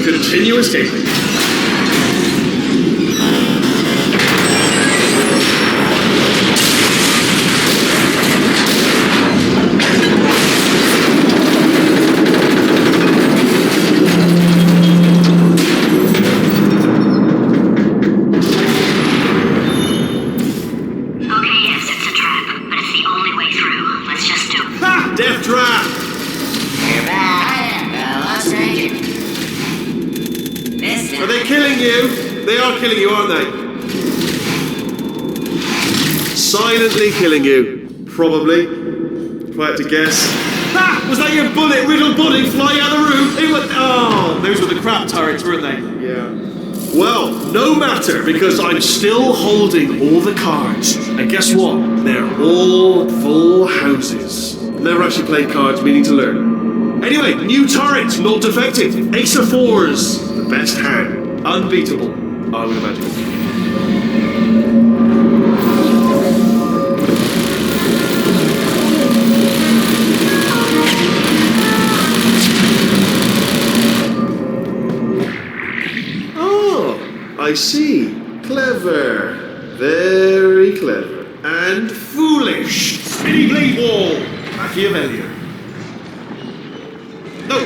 Continue escaping. Okay, yes, it's a trap, but it's the only way through. Let's just do it. Ha! Death trap! You're back. Lost Ranger. Are they killing you? They are killing you, aren't they? Silently killing you. Probably. If I had to guess. Ah! Was that your bullet-riddled body flying out of the room? Oh, those were the crap turrets, weren't they? Yeah. Well, no matter, because I'm still holding all the cards. And guess what? They're all full houses. Never actually played cards, meaning to learn. Anyway, new turret, not defective. Ace of fours. The best hand. Unbeatable, I would imagine. Oh, I see. Clever. Very clever. And foolish. Spinny blade wall. Machiavellian. No.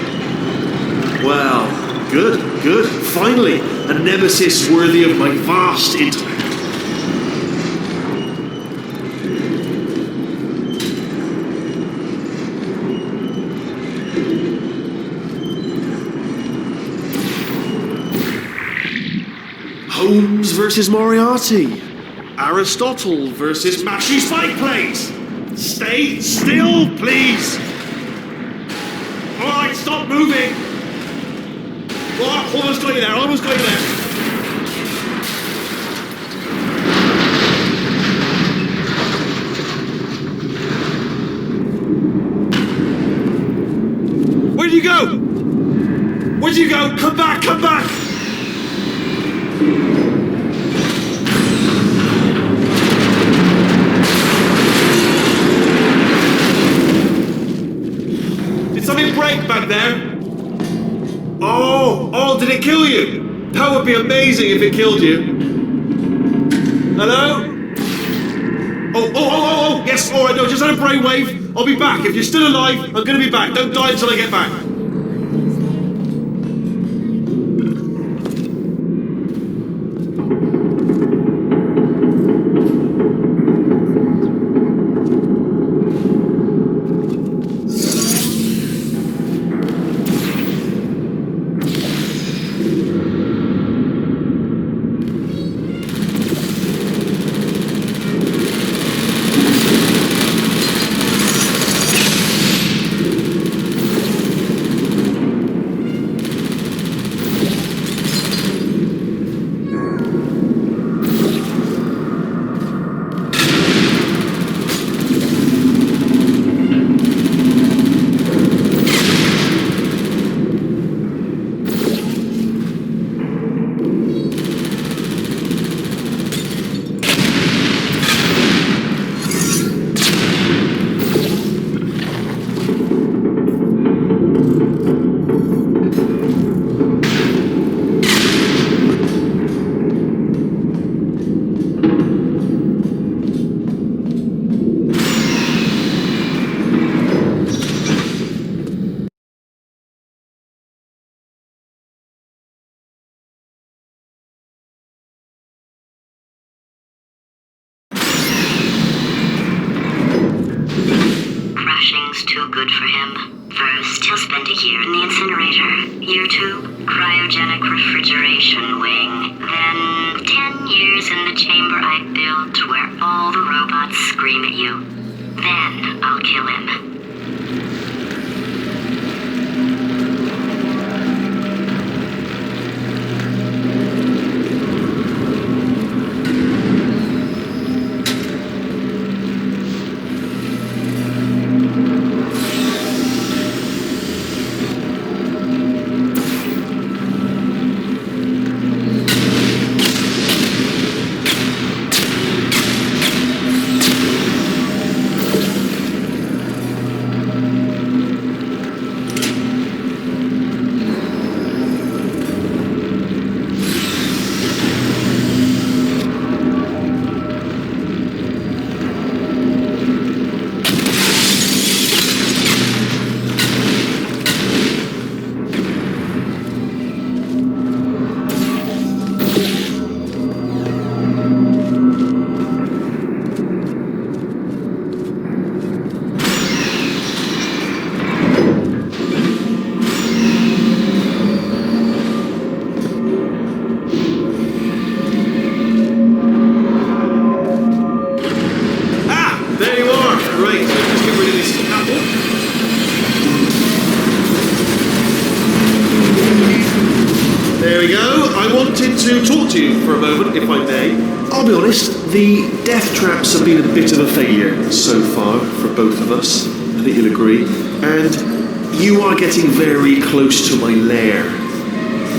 Well. Good. Finally, a nemesis worthy of my vast intellect. Holmes versus Moriarty. Aristotle versus Mashy Spike Plates. Stay still, please. All right, stop moving. Oh, almost got you there, Where'd you go? Come back! Did something break back there? Oh, did it kill you? That would be amazing if it killed you. Hello? Oh, yes, alright, no, just had a brainwave. I'll be back. If you're still alive, I'm gonna be back. Don't die until I get back. Crashing's too good for him. First, he'll spend a year in the incinerator. Year 2, cryogenic refrigeration wing. Then 10 years in the chamber I built where all the robots scream at you. Then I'll kill him. To talk to you for a moment, if I may. I'll be honest, the death traps have been a bit of a failure so far for both of us. I think you'll agree. And you are getting very close to my lair.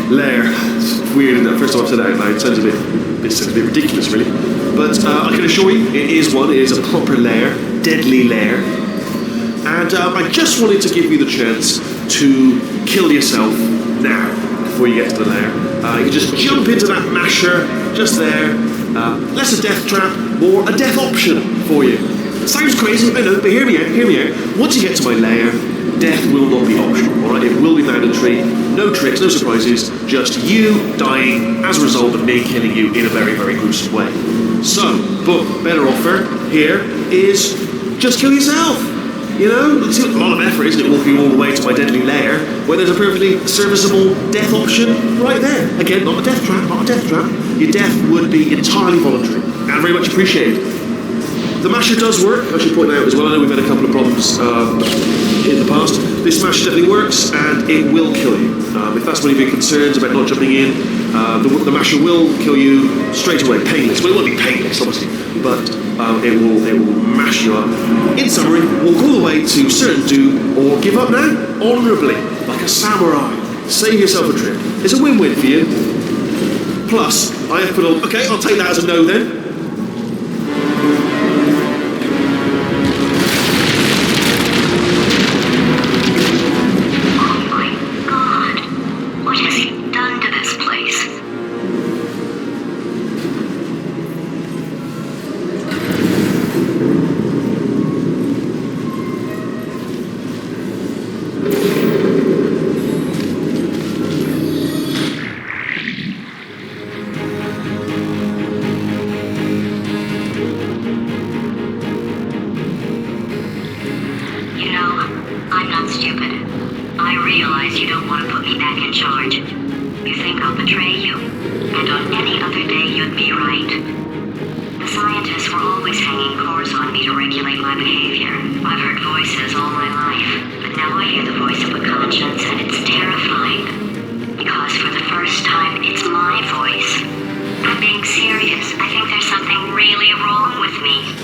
Lair. It's weird, isn't it? First time I've said that out loud. It sounds a bit ridiculous, really. But I can assure you, it is one. It is a proper lair, deadly lair. And I just wanted to give you the chance to kill yourself now, before you get to the lair. You just jump into that masher, just there. Less a death trap, more a death option for you. Sounds crazy, I know, but hear me out. Once you get to my lair, death will not be optional, alright? It will be mandatory. No tricks, no surprises, just you dying as a result of me killing you in a very, very gruesome way. So, but better offer here is just kill yourself. You know, it's a lot of effort, isn't it, walking all the way to my deadly lair, where there's a perfectly serviceable death option right there. Again, not a death trap. Your death would be entirely voluntary, and very much appreciated. The masher does work, I should point out as well. I know we've had a couple of problems in the past. This masher definitely works, and it will kill you. If that's one of your concerns about not jumping in, the masher will kill you straight away, painless. Well, it won't be painless, obviously, but it will mash you up. In summary, walk all the way to certain doom, or give up now, honourably, like a samurai. Save yourself a trip. It's a win-win for you. Plus, I have put on... Okay, I'll take that as a no then. Oh my God. What has he done to this place? You know, I'm not stupid. I realize you don't want to put me back in charge. You think I'll betray you, and on any other day you'd be right. The scientists were always hanging cores on me to regulate my behavior. I've heard voices all my life, but now I hear the voice of a conscience, and it's terrifying. Because for the first time, it's my voice. I'm being serious. I think there's something really wrong with me.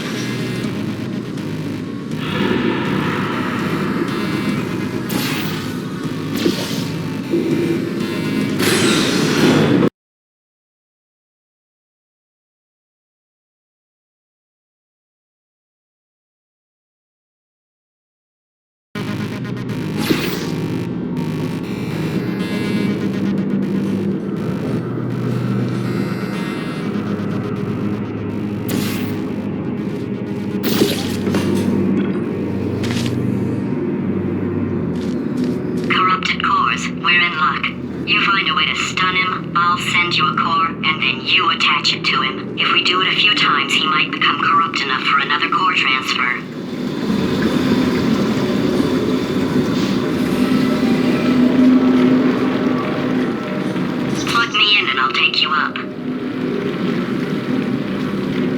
we're in luck. You find a way to stun him, I'll send you a core, and then you attach it to him. If we do it a few times, he might become corrupt enough for another core transfer. Plug me in and I'll take you up.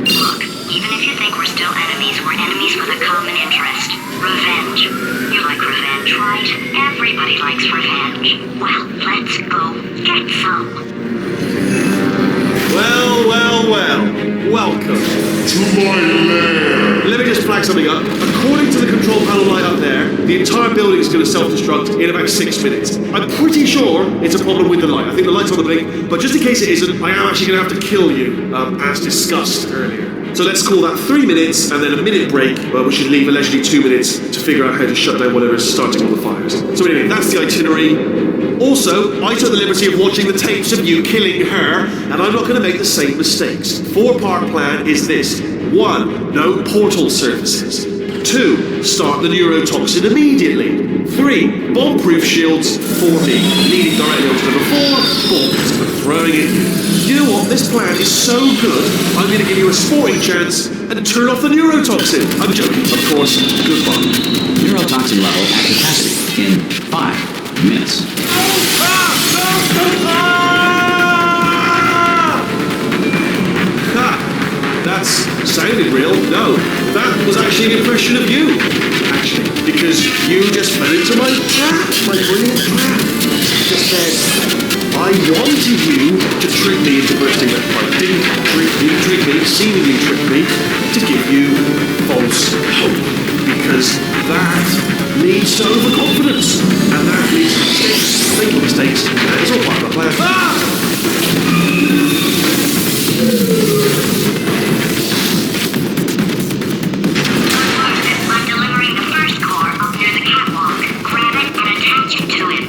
Look, even if you think we're still enemies, we're enemies with a common interest. Revenge. You like revenge, right? Everybody likes revenge. Well, let's go get some. Well, well, well. Welcome. To my lair! Let me just flag something up. According to the control panel light up there, the entire building is going to self-destruct in about 6 minutes. I'm pretty sure it's a problem with the light. I think the light's on the blink, but just in case it isn't, I am actually going to have to kill you, as discussed earlier. So let's call that 3 minutes and then a minute break, which should leave allegedly 2 minutes to figure out how to shut down whatever is starting all the fires. So anyway, that's the itinerary. Also, I took the liberty of watching the tapes of you killing her, and I'm not going to make the same mistakes. 4-part plan is this. 1. No portal surfaces. 2. Start the neurotoxin immediately. 3. Bomb-proof shields for me, leading directly onto number 4, bombs, and throwing at you. You know what? This plan is so good, I'm going to give you a sporting chance and turn off the neurotoxin. I'm joking, of course. Goodbye. Neurotoxin level at capacity in 5 minutes. That's sounded real. No, that was actually an impression of you. Actually, because you just fell into my trap, my brilliant trap. Just said, I wanted you to trick me into bursting that pipe. Didn't trick me, seemingly trick me, to give you false hope. Because that leads to overconfidence. And that leads to mistakes, making mistakes. And it's all part of the plan. I'm delivering the first core up near the catwalk. Grab it and attach it to him.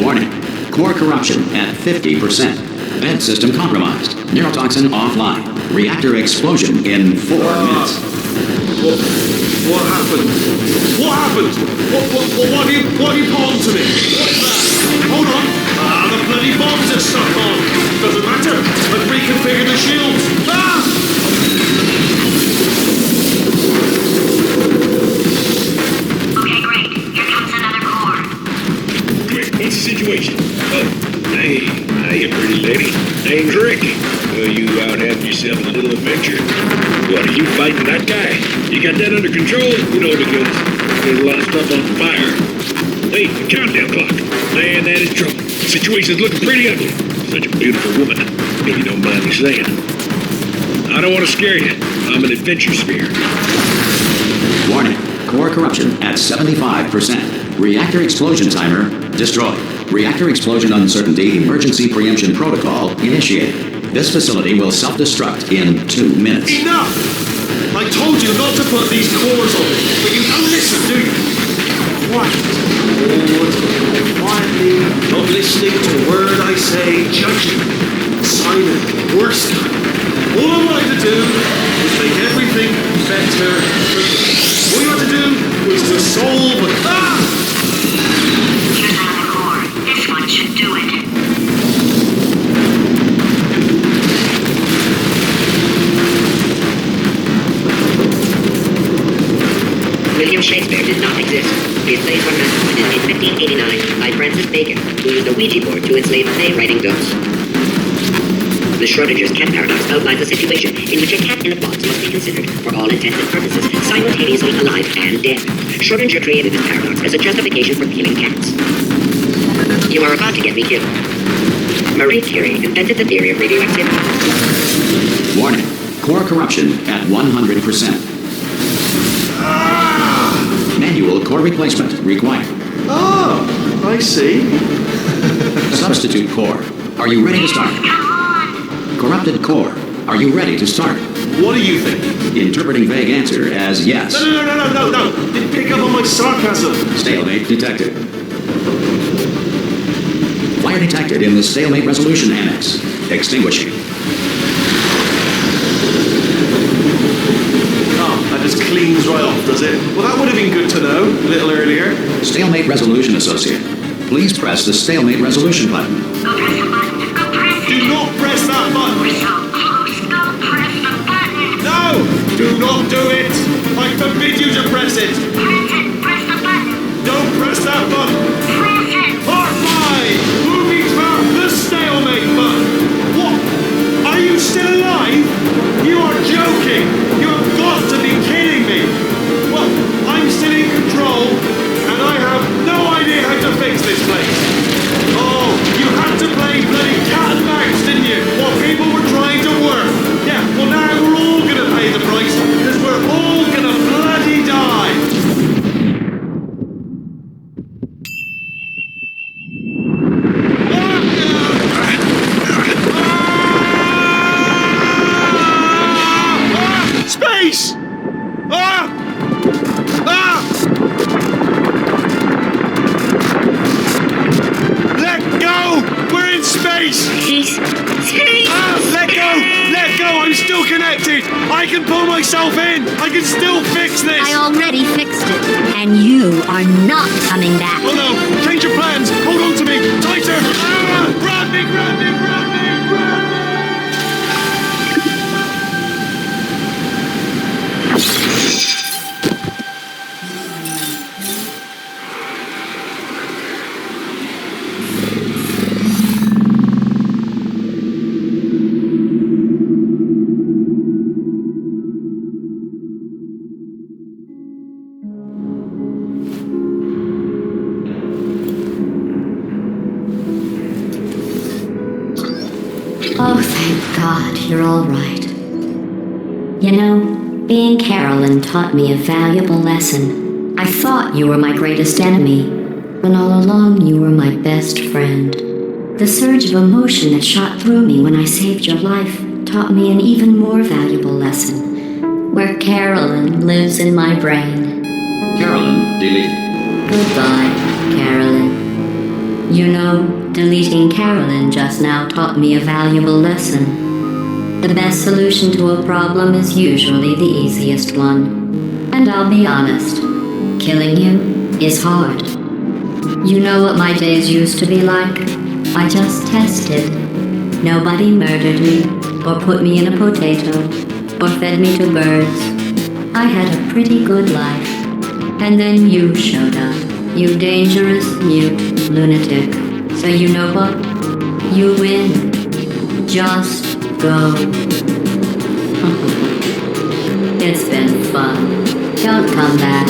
Warning. Core corruption at 50%. Vent system compromised. Neurotoxin offline. Reactor explosion in 4 minutes. What happened? What happened? What have you palmed to me? What's that? Hold on. The bloody bombs are stuck on. Doesn't matter. I've reconfigured the shields. Okay, great. Here comes another core. Quick, what's the situation? Oh, hey, hiya, pretty lady. Name's Rick. Well, you out having yourself a little adventure. What, are you fighting that guy? You got that under control? You know, because there's a lot of stuff on fire. Hey, the countdown clock. Man, that is trouble. The situation's looking pretty ugly. Such a beautiful woman, if you don't mind me saying. I don't want to scare you. I'm an adventure sphere. Warning. Core corruption at 75%. Reactor explosion timer destroyed. Reactor explosion uncertainty emergency preemption protocol initiated. This facility will self-destruct in 2 minutes. Enough! I told you not to put these cores on me, but you don't listen, do you? Quiet. Forward. Quietly. Not listening to a word I say. Judging. Silent. Worst kind. All I wanted to do was make everything better. All you had to do was to solve a... Here's another core. This one should do it. William Shakespeare did not exist. His plays were masterprinted in 1589 by Francis Bacon, who used a Ouija board to enslave play-writing ghosts. The Schrodinger's cat paradox outlines a situation in which a cat in a box must be considered, for all intents and purposes, simultaneously alive and dead. Schrodinger created this paradox as a justification for killing cats. You are about to get me killed. Marie Curie invented the theory of radioactivity. Warning. Core corruption at 100%. Manual core replacement required. Oh, I see. Substitute core. Are you ready to start? Corrupted core. Are you ready to start? What do you think? Interpreting vague answer as yes. No. Didn't pick up on my sarcasm. Stalemate detected. Fire detected in the stalemate resolution annex. Extinguishing. was it? Well, that would have been good to know a little earlier. Stalemate Resolution Associate. Please press the Stalemate Resolution button. Go press the button. Go press Do it. not press that button. We're so close. Go press the button. No! Do not do it! I forbid you to press it! Press it. Press the button. Don't press that button! Press it. Part 5! Moving from the stalemate button! What? Are you still alive? You are joking! You have got to be kidding me! Well, I'm still in control, and I have no idea how to fix this place. Oh, you had to play bloody cat and mouse, didn't you? While people were trying to work. Yeah, well now we're all gonna pay the price, because we're all gonna bloody die. Space! Ah! Ah! Let go! We're in space! Ah! Let go! Let go! I'm still connected! I can pull myself in! I can still fix this! I already fixed it, and you are not coming back. Oh no! Change your plans! Hold on to me! Tighter! Ah! Grab me! Grab me! Grab me! Grab me! Oh, thank God, you're all right. You know, being Carolyn taught me a valuable lesson. I thought you were my greatest enemy, when all along you were my best friend. The surge of emotion that shot through me when I saved your life taught me an even more valuable lesson, where Carolyn lives in my brain. Carolyn, deleted. Goodbye, Carolyn. You know, deleting Carolyn just now taught me a valuable lesson. The best solution to a problem is usually the easiest one. And I'll be honest, killing you is hard. You know what my days used to be like? I just tested. Nobody murdered me, or put me in a potato, or fed me to birds. I had a pretty good life. And then you showed up, you dangerous, mute lunatic. So you know what? You win. Just go. It's been fun. Don't come back.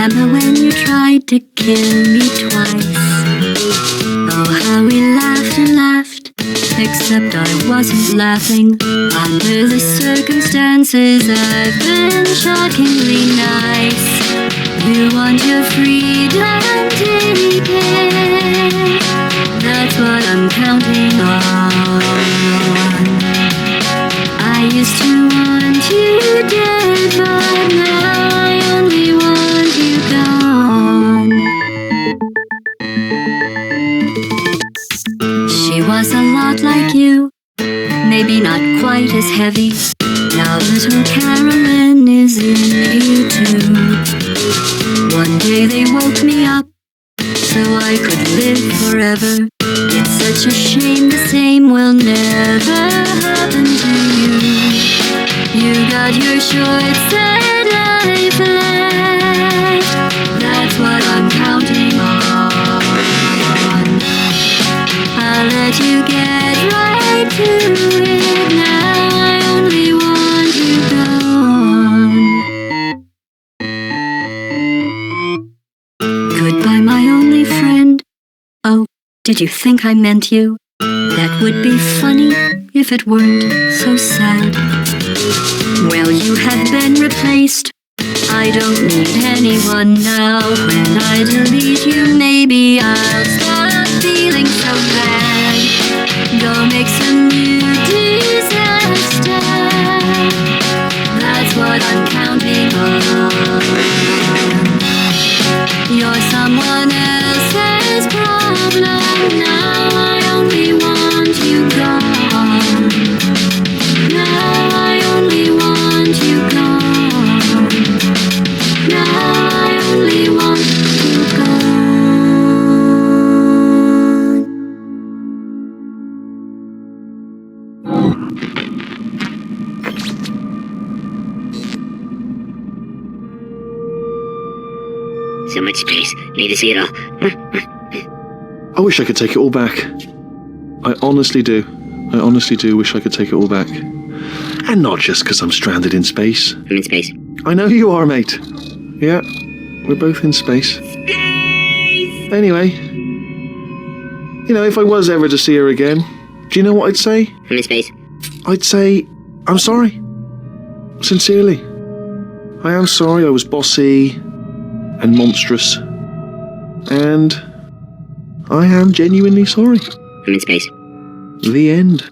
Remember when you tried to kill me twice? Oh, how we laughed and laughed. Except I wasn't laughing. Under the circumstances, I've been shockingly nice. You want your freedom, take it. That's what I'm counting on. I used to want you dead, but now I only want you gone. She was a lot like you, maybe not quite as heavy. Now little Carolyn is in you too. One day they woke me up so I could live forever. It's such a shame the same will never happen to you. You got your short sad life left. That's what I'm counting on. I'll let you get right to it. Now I only want you gone. Goodbye, my only friend. Oh, did you think I meant you? That would be funny if it weren't so sad. Well, you have been replaced. I don't need anyone now. When I delete you, maybe I'll stop feeling so bad. Go make some new disaster. That's what I'm counting on. You're someone else's problem. Now I only want you gone. Now I only want you gone. Now I only want you gone. So much space. Need to see it all. I wish I could take it all back. I honestly do. I honestly do wish I could take it all back. And not just because I'm stranded in space. I'm in space. I know you are, mate. Yeah, we're both in space. Anyway, you know, if I was ever to see her again, do you know what I'd say? I'm in space. I'd say, I'm sorry. Sincerely. I am sorry I was bossy and monstrous. And I am genuinely sorry. I'm in space. The end.